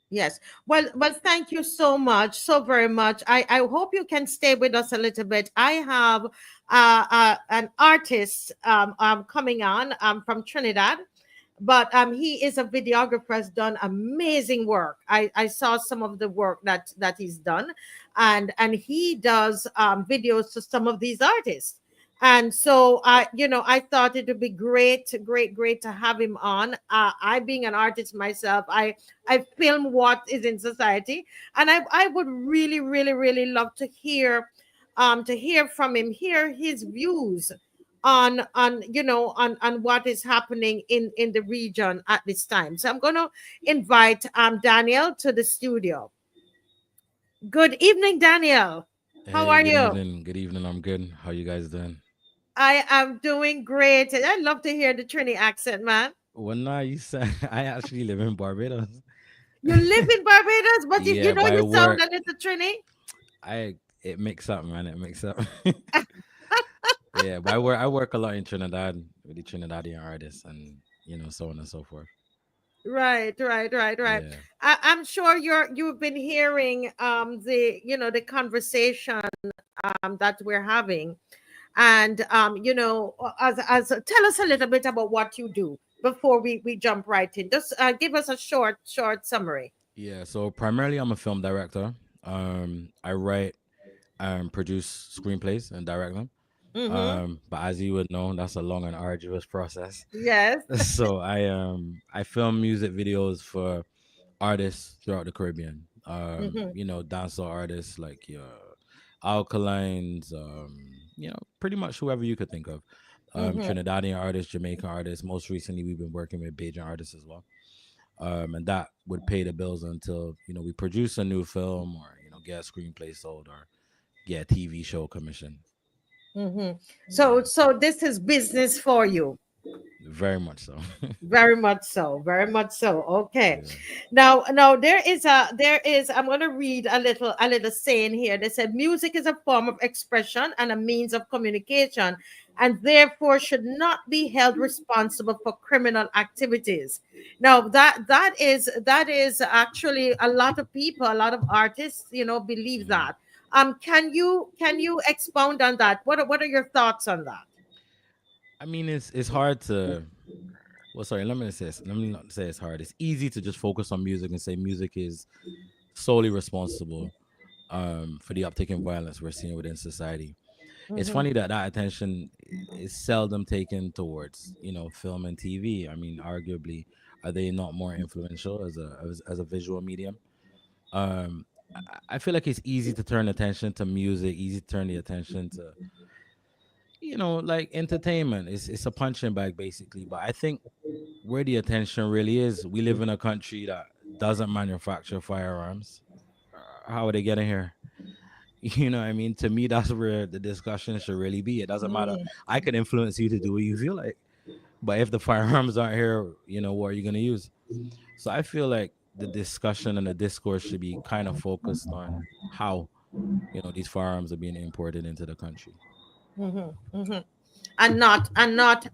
Yes. Well, thank you so much, so very much. I hope you can stay with us a little bit. I have an artist coming on from Trinidad, but he is a videographer, has done amazing work. I saw some of the work that he's done, and he does videos to some of these artists. And so I thought it would be great to have him on. I, being an artist myself, I film what is in society, and I would really love to hear from him, hear his views on what is happening in the region at this time. So I'm going to invite Daniel to the studio. Good evening, Daniel. How Hey, are good you? evening. Good evening. I'm good. How you guys doing? I am doing great. I love to hear the Trini accent, man. Well, nah, you said I actually live in Barbados. You live in Barbados, but Yeah, by you sound work, a little Trini. I it mix up, man. It mix up. Yeah, by work, I work a lot in Trinidad with the Trinidadian artists, and so on and so forth. Right. Yeah, I'm sure you've been hearing the conversation that we're having, and as tell us a little bit about what you do before we jump right in. Just give us a short summary. yeah. So primarily, I'm a film director. I write and produce screenplays and direct them. Mm-hmm. But as you would know, that's a long and arduous process. Yes. So I film music videos for artists throughout the Caribbean. Mm-hmm. Dancehall artists like your Alkalines, pretty much whoever you could think of. Mm-hmm. Trinidadian artists, Jamaican artists. Most recently, we've been working with Bajan artists as well. And that would pay the bills until we produce a new film or get a screenplay sold or get a TV show commission. Mm-hmm. Yeah, So this is business for you. very much so. Very much so. Very much so. Okay. Yeah. Now there is I'm going to read a little saying here. They said music is a form of expression and a means of communication, and therefore should not be held responsible for criminal activities. Now that is actually a lot of people, a lot of artists, believe Mhm. that. Can you expound on that? What are your thoughts on that? I mean, it's hard to. Well, sorry. Let me not say it's hard. It's easy to just focus on music and say music is solely responsible for the uptick in violence we're seeing within society. It's Mm-hmm. funny that attention is seldom taken towards film and TV. I mean, arguably, are they not more influential as a visual medium? Um, I feel like it's easy to turn attention to music, easy to turn the attention to like entertainment. It's a punching bag basically. But I think where the attention really is, we live in a country that doesn't manufacture firearms. How are they getting here? You know what I mean? To me, that's where the discussion should really be. It doesn't matter. I can influence you to do what you feel like. But if the firearms aren't here, what are you going to use? So I feel like the discussion and the discourse should be kind of focused on how, these firearms are being imported into the country. Mm-hmm. Mm-hmm. And not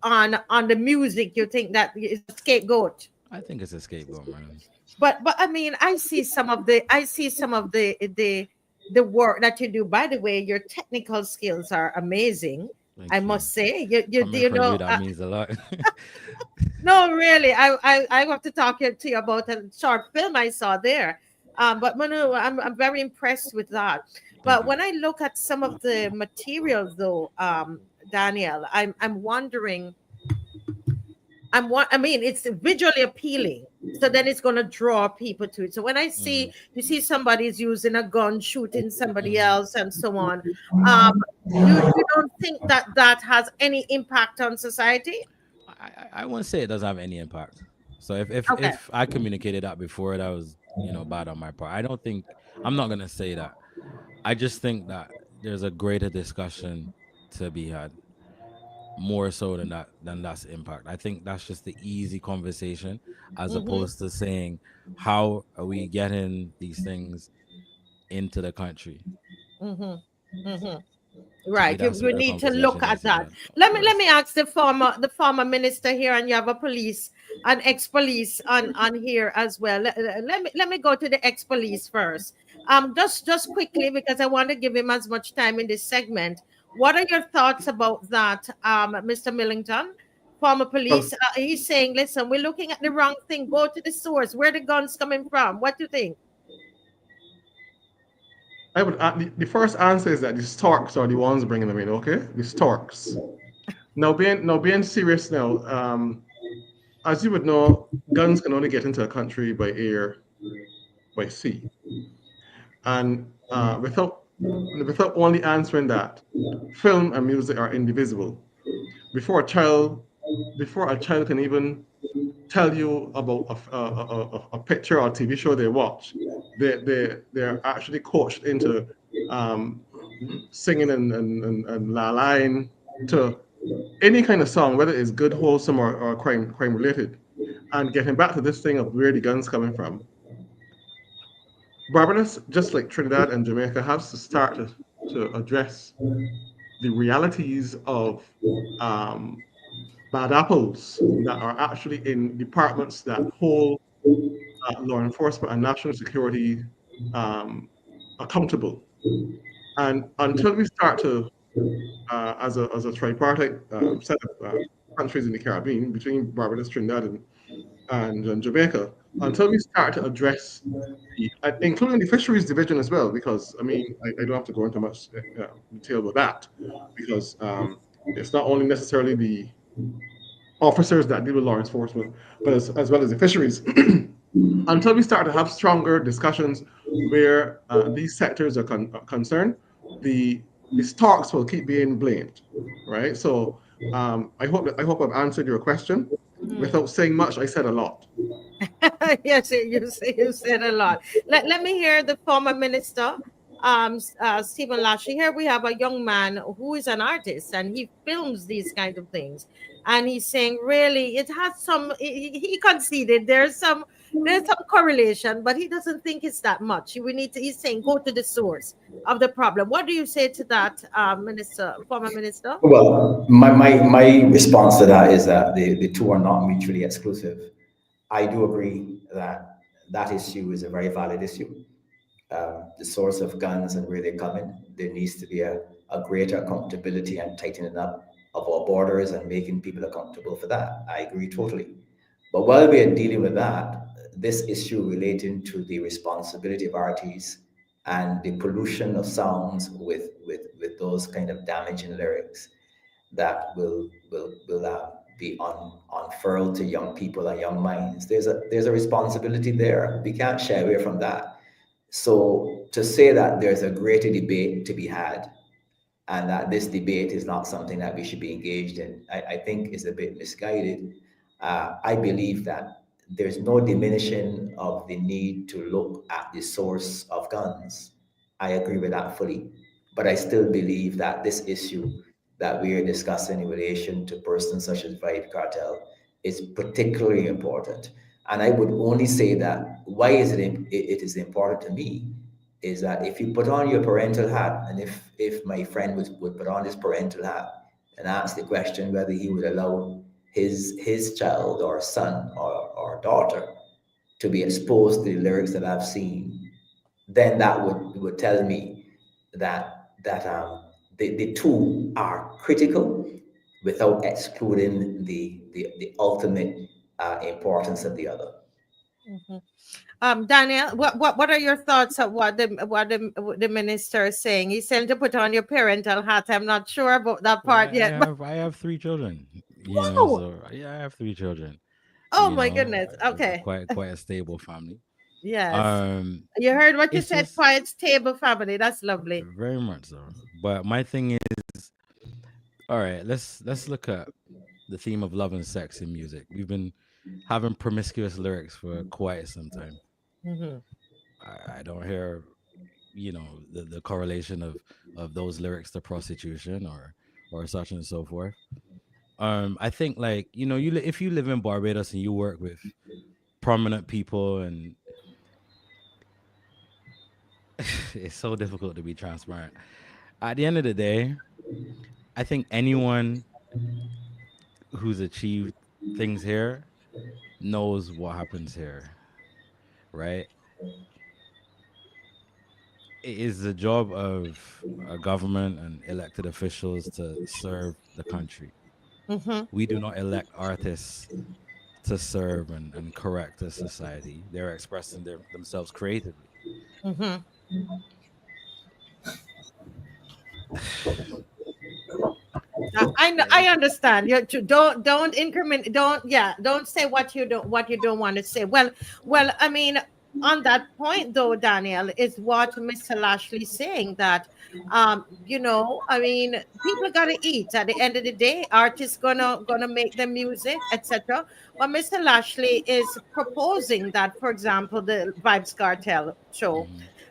on the music. You think that is a scapegoat? I think it's a scapegoat, man. But I mean, I see some of the work that you do. By the way, your technical skills are amazing. I Thank you. must say, you do Coming from you, that means a lot. no, really, I want to talk to you about a short film I saw there. But Manu, I'm very impressed with that. Thank But you. when I look at some of the materials, though, Daniel, I'm wondering. I mean, it's visually appealing. So then it's going to draw people to it. So when I see Mhm. you see somebody's using a gun, shooting somebody Mhm. else, and so on, um, you don't think that that has any impact on society? I wouldn't say it doesn't have any impact. So if Okay. if I communicated that before, that was bad on my part. I don't think I'm not gonna say that. I just think that there's a greater discussion to be had, more so than that's impact. I think that's just the easy conversation, as Mm-hmm. opposed to saying how are we getting these things into the country. Mm-hmm. Mm-hmm. To me, Right. that's You where the need to look conversation at needs to be that. had Let first. me ask the former minister here, and you have a police, an ex-police on here as well. Let me go to the ex-police first. Just quickly, because I want to give him as much time in this segment. What are your thoughts about that, Mr. Millington? Former Well, police, he's saying, listen, we're looking at the wrong thing. Go to the source. Where the guns coming from? What do you think? I would the first answer is that the storks are the ones bringing them in. Okay, the storks. Now being serious now. As you would know, guns can only get into a country by air, by sea, and without only answering that, film and music are indivisible. Before a child, before a child can even tell you about a picture or a TV show they watch, they're actually coached into um, singing and la line to any kind of song, whether it's good, wholesome, or crime related. And getting back to this thing of where the guns coming from, Barbados, just like Trinidad and Jamaica, has to start to address the realities of um, bad apples that are actually in departments that hold law enforcement and national security um, accountable. And until we start to, as a tripartite set of countries in the Caribbean, between Barbados, Trinidad, and Jamaica, until we start to address including the fisheries division as well, because I mean, I don't have to go into much detail about that, because it's not only necessarily the officers that deal with law enforcement, but as well as the fisheries. Until we start to have stronger discussions where these sectors are concerned, the the stocks will keep being blamed, right? So I hope I've answered your question. Hmm. Without saying much, I said a lot. Yes, you said a lot. Let me hear the former minister, Stephen Lashley. Here we have a young man who is an artist and he films these kind of things, and he's saying really it has some. He conceded there's some correlation, but he doesn't think it's that much. We need to. He's saying go to the source of the problem. What do you say to that, former minister? Well, my response to that is that the two are not mutually exclusive. I do agree that that issue is a very valid issue. The source of guns and where they come in, there needs to be a greater accountability and tightening up of our borders and making people accountable for that. I agree totally. But while we are dealing with that, this issue relating to the responsibility of artists and the pollution of sounds with those kind of damaging lyrics that will be unfurled to young people and young minds. There's a responsibility there. We can't shy away from that. So to say that there's a greater debate to be had and that this debate is not something that we should be engaged in, I think is a bit misguided. I believe that there's no diminishing of the need to look at the source of guns. I agree with that fully. But I still believe that this issue that we are discussing in relation to persons such as Vibe Cartel is particularly important. And I would only say that why it is important to me is that if you put on your parental hat, and if my friend would put on his parental hat and ask the question whether he would allow his child or son or daughter to be exposed to the lyrics that I've seen, then that would tell me that the two are critical without excluding the ultimate importance of the other. Daniel, what are your thoughts of what the minister is saying? He's saying to put on your parental hat. I'm not sure about that Well, part yet, but I have 3 children, wow! so yeah, I have 3 children. Oh my goodness. It's a Okay. quite a stable family. Yes. Um, You heard what you it's said, just quiet, stable family. That's lovely. very much so. But my thing is, all right, let's look at the theme of love and sex in music. We've been having promiscuous lyrics for quite some time. Hmm. I don't hear, the correlation of those lyrics to prostitution or such and so forth. I think, like, if you live in Barbados and you work with prominent people, and it's so difficult to be transparent. At the end of the day, I think anyone who's achieved things here knows what happens here, right? It is the job of a government and elected officials to serve the country. Hmm. We do not elect artists to serve and correct the society. They're expressing themselves creatively. Hmm. I understand. Don't increment. Don't say what you don't want to say. Well. I mean, on that point though, Daniel, is what Mr. Lashley saying that, I mean, people gotta eat. At the end of the day, artists gonna make the music, etc. But Mr. Lashley is proposing that, for example, the Vibes Cartel show.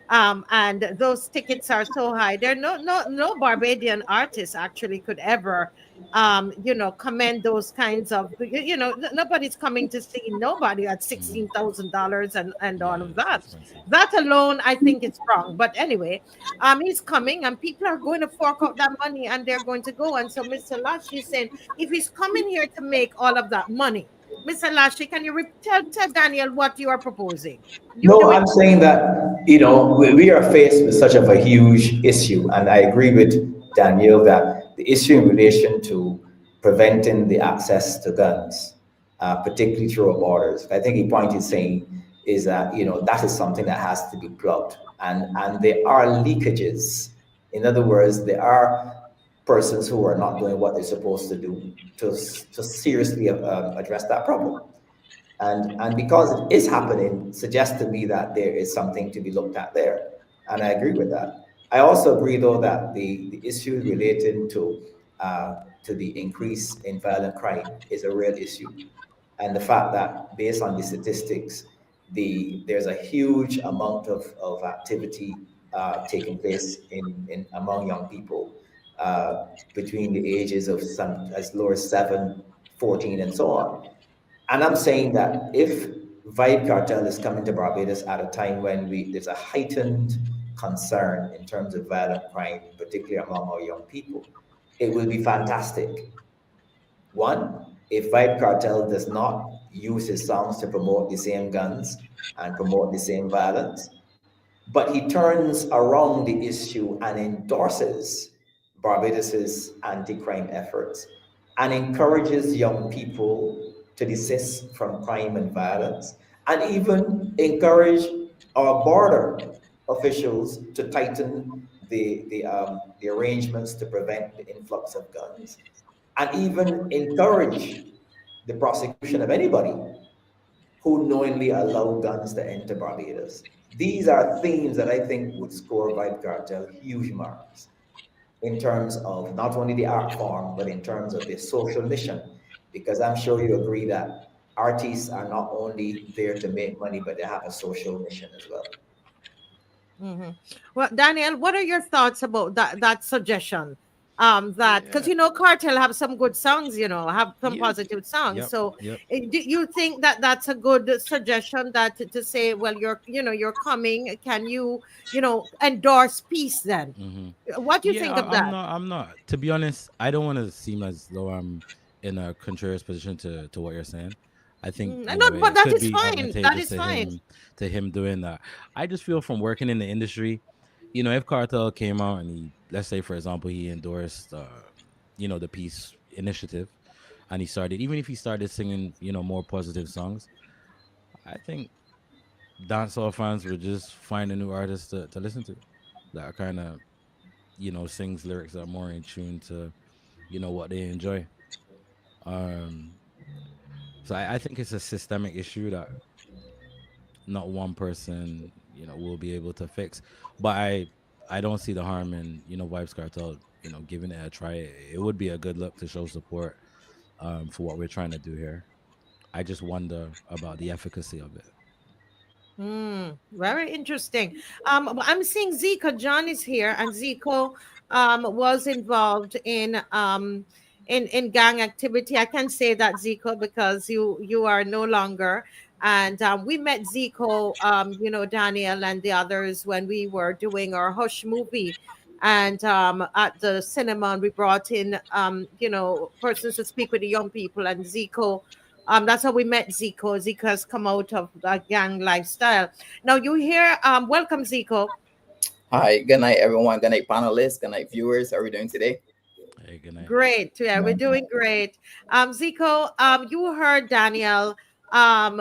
Hmm. And those tickets are so high. There no Barbadian artist actually could ever commend those kinds of, nobody's coming to see nobody at Hmm. $16,000 and all Yeah, of it's that. expensive. That alone, I think it's wrong. But anyway, he's coming and people are going to fork out that money and they're going to go. And so Mr. Lashley is saying, if he's coming here to make all of that money, Mr. Lashley, can you tell Daniel what you are proposing? You No, do it. I'm saying that, we are faced with such of a huge issue, and I agree with Daniel that the issue in relation to preventing the access to guns, particularly through our borders, I think the point he's saying is that, that is something that has to be plugged. And there are leakages. In other words, there are persons who are not doing what they're supposed to do to seriously address that problem. And because it is happening, suggests to me that there is something to be looked at there. And I agree with that. I also agree, though, that the issue relating to the increase in violent crime is a real issue. And the fact that, based on the statistics, there's a huge amount of activity taking place in among young people between the ages of some as low as 7, 14, and so on. And I'm saying that if Vibe Cartel is coming to Barbados at a time when there's a heightened concern in terms of violent crime, particularly among our young people, it will be fantastic. One, if Vibe Cartel does not use his songs to promote the same guns and promote the same violence, but he turns around the issue and endorses Barbados's anti-crime efforts and encourages young people to desist from crime and violence, and even encourage our border officials to tighten the arrangements to prevent the influx of guns, and even encourage the prosecution of anybody who knowingly allow guns to enter Barbados. These are themes that I think would score Vibe Cartel huge marks in terms of not only the art form, but in terms of the social mission. Because I'm sure you agree that artists are not only there to make money, but they have a social mission as well. Hmm. Well, Daniel, what are your thoughts about that suggestion? That because Yeah. Cartel have some good songs, have some Yeah. positive songs. Yep. So, Yep. do you think that that's a good suggestion, that to say, well, you're coming, can you endorse peace then? Hmm. What do you Yeah, think of that? I'm not. To be honest, I don't want to seem as though I'm in a contrarious position to what you're saying. I think, No, but it that could is be fine. That advantageous is fine. to him doing that. I just feel, from working in the industry, if Cartel came out and he, let's say, for example, he endorsed, the peace initiative, and he started, even if he started singing, more positive songs, I think dancehall fans would just find a new artist to listen to that kind of, sings lyrics that are more in tune to, what they enjoy. Um, so I think it's a systemic issue that not one person, will be able to fix. But I don't see the harm in, Vibes Cartel, giving it a try. It would be a good look to show support for what we're trying to do here. I just wonder about the efficacy of it. Very interesting. I'm seeing Zico. John is here, and Zico was involved in gang activity. I can say that, Zico, because you are no longer. And we met Zico, Daniel and the others when we were doing our Hush movie, and at the cinema, and we brought in persons to speak with the young people, and Zico. That's how we met Zico. Zico has come out of a gang lifestyle. Now you hear, welcome Zico. Hi, good night, everyone. Good night, panelists. Good night, viewers. How are we doing today? Hey, good night. Great. Yeah, we're doing great. Zico, you heard Daniel.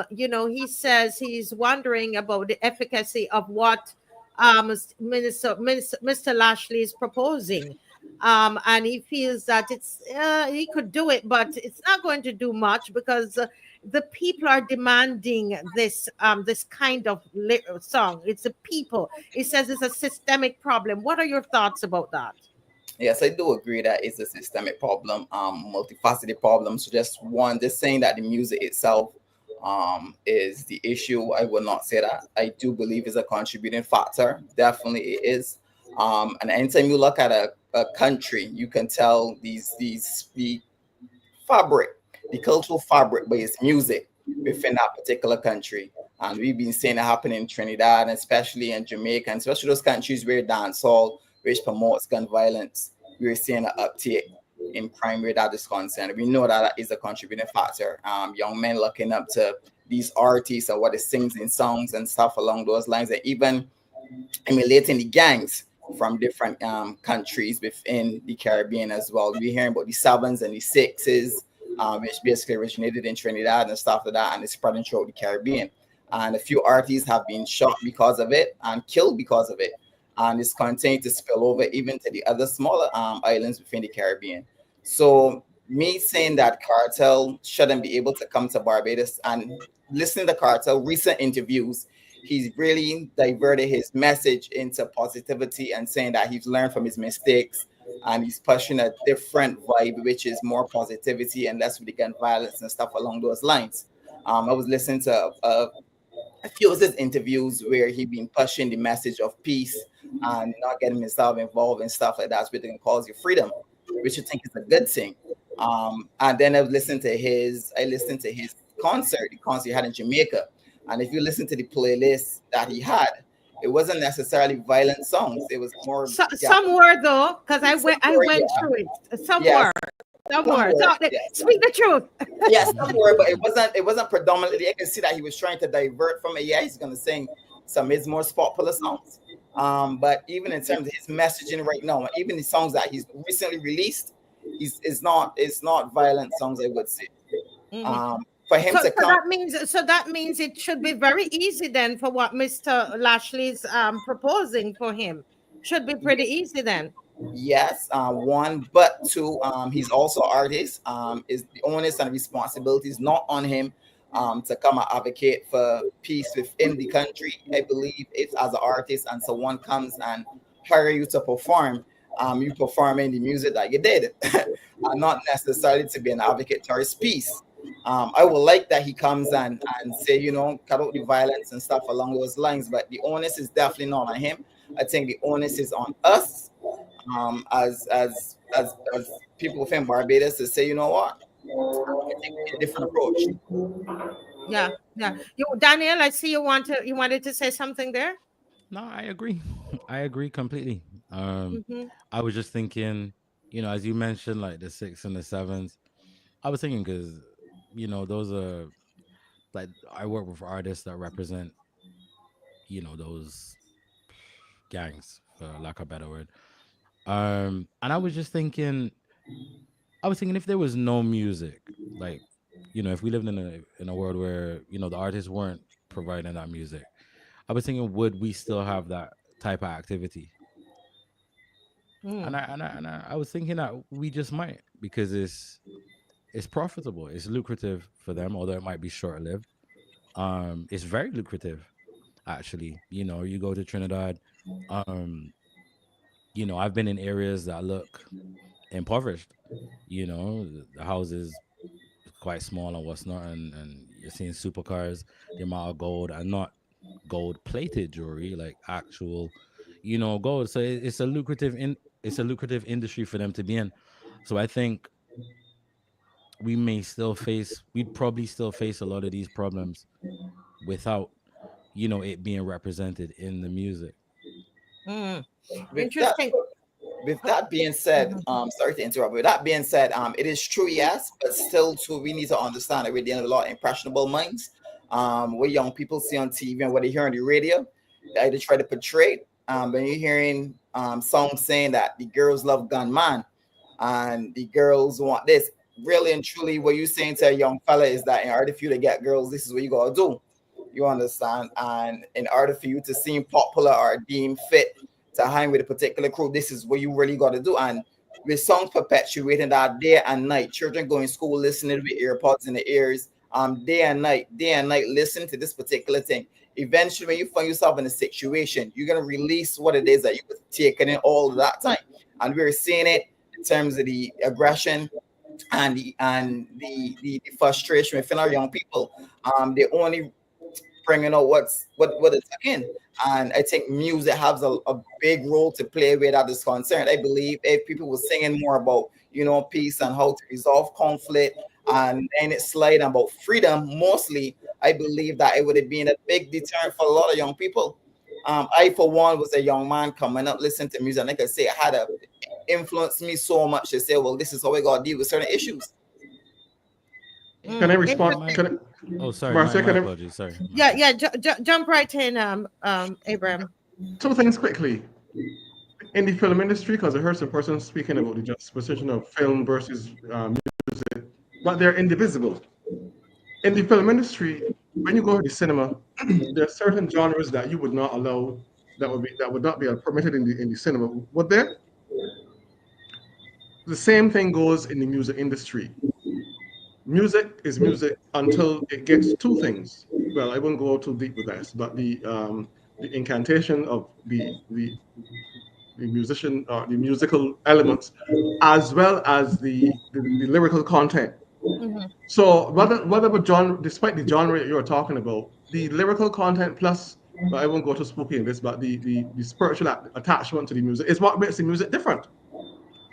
He says he's wondering about the efficacy of what Mr. Lashley is proposing. And he feels that he could do it, but it's not going to do much because the people are demanding this kind of song. It's the people. He says it's a systemic problem. What are your thoughts about that? Yes, I do agree that it's a systemic problem, multifaceted problem. So just saying that the music itself is the issue. I would not say that. I do believe is a contributing factor. Definitely it is. And anytime you look at a country, you can tell the fabric, the cultural fabric by its music within that particular country. And we've been seeing it happen in Trinidad, and especially in Jamaica, and especially those countries where dancehall, which promotes gun violence, we're seeing an uptick in crime where that is concerned. We know that is a contributing factor. Young men looking up to these artists and what they sings in songs and stuff along those lines, and even emulating the gangs from different countries within the Caribbean as well. We're hearing about the sevens and the sixes, which basically originated in Trinidad and stuff like that, and it's spreading throughout the Caribbean. And a few artists have been shot because of it and killed because of it. And it's continuing to spill over even to the other smaller islands within the Caribbean. So me saying that KARTEL shouldn't be able to come to Barbados, and listening to KARTEL recent interviews, he's really diverted his message into positivity and saying that he's learned from his mistakes and he's pushing a different vibe, which is more positivity and less with the gun violence and stuff along those lines. I was listening to a few of his interviews where he been pushing the message of peace and not getting himself involved in stuff like that, which can cause you freedom, which I think is a good thing. And then I listened to his concert, the concert he had in Jamaica. And if you listen to the playlist that he had, it wasn't necessarily violent songs. It was more some were though, because I went through it. Some were. Speak the truth. Yes, some were, but it wasn't predominantly. I can see that he was trying to divert from it. Yeah, he's gonna sing some of his more popular songs. But even in terms of his messaging right now, even the songs that he's recently released, it's not violent songs, I would say. Mm-hmm. For him to come, that means it should be very easy then for what Mr. Lashley's proposing for him. Should be pretty easy then. Yes, one, but two, he's also an artist. Is the onus and responsibilities not on him to come and advocate for peace within the country. I believe it's as an artist and someone comes and hire you to perform, you performing the music that you did, and not necessarily to be an advocate towards peace. I would like that he comes and say, cut out the violence and stuff along those lines, but the onus is definitely not on him. I think the onus is on us, as people within Barbados, to say, you know what, I think a different approach. Yeah. Daniel, I see you wanted to say something there. No, I agree. I agree completely. I was just thinking, as you mentioned, like the 6 and the 7s, I was thinking because, those are like, I work with artists that represent, those gangs, for lack of a better word. And I was thinking if there was no music, like, if we lived in a world where, the artists weren't providing that music, I was thinking, would we still have that type of activity? And I was thinking that we just might, because it's profitable, it's lucrative for them, although it might be short lived. It's very lucrative, actually. You go to Trinidad. Um, I've been in areas that look impoverished. The houses quite small and what's not, and you're seeing supercars, the amount of gold, and not gold plated jewelry, like actual, gold. So it's a lucrative industry for them to be in. So I think we'd probably still face a lot of these problems without, it being represented in the music. Interesting. With that being said, sorry to interrupt. With that being said, it is true, yes, but still, too, we need to understand that we're dealing with a lot of impressionable minds. What young people see on TV and what they hear on the radio, they either try to portray. When you're hearing songs saying that the girls love gunman and the girls want this, really and truly, what you're saying to a young fella is that in order for you to get girls, this is what you gotta do. You understand? And in order for you to seem popular or deem fit to hang with a particular crew, this is what you really got to do. And with songs perpetuating that day and night, children going to school listening with earpods in the ears, day and night, listen to this particular thing. Eventually, when you find yourself in a situation, you're going to release what it is that you were taking in all of that time. And we're seeing it in terms of the aggression and the frustration within our young people. They only bringing out what it's in. And I think music has a big role to play where that is concerned. I believe if people were singing more about, peace and how to resolve conflict and then it's slide about freedom, mostly, I believe that it would have been a big deterrent for a lot of young people. I, for one, was a young man coming up, listening to music. And like I say, it had influenced me so much to say, well, this is how we got to deal with certain issues. Can I respond? Oh, sorry, Marcia, my apologies. Sorry. Yeah. Jump right in, Abraham. Two things quickly. In the film industry, because I heard some person speaking about the juxtaposition of film versus music, but they're indivisible. In the film industry, when you go to the cinema, there are certain genres that you would not allow, that would not be permitted in the cinema. Would there? The same thing goes in the music industry. Music is music until it gets two things. Well, I won't go too deep with this, but the incantation of the musician or the musical elements, as well as the lyrical content. So whatever genre, despite the genre you're talking about, the lyrical content plus, but I won't go too spooky in this, but the spiritual attachment to the music is what makes the music different.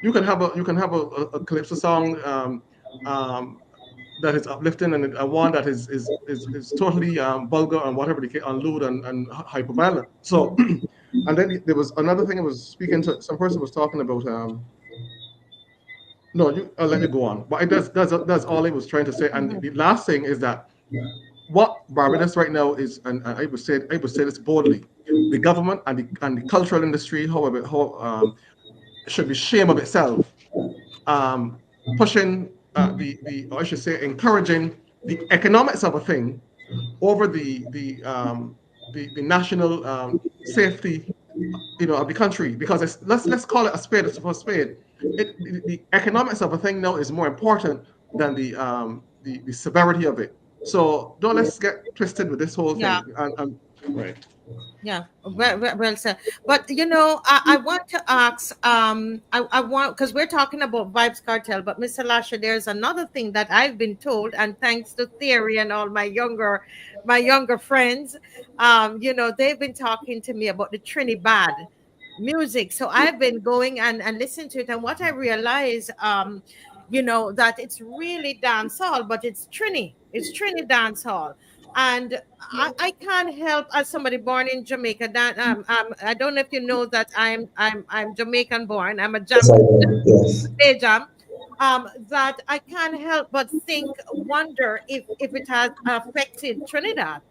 You can have a calypso song that is uplifting, and one that is totally vulgar and whatever the case, and lewd and hyperviolent. So, and then there was another thing I was speaking to. Some person was talking about. I'll let you go on. But that's all I was trying to say. And the last thing is that what Barbados right now is, and I would say this boldly, the government and the cultural industry, however, should be ashamed of itself, pushing. Or I should say, encouraging the economics of a thing over the national safety, of the country. Because let's call it a spade for a spade. The economics of a thing now is more important than the severity of it. So let's get twisted with this whole thing. Right. Yeah, well said. But I want to ask, I want, because we're talking about Vybz Kartel, but Mr. Lashley, there's another thing that I've been told, and thanks to Theory and all my younger friends, they've been talking to me about the Trinidad music. So I've been going and listening to it, and what I realize, that it's really dancehall, but it's Trini dancehall. And I can't help, as somebody born in Jamaica, that I don't know if you know that I'm Jamaican born. I'm a jam, that I can't help but wonder if it has affected Trinidad.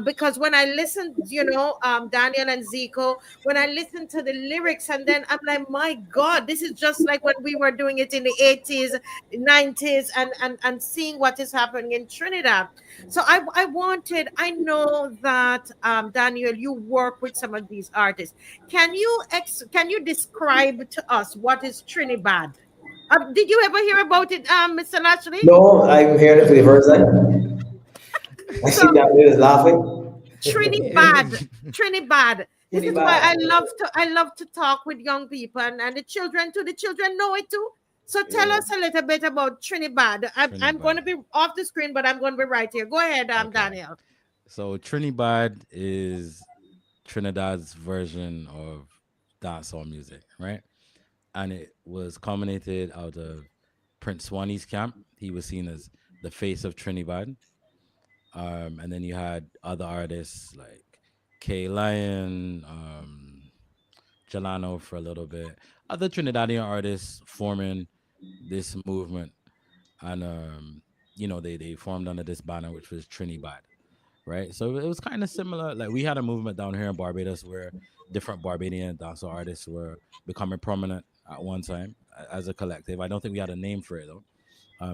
Because when I listen, Daniel and Zico, when I listen to the lyrics, and then I'm like, my God, this is just like when we were doing it in the 80s, 90s, and seeing what is happening in Trinidad. So I know that, Daniel, you work with some of these artists. Can you describe to us what is Trinidad? Did you ever hear about it, Mr. Lashley? No, I'm hearing it for the first time. I So see that is laughing. Trinidad. This is why Trinidad. I love to talk with young people, and the children too. The children know it too. So tell Yeah. us a little bit about Trinidad. I'm going to Trinidad. be off the screen, but I'm going to be right here. Go ahead, Okay. Daniel. So Trinidad is Trinidad's version of dancehall music, right? And it was culminated out of Prince Swanee's camp. He was seen as the face of Trinidad. And then you had other artists like K Lion, Jelano for a little bit, other Trinidadian artists forming this movement. And, they formed under this banner, which was Trinidad, right? So it was kind of similar. Like we had a movement down here in Barbados where different Barbadian dancehall artists were becoming prominent at one time as a collective. I don't think we had a name for it though.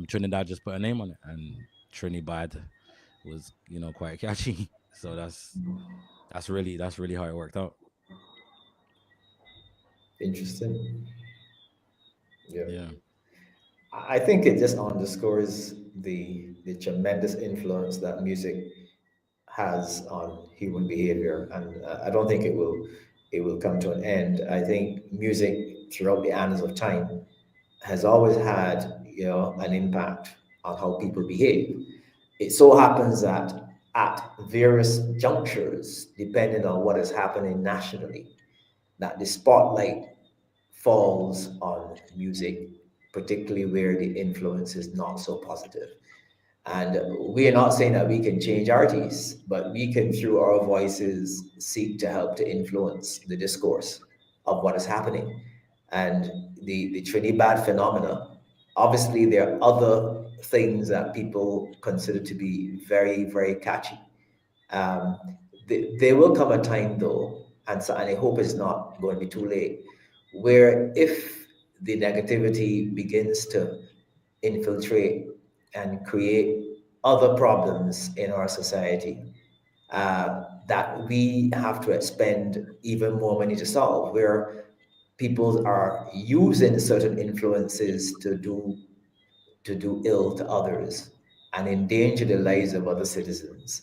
Trinidad just put a name on it, and Trinidad was quite catchy. So that's really how it worked out. Interesting. Yeah. Yeah. I think it just underscores the tremendous influence that music has on human behavior, and I don't think it will come to an end. I think music throughout the annals of time has always had an impact on how people behave. It so happens that at various junctures, depending on what is happening nationally, that the spotlight falls on music, particularly where the influence is not so positive. And we are not saying that we can change artists, but we can, through our voices, seek to help to influence the discourse of what is happening. And the Trinidad phenomena, obviously, there are other things that people consider to be very, very catchy. Um, there will come a time, though, and I hope it's not going to be too late, where if the negativity begins to infiltrate and create other problems in our society, that we have to expend even more money to solve, where people are using certain influences to do ill to others and endanger the lives of other citizens.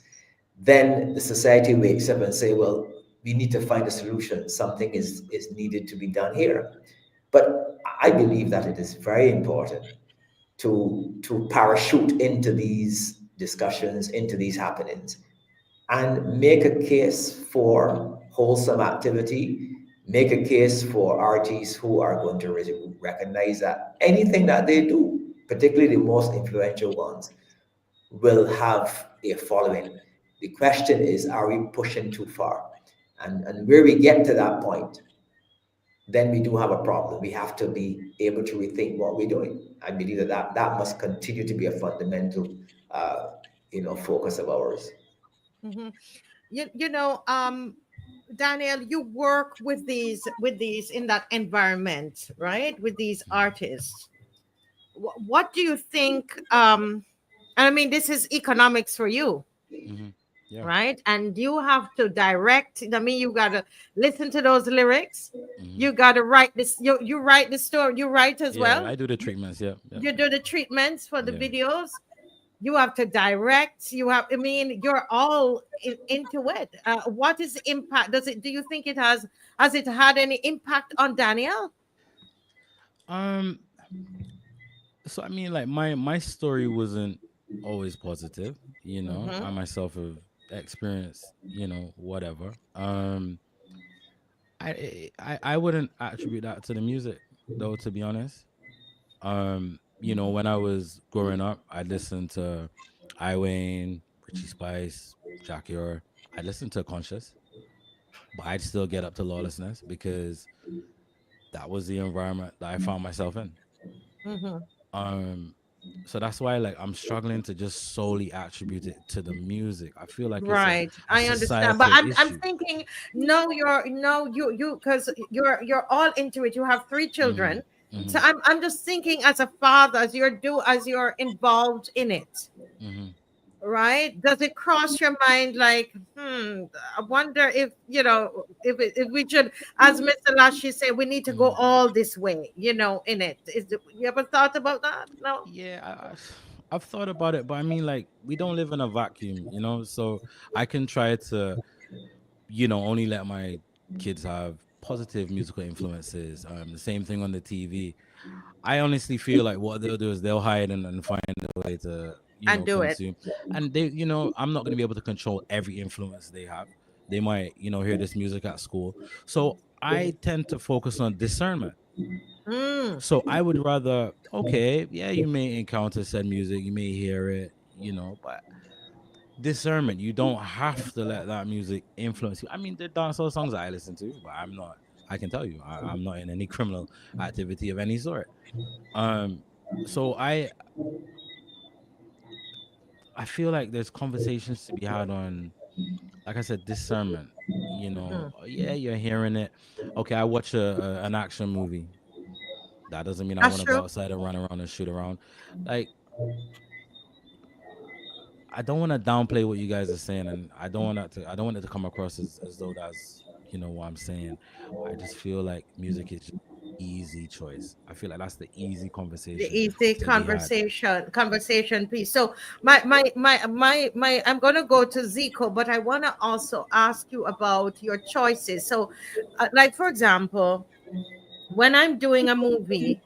Then the society wakes up and say, well, we need to find a solution. Something is needed to be done here. But I believe that it is very important to parachute into these discussions, into these happenings, and make a case for wholesome activity, make a case for artists who are going to recognize that anything that they do, particularly the most influential ones, will have a following. The question is, are we pushing too far? And where we get to that point, then we do have a problem. We have to be able to rethink what we're doing. I believe that must continue to be a fundamental, focus of ours. Hmm. Daniel, you work with these in that environment, right? With these artists. What do you think? And I mean, this is economics for you, Hmm. Yeah. right? And you have to direct. I mean, you got to listen to those lyrics. Hmm. You got to write this. You write the story. You write as Yeah, well. I do the treatments. Yeah. Yeah. You do the treatments for the Yeah. videos. You have to direct. I mean, you're all into it. What is the impact? Do you think has it had any impact on Daniel? Um. So I mean, like my story wasn't always positive. I Mm-hmm. myself have experienced, whatever. I wouldn't attribute that to the music though, to be honest. When I was growing up, I listened to I Wayne, Richie Spice, Jackie Orr. I listened to Conscious, but I'd still get up to lawlessness because that was the environment that I found myself in. Mm-hmm. Um, So that's why, like, I'm struggling to just solely attribute it to the music. I feel like it's Right, a I understand, but societal I'm issue. thinking, no, you're no, you because you're all into it. You have three Mm-hmm. children, so Mm-hmm. I'm just thinking as a father, as you're involved in it, Mm-hmm. right? Does it cross your mind like, I wonder if if we should, as Mr. Lashley said, we need to go Mm-hmm. all this way, in it. You ever thought about that? No. Yeah, I've thought about it, but I mean, like, we don't live in a vacuum, so I can try to, only let my kids have positive musical influences. The same thing on the TV. I honestly feel like what they'll do is they'll hide and find a way to, And do it. consume. And they, I'm not going to be able to control every influence they have. They might, hear this music at school. So I tend to focus on discernment. Mm. So I would rather, okay, yeah, you may encounter said music, you may hear it, but discernment. You don't have to let that music influence you. I mean, there are dancehall songs that I listen to, but I'm not. I can tell you, I'm not in any criminal activity of any sort. Um, so I feel like there's conversations to be had on, like I said, discernment. Mm. Yeah, you're hearing it. Okay, I watch an action movie. That doesn't mean I That's want to go true. outside and run around and shoot around. Like, I don't want to downplay what you guys are saying, and I don't want it to come across as though that's what I'm saying. I just feel like music is just easy choice. I feel like that's the easy The conversation easy to be had. conversation piece. So I'm gonna go to Zico, but I wanna also ask you about your choices. So, like for example, when I'm doing a movie,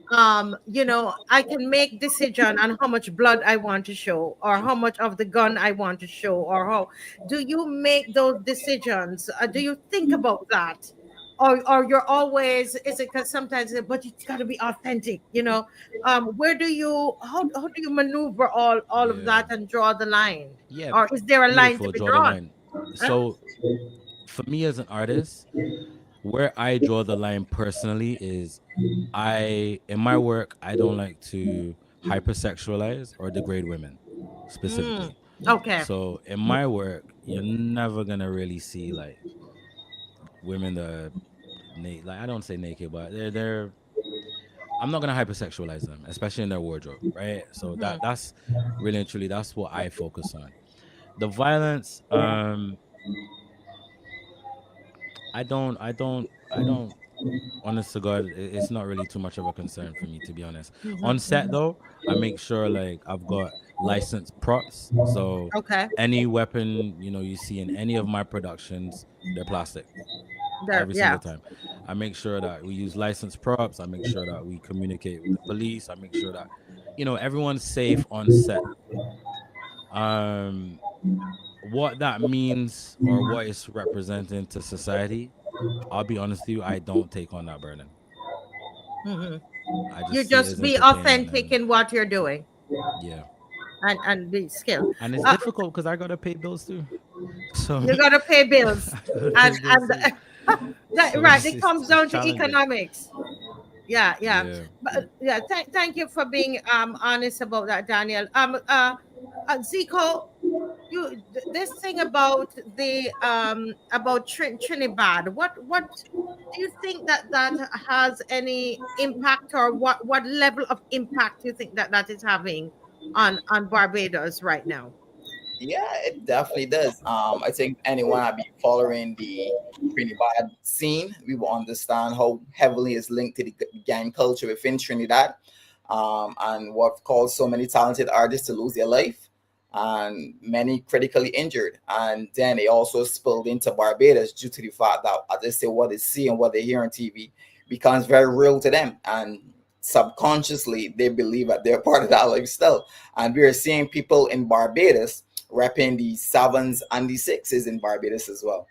I can make decision on how much blood I want to show, or how much of the gun I want to show, or how do you make those decisions? Do you think about that? Or you're always, is it because sometimes, but it's got to be authentic, where do you, how do you maneuver all of Yeah, that and draw the line, yeah, or is there a line to beautiful. be Draw the drawn? line. Huh? So for me as an artist, where I draw the line personally is in my work, I don't like to hypersexualize or degrade women Mm, specifically. okay. So in my work, you're never gonna really see like women that like, I don't say naked, but they're I'm not gonna hypersexualize them, especially in their wardrobe, right? So Mhm. that's really and truly that's what I focus on. The violence, I don't honest to God, it's not really too much of a concern for me, to be honest. On Mhm. set though, I make sure like I've got licensed props. So Okay. any weapon, you see in any of my productions, they're plastic There, every yeah. single time. I make sure that we use licensed props. I make sure that we communicate with the police. I make sure that, everyone's safe on set. Um, what that means or what it's representing to society, I'll be honest with you, I don't take on that burden. Mhm. I You just see it just as be entertainment authentic and in what you're doing, yeah. and be skilled. And it's Uh, difficult because I gotta pay bills too. So you gotta pay bills, I gotta pay bills and too. that, So right. it's, It it's comes it's down to challenging. economics. Yeah, yeah. Yeah. But yeah, thank you for being honest about that, Daniel. Zico, this thing about the about Trinidad. What do you think that has any impact, or what level of impact do you think that is having on Barbados right now? Yeah, it definitely does. I think anyone that be following the Trinidad scene, we will understand how heavily it's linked to the gang culture within Trinidad, and what caused so many talented artists to lose their life, and many critically injured. And then it also spilled into Barbados due to the fact that, as they say, what they see and what they hear on TV becomes very real to them, and subconsciously they believe that they're part of that lifestyle. And we are seeing people in Barbados repping the sevens and the sixes in Barbados as well.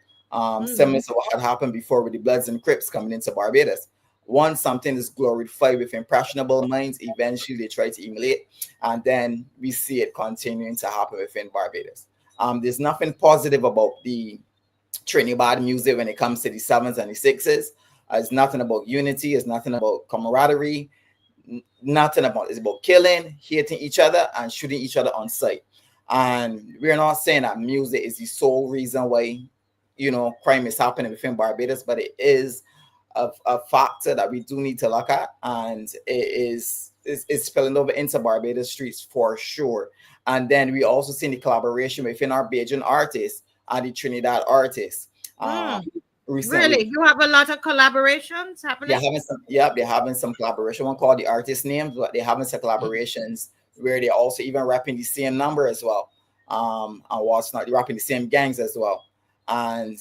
Similar Hmm. to what had happened before with the Bloods and Crips coming into Barbados. Once something is glorified with impressionable minds, eventually they try to emulate, and then we see it continuing to happen within Barbados. There's nothing positive about the Trinidad music when it comes to the sevens and the sixes. It's nothing about unity. It's nothing about camaraderie. nothing about. It's about killing, hating each other, and shooting each other on sight. And we're not saying that music is the sole reason why, crime is happening within Barbados, but it is a factor that we do need to look at, and it's spilling over into Barbados streets for sure. And then we also see the collaboration within our Bajan artists and the Trinidad artists. Recently, really, you have a lot of collaborations happening. They're having some collaboration. One called the artist names, but they're having some collaborations where they also even rapping the same number as well. And what's not, they're rapping the same gangs as well. And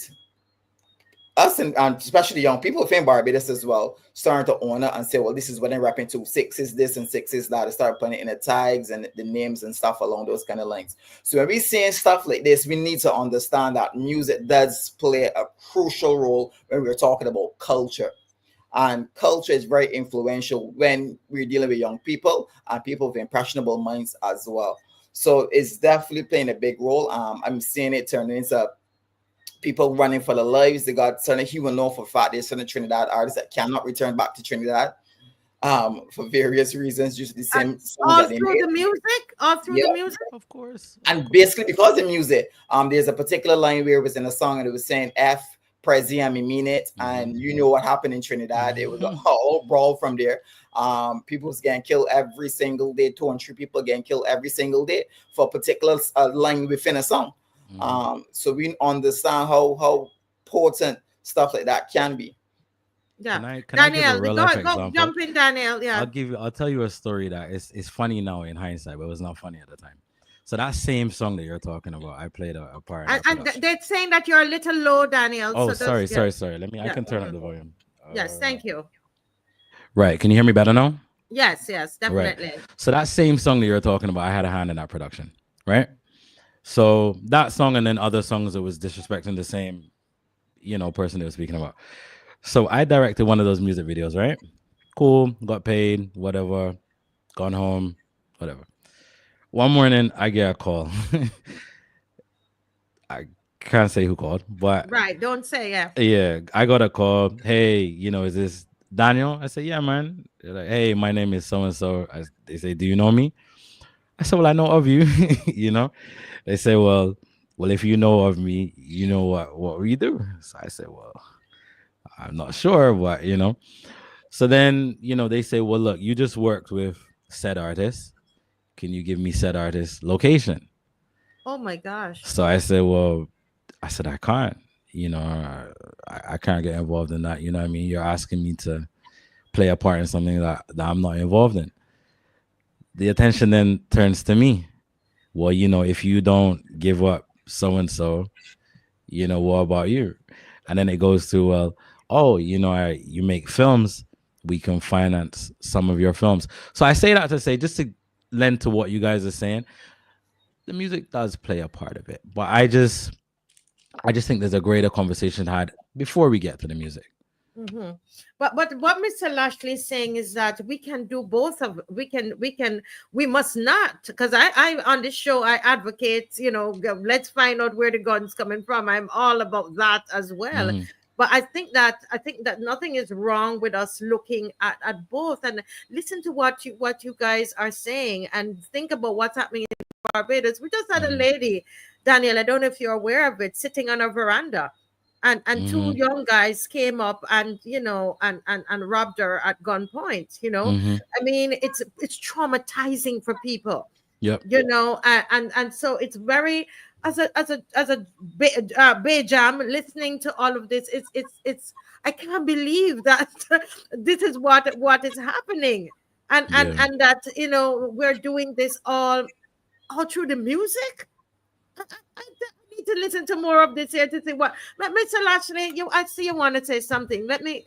us and especially young people within Barbados as well, starting to own it and say, well, this is what I'm rapping to. 6 is this and 6 is that. They start putting it in the tags and the names and stuff along those kind of lines. So when we're seeing stuff like this, we need to understand that music does play a crucial role when we're talking about culture. And culture is very influential when we're dealing with young people and people with impressionable minds as well. So it's definitely playing a big role. I'm seeing it turning into people running for their lives. They got certain human know for a fact there's certain Trinidad artists that cannot return back to Trinidad for various reasons, just the same all through the music, the music, of course. And basically because of music, there's a particular line where it was in a song and it was saying F Prezi and me mean it, and you know what happened in Trinidad. It was a whole brawl from there. People was getting killed every single day. 2 and 3 people getting killed every single day for a particular line within a song. So we understand how potent stuff like that can be. Yeah, can I give a Daniel, real life go example? jump in, Daniel. Yeah, I'll tell you a story that is funny now in hindsight, but it was not funny at the time. So that same song that you're talking about, I played a part. And they're saying that you're a little low, Daniel. Oh, so sorry. I can turn up the volume. Yes, thank you. Right, can you hear me better now? Yes, definitely. Right. So that same song that you're talking about, I had a hand in that production, right? So that song and then other songs that was disrespecting the same, person they were speaking about. So I directed one of those music videos, right? Cool, got paid, whatever, gone home, whatever. One morning, I get a call. I can't say who called, but right, don't say Yeah, I got a call. Hey, is this Daniel? I said, yeah, man. They're like, hey, my name is so and so. They say, do you know me? I said, well, I know of you. They say, well, if you know of me, you know what we do. So I said, well, I'm not sure what, So then, they say, well, look, you just worked with said artist. Can you give me said artist location? Oh my gosh. So I said, I can't, I can't get involved in that. You know what I mean? You're asking me to play a part in something that I'm not involved in. The attention then turns to me. Well, if you don't give up so-and-so, what about you? And then it goes to, well, oh, you make films. We can finance some of your films. So I say that to say, just to lend to what you guys are saying, the music does play a part of it. But I just think there's a greater conversation had before we get to the music. Mm-hmm. But what Mr. Lashley is saying is that we can do both of we must not, because I on this show I advocate, let's find out where the gun's coming from. I'm all about that as well. Mm-hmm. But I think that nothing is wrong with us looking at both and listen to what you guys are saying and think about what's happening in Barbados. We just had a lady, Daniel, I don't know if you're aware of it, sitting on a veranda. And mm-hmm. 2 young guys came up and and robbed her at gunpoint. Mm-hmm. I mean, it's traumatizing for people. Yep. And so it's very as a Bayjam listening to all of this. It's I can't believe that this is what is happening, and that we're doing this all through the music. I need to listen to more of this here to see what. Mr. Lashley, I see you want to say something. Let me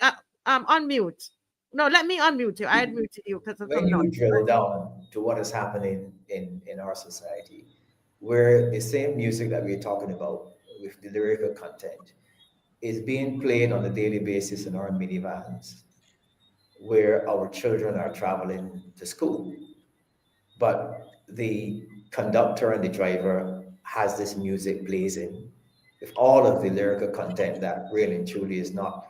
unmute. No, let me unmute you. I unmuted you because of when you drill down to what is happening in our society, where the same music that we're talking about with the lyrical content is being played on a daily basis in our minivans, where our children are traveling to school, but the conductor and the driver has this music blazing with all of the lyrical content that really and truly is not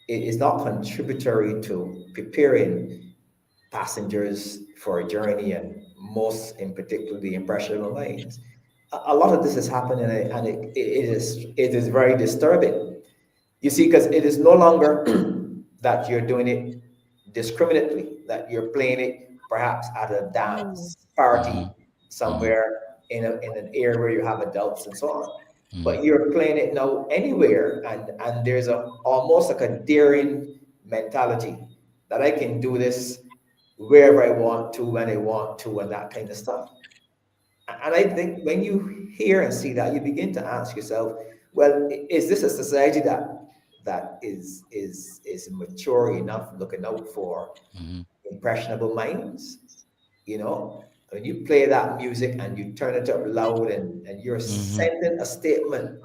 it is not contributory to preparing passengers for a journey, and most in particular the impressionable minds. A lot of this is happening, and it is very disturbing. You see, because it is no longer that you're doing it discriminately, that you're playing it perhaps at a dance party somewhere in an area where you have adults and so on. But you're playing it now anywhere, and there's almost like a daring mentality that I can do this wherever I want to, when I want to, and that kind of stuff. And I think when you hear and see that, you begin to ask yourself, well, is this a society that is mature enough, looking out for impressionable minds? You know, when you play that music and you turn it up loud, and you're sending a statement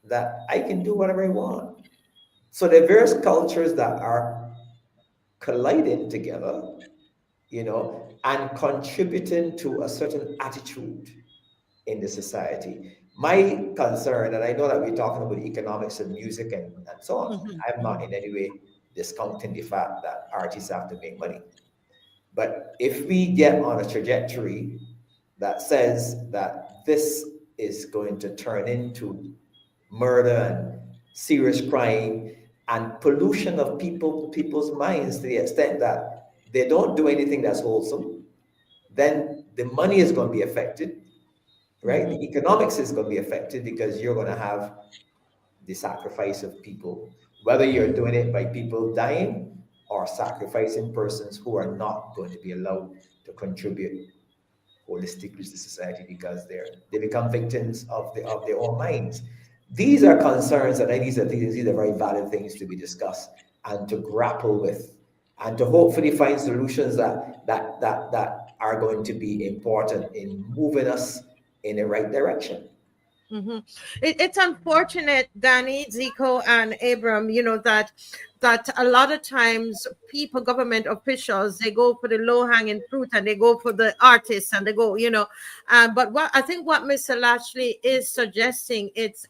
that I can do whatever I want. So the various cultures that are colliding together, you know, and contributing to a certain attitude in the society. My concern, and I know that we're talking about economics and music and so on, I'm not in any way discounting the fact that artists have to make money. But if we get on a trajectory that says that this is going to turn into murder and serious crime and pollution of people's minds to the extent that they don't do anything that's wholesome, then the money is going to be affected, right? The economics is going to be affected, because you're going to have the sacrifice of people, whether you're doing it by people dying or sacrificing persons who are not going to be allowed to contribute holistically to society because they become victims of their own minds. These are concerns, and these are very valid things to be discussed and to grapple with, and to hopefully find solutions that are going to be important in moving us in the right direction. It's unfortunate, Danny, ZICO, and Abram, you know, that a lot of times people, government officials, they go for the low-hanging fruit, and they go for the artists, and they go, you know. But what I think what Mr. Lashley is suggesting, it's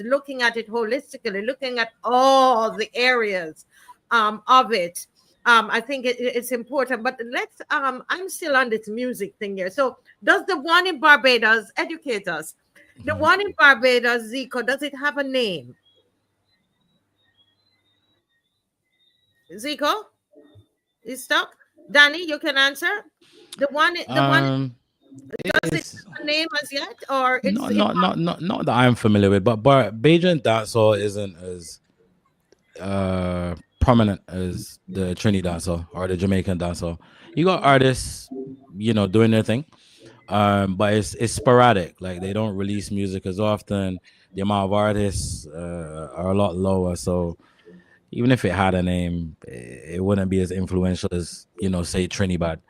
looking at it holistically, looking at all the areas of it. I think it's important. But let's I'm still on this music thing here. So does the one in Barbados educate us? The one in Barbados, ZICO, does it have a name? ZICO? Is stuck? Danny, you can answer. The one does it have a name as yet? Or it's not that I'm familiar with, but Bajan dancehall isn't as prominent as the Trini dancehall or the Jamaican dancehall. You got artists, you know, doing their thing. But it's sporadic. Like, they don't release music as often. The amount of artists are a lot lower. So even if it had a name, it wouldn't be as influential as, you know, say Trinidad.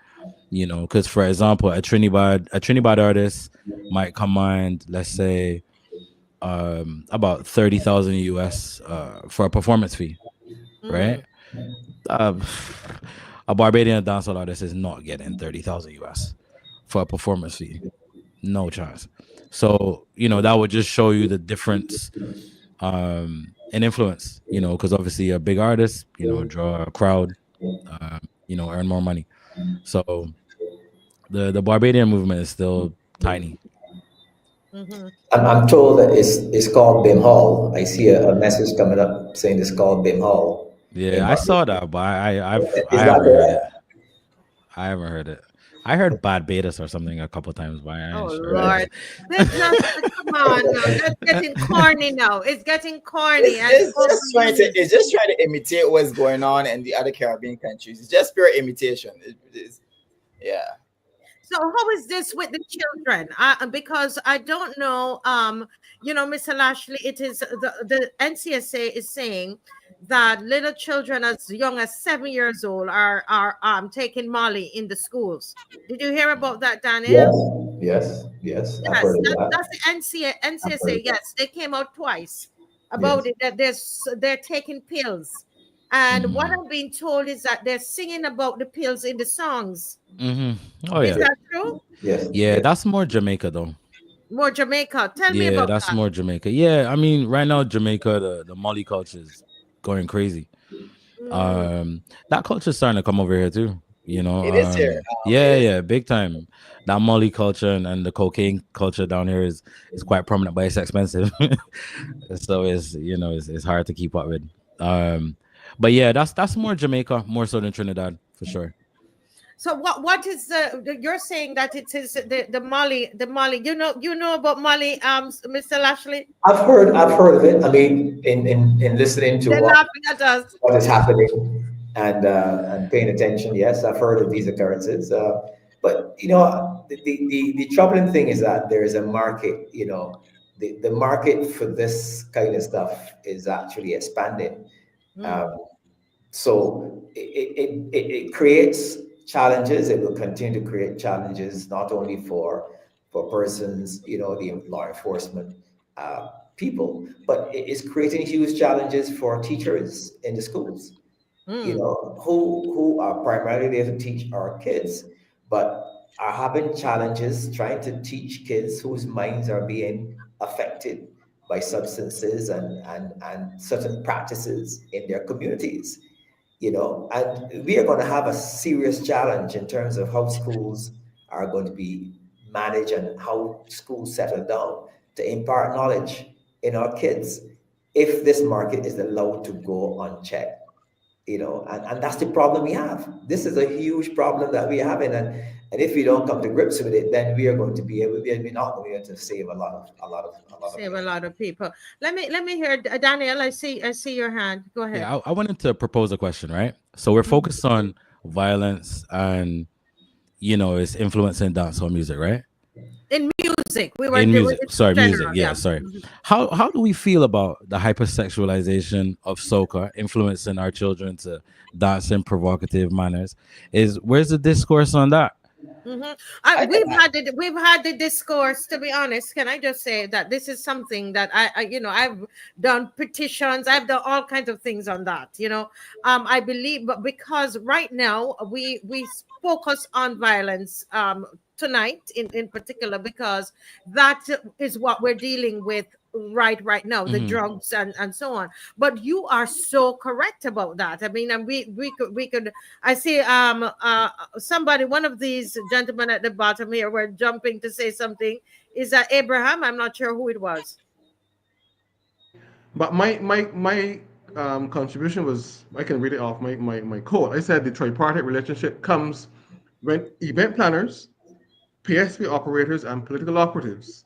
You know, because for example, a Trinidad artist might command, let's say, about 30,000 US for a performance fee, right? A Barbadian dancehall artist is not getting 30,000 US for a performance fee. No chance. So, you know, that would just show you the difference in influence, you know, because obviously a big artist, you know, draw a crowd, you know, earn more money. So the Barbadian movement is still tiny. I'm told that it's called Bim Hall. I see a message coming up saying it's called Bim Hall. Yeah, I saw that, but I haven't heard it. I haven't heard it. I heard Barbados or something a couple times, but I ain't sure. Lord. Come on now. That's getting corny now. It's getting corny. It's just trying to imitate what's going on in the other Caribbean countries. It's just pure imitation. Yeah. So how is this with the children? Because I don't know, you know, Mr. Lashley, it is the NCSA is saying that little children as young as 7 years old are taking Molly in the schools. Did you hear about that, Daniel? Yes. I've heard of that. That's the NCSA. Yes, they came out twice about it, that they're taking pills. And what I'm being told is that they're singing about the pills in the songs. Oh, is that true? Yes. Yeah, that's more Jamaica though. More Jamaica. Tell me about that. Yeah, that's more Jamaica. Yeah, I mean, right now Jamaica, the Molly culture is going crazy. That culture's starting to come over here too. You know, It is here. yeah, yeah, big time. That Molly culture and the cocaine culture down here is quite prominent, but it's expensive. So it's hard to keep up with. But yeah, that's more Jamaica, more so than Trinidad for sure. So what is you're saying that it is the Molly, you know about Molly, Mr. Lashley? I've heard of it. I mean, in listening to They're laughing at us. what is happening and paying attention. Yes, I've heard of these occurrences. But the troubling thing is that there is a market. The market for this kind of stuff is actually expanding. So it creates challenges. It will continue to create challenges not only for persons, the law enforcement people, but it is creating huge challenges for teachers in the schools. Who are primarily there to teach our kids, but are having challenges trying to teach kids whose minds are being affected by substances and certain practices in their communities. And we are going to have a serious challenge in terms of how schools are going to be managed and how schools settle down to impart knowledge in our kids if this market is allowed to go unchecked. And that's the problem we have. This is a huge problem that we have, and if we don't come to grips with it, then we're not going to be able to save a lot of people. Let me hear Daniel. I see your hand. Go ahead. Yeah, I wanted to propose a question, right? So we're focused on violence and its influence in dancehall music, right? In music, we were in music. Sorry, general, music. Yeah, sorry. How do we feel about the hypersexualization of soca influencing our children to dance in provocative manners? Where's the discourse on that? We've had the discourse. To be honest, can I just say that this is something that I've done petitions, I've done all kinds of things on that. I believe, but because right now we focus on violence tonight in particular, because that is what we're dealing with right now, the drugs and so on. But you are so correct about that. I mean, and we could I see somebody, one of these gentlemen at the bottom here were jumping to say something. Is that Abraham? I'm not sure who it was. But my contribution was, I can read it off my quote. I said the tripartite relationship comes when event planners, PSP operators, and political operatives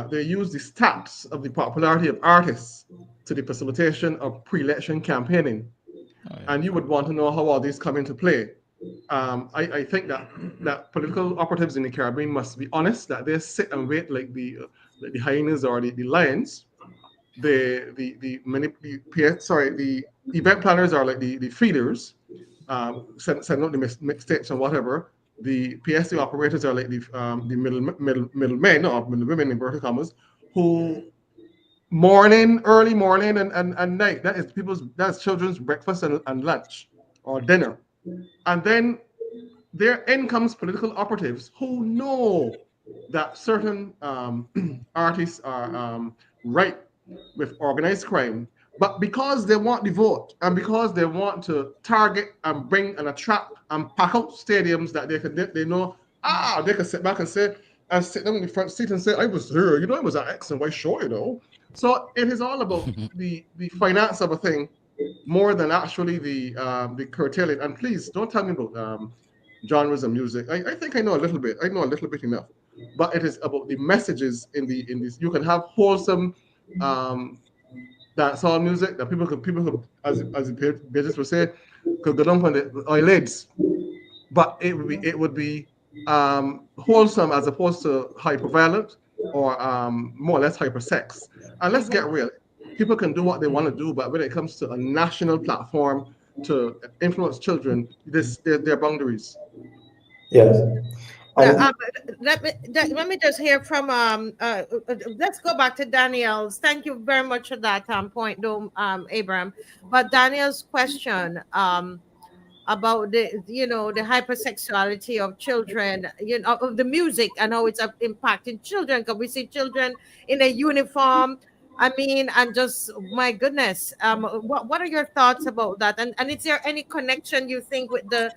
they use the stats of the popularity of artists to the facilitation of pre-election campaigning. And you would want to know how all these come into play. I think that political operatives in the Caribbean must be honest, that they sit and wait like the hyenas or the lions. The event planners are like the feeders, send out the mixtapes and whatever. The PSD operators are like the middlemen or middlewomen, inverted commas, who early morning and night, that's children's breakfast and lunch or dinner. And then there in comes political operatives who know that certain artists are right with organized crime, but because they want the vote and because they want to target and bring and attract and pack out stadiums that they know they can sit back and sit down in the front seat and say, I was here, it was an X and Y show, So it is all about the finance of a thing more than actually the curtailing. And please don't tell me about genres of music. I think I know a little bit. I know a little bit enough. But it is about the messages in this. You can have wholesome dancehall music that people could, as the pages would say, could go down on the eyelids, but it would be wholesome as opposed to hyper-violent or more or less hyper-sex. And let's get real. People can do what they want to do, but when it comes to a national platform to influence children, there are boundaries. Yes. Let me just hear from let's go back to Daniel's. Thank you very much for that point, though, Abraham. But Daniel's question about the hypersexuality of children, of the music and how it's impacting children. Because we see children in a uniform I mean, and just my goodness, what are your thoughts about that? And is there any connection you think with the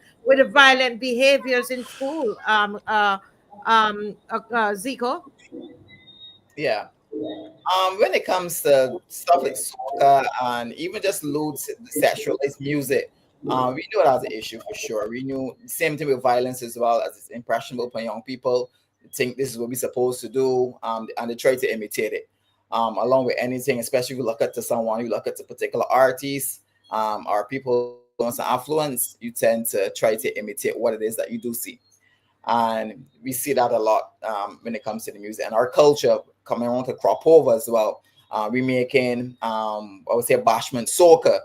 violent behaviors in school, Zico? Yeah. When it comes to stuff like soccer and even just lewd sexualized music, we know that's an issue for sure. We knew same thing with violence as well, as it's impressionable upon young people. Think this is what we're supposed to do, and they try to imitate it. Along with anything, especially if you look at to someone, you look at a particular artist, or people with influence, you tend to try to imitate what it is that you do see. And we see that a lot when it comes to the music and our culture coming on to crop over as well. We making I would say bashment soca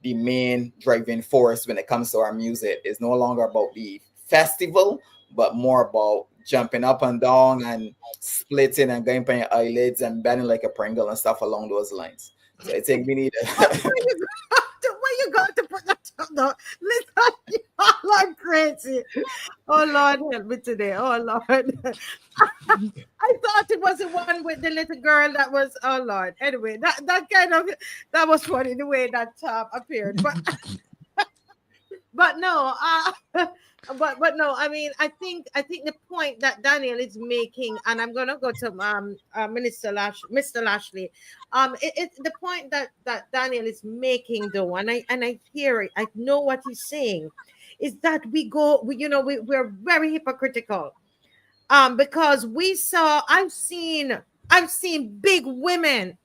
the main driving force when it comes to our music. Is no longer about the festival, but more about jumping up and down and splitting and going by your eyelids and bending like a Pringle and stuff along those lines. So I think we need Where you got to put that on? No, listen, you all are crazy. Oh Lord, help me today. Oh Lord. I thought it was the one with the little girl that was, oh Lord. Anyway, that kind of, that was funny the way that appeared. But no, but no, I mean, I think the point that Daniel is making, and I'm gonna go to Mr. Lashley. It's the point that Daniel is making though, and I hear it, I know what he's saying, is that we're very hypocritical. Because I've seen big women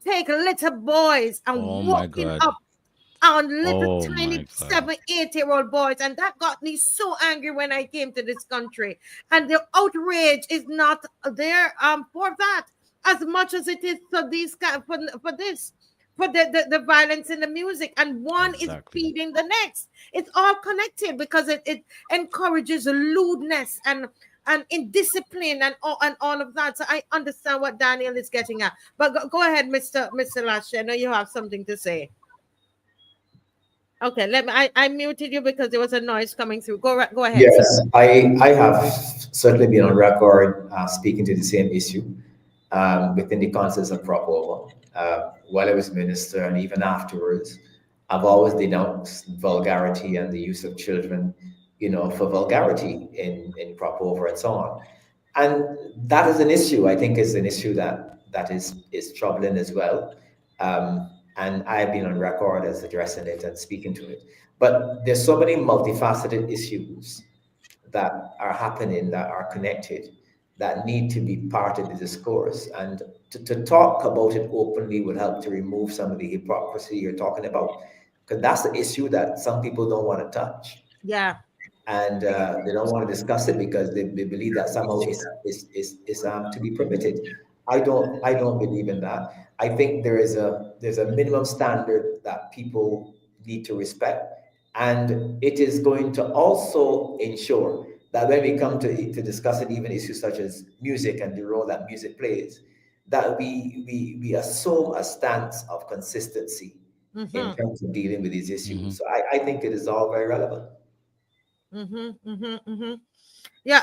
take little boys and Oh my walking God. up on little Oh tiny my God. 7, 8-year-old boys, and that got me so angry when I came to this country. And the outrage is not there for that as much as it is for these for this for the violence in the music, and one is Exactly. feeding the next. It's all connected because it encourages lewdness and indiscipline and all of that. So I understand what Daniel is getting at. But go ahead, Mr. Lashley. I know you have something to say. Okay, I muted you because there was a noise coming through. Go ahead, sir. Yes, I have certainly been on record speaking to the same issue within the context of crop over. While I was minister and even afterwards, I've always denounced vulgarity and the use of children, for vulgarity in crop over and so on. And that is an issue. I think is an issue that is troubling as well. And I've been on record as addressing it and speaking to it. But there's so many multifaceted issues that are happening that are connected that need to be part of the discourse. And to talk about it openly would help to remove some of the hypocrisy you're talking about, because that's the issue that some people don't want to touch. Yeah. And they don't want to discuss it because they believe that somehow is to be permitted. I don't believe in that. I think there's a minimum standard that people need to respect, and it is going to also ensure that when we come to discussing even issues such as music and the role that music plays, that we assume a stance of consistency in Mm-hmm. terms of dealing with these Hmm. issues. So I think it is all very relevant. Mm-hmm. Mm-hmm. Mm-hmm. Yeah.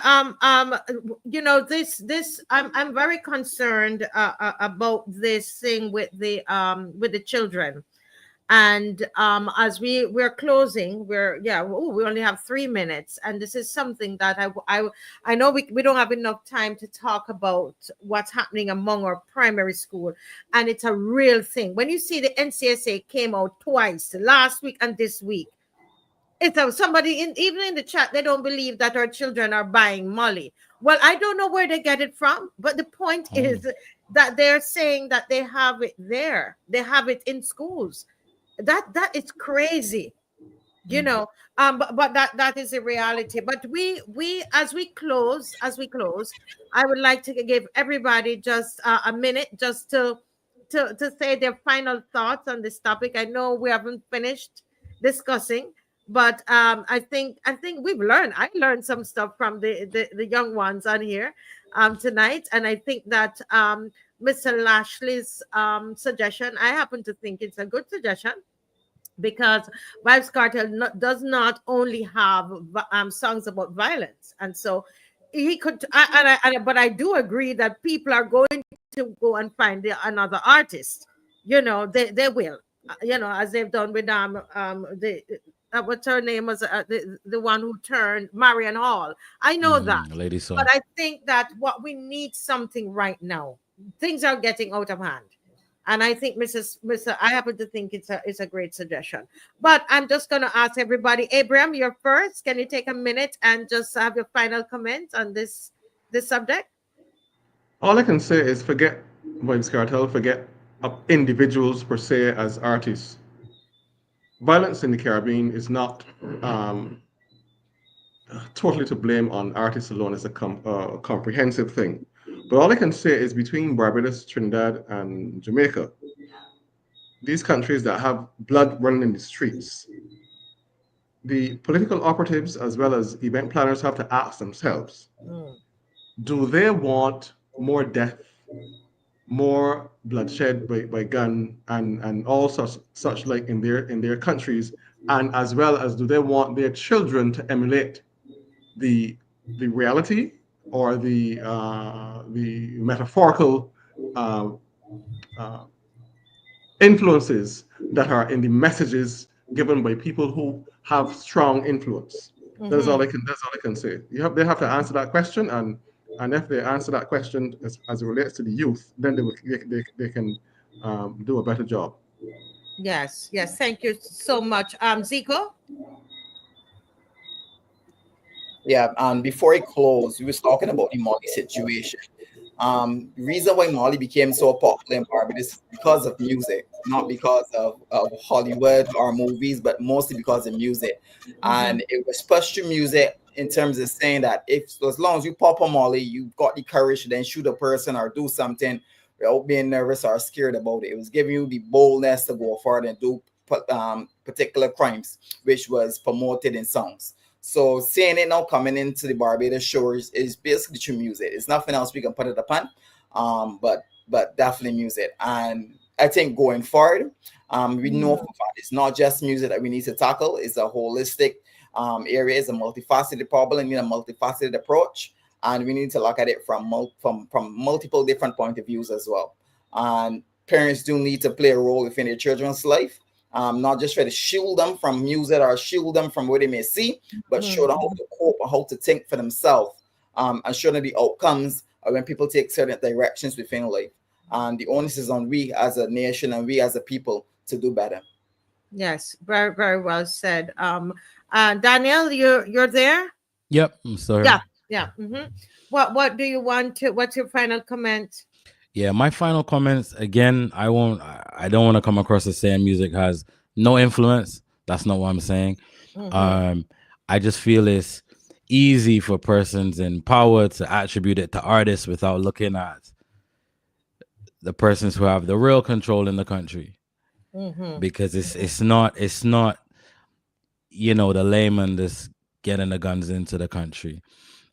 This I'm very concerned about this thing with the children. And as we're closing, we only have 3 minutes, and this is something that I know we don't have enough time to talk about what's happening among our primary school, and it's a real thing. When you see the NCSA came out twice last week and this week, it's somebody even in the chat, they don't believe that our children are buying Molly. Well, I don't know where they get it from, but the point Oh. is that they're saying that they have it there, they have it in schools. That is crazy, you Mm. know. But that is a reality. But we as we close, I would like to give everybody just a minute just to say their final thoughts on this topic. I know we haven't finished discussing, but I think I learned some stuff from the young ones on here tonight. And I think that Mr. Lashley's suggestion, I happen to think it's a good suggestion, because Vibes Cartel does not only have songs about violence, and so he could. But I do agree that people are going to go and find another artist. They will, as they've done with the what's her name was the one who turned Marion Hall. I know that, Lady but Song. I think that what we need something right now. Things are getting out of hand. And I think Mr. I happen to think it's a great suggestion. But I'm just gonna ask everybody, Abraham, you're first. Can you take a minute and just have your final comment on this subject? All I can say is forget Vibes Cartel, forget individuals per se as artists. Violence in the Caribbean is not totally to blame on artists alone. It's a comprehensive thing. But all I can say is between Barbados, Trinidad, and Jamaica, these countries that have blood running in the streets, the political operatives as well as event planners have to ask themselves, do they want more death, more bloodshed by gun and all such like in their countries, and as well as do they want their children to emulate the reality or the metaphorical uh, influences that are in the messages given by people who have strong influence. That's all I can say. They have to answer that question, and if they answer that question as it relates to the youth, then they can do a better job. Yes, yes. Thank you so much. Zico? Yeah, and before it closed, we was talking about the Molly situation. Reason why Molly became so popular in Barbados is because of music, not because of Hollywood or movies, but mostly because of music. And it was pushed to music in terms of saying that if as long as you pop a Molly, you've got the courage to then shoot a person or do something without being nervous or scared about it. It was giving you the boldness to go forward and do particular crimes, which was promoted in songs. So seeing it now coming into the Barbados shores is basically true music. It's nothing else we can put it upon, but definitely music. And I think going forward, we know for fact it's not just music that we need to tackle. It's a holistic area. It's a multifaceted problem. We need a multifaceted approach, and we need to look at it from multiple different point of views as well. And parents do need to play a role within their children's life. Not just try to shield them from music or shield them from what they may see, but show them how to cope and how to think for themselves, and show them the outcomes when people take certain directions within life. And the onus is on we as a nation and we as a people to do better. Yes, very, very well said. Daniel, you're there? Yep, I'm sorry. Yeah. What do you want to? What's your final comment? Yeah, my final comments again. I don't want to come across as saying music has no influence. That's not what I'm saying. I just feel it's easy for persons in power to attribute it to artists without looking at the persons who have the real control in the country. Because it's not the layman that's getting the guns into the country.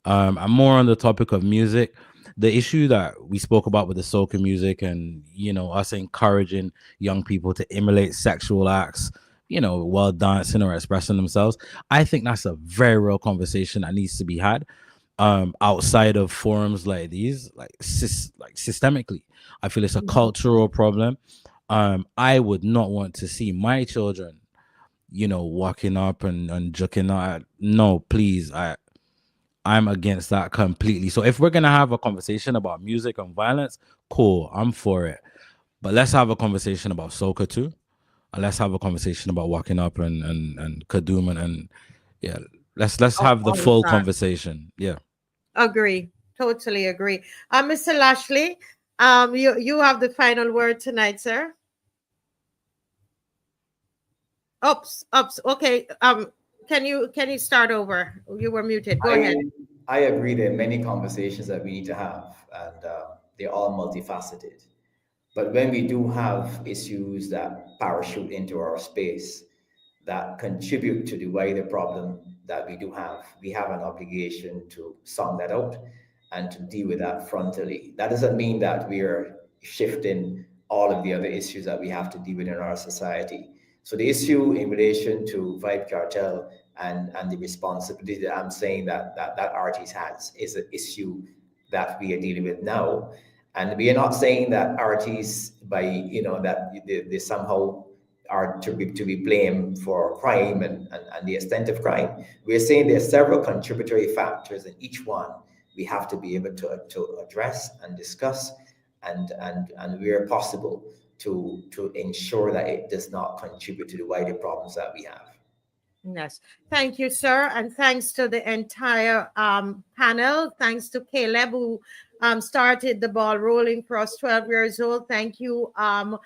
I'm more on the topic of music. The issue that we spoke about with the soca music and, us encouraging young people to emulate sexual acts, while dancing or expressing themselves. I think that's a very real conversation that needs to be had outside of forums like these, like systemically. I feel it's a cultural problem. I would not want to see my children, walking up and joking out. No, please. I'm against that completely. So if we're going to have a conversation about music and violence, cool, I'm for it. But let's have a conversation about soca too. And let's have a conversation about walking up and Kadooman and yeah, let's have the full conversation. Yeah. Agree. Totally agree. Mr. Lashley, you have the final word tonight, sir. Oops. Okay. Can you start over? You were muted. Go ahead. I agree. There are many conversations that we need to have, and they're all multifaceted. But when we do have issues that parachute into our space that contribute to the wider problem that we have an obligation to sound that out and to deal with that frontally. That doesn't mean that we are shifting all of the other issues that we have to deal with in our society. So the issue in relation to Vibe Cartel and the responsibility that I'm saying that artist has is an issue that we are dealing with now. And we are not saying that artists, by that they somehow are to be blamed for crime and the extent of crime. We're saying there are several contributory factors, and each one we have to be able to address and discuss, and where possible to ensure that it does not contribute to the wider problems that we have. Yes. Thank you, sir. And thanks to the entire panel. Thanks to Caleb, who started the ball rolling for us 12 years old. Thank you to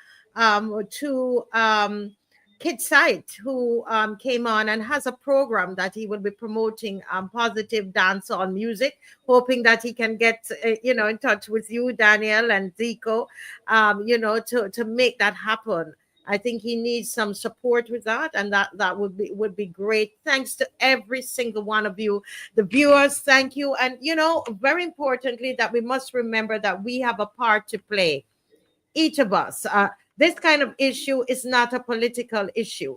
KIDSITE, who came on and has a program that he will be promoting positive dancehall music, hoping that he can get, in touch with you, Daniel and ZICO, to make that happen. I think he needs some support with that, and that would be great. Thanks to every single one of you, the viewers. Thank you. And very importantly, that we must remember that we have a part to play, each of us. This kind of issue is not a political issue.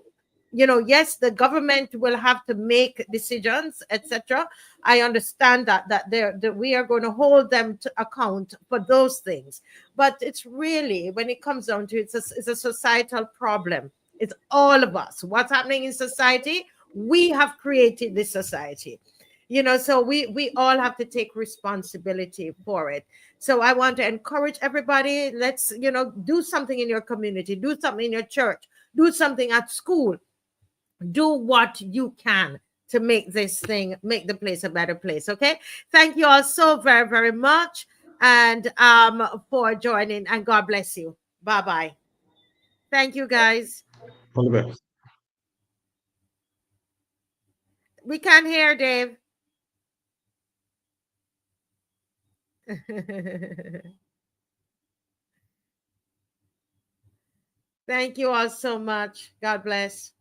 Yes, the government will have to make decisions, etc. I understand that we are going to hold them to account for those things. But it's really, when it comes down to it, it's a societal problem. It's all of us. What's happening in society? We have created this society. So we all have to take responsibility for it. So I want to encourage everybody. Let's, do something in your community, do something in your church, do something at school. Do what you can to make the place a better place. Okay. Thank you all so very, very much. And for joining, and God bless you. Bye-bye. Thank you, guys. All the best. We can't hear, Dave. Thank you all so much. God bless.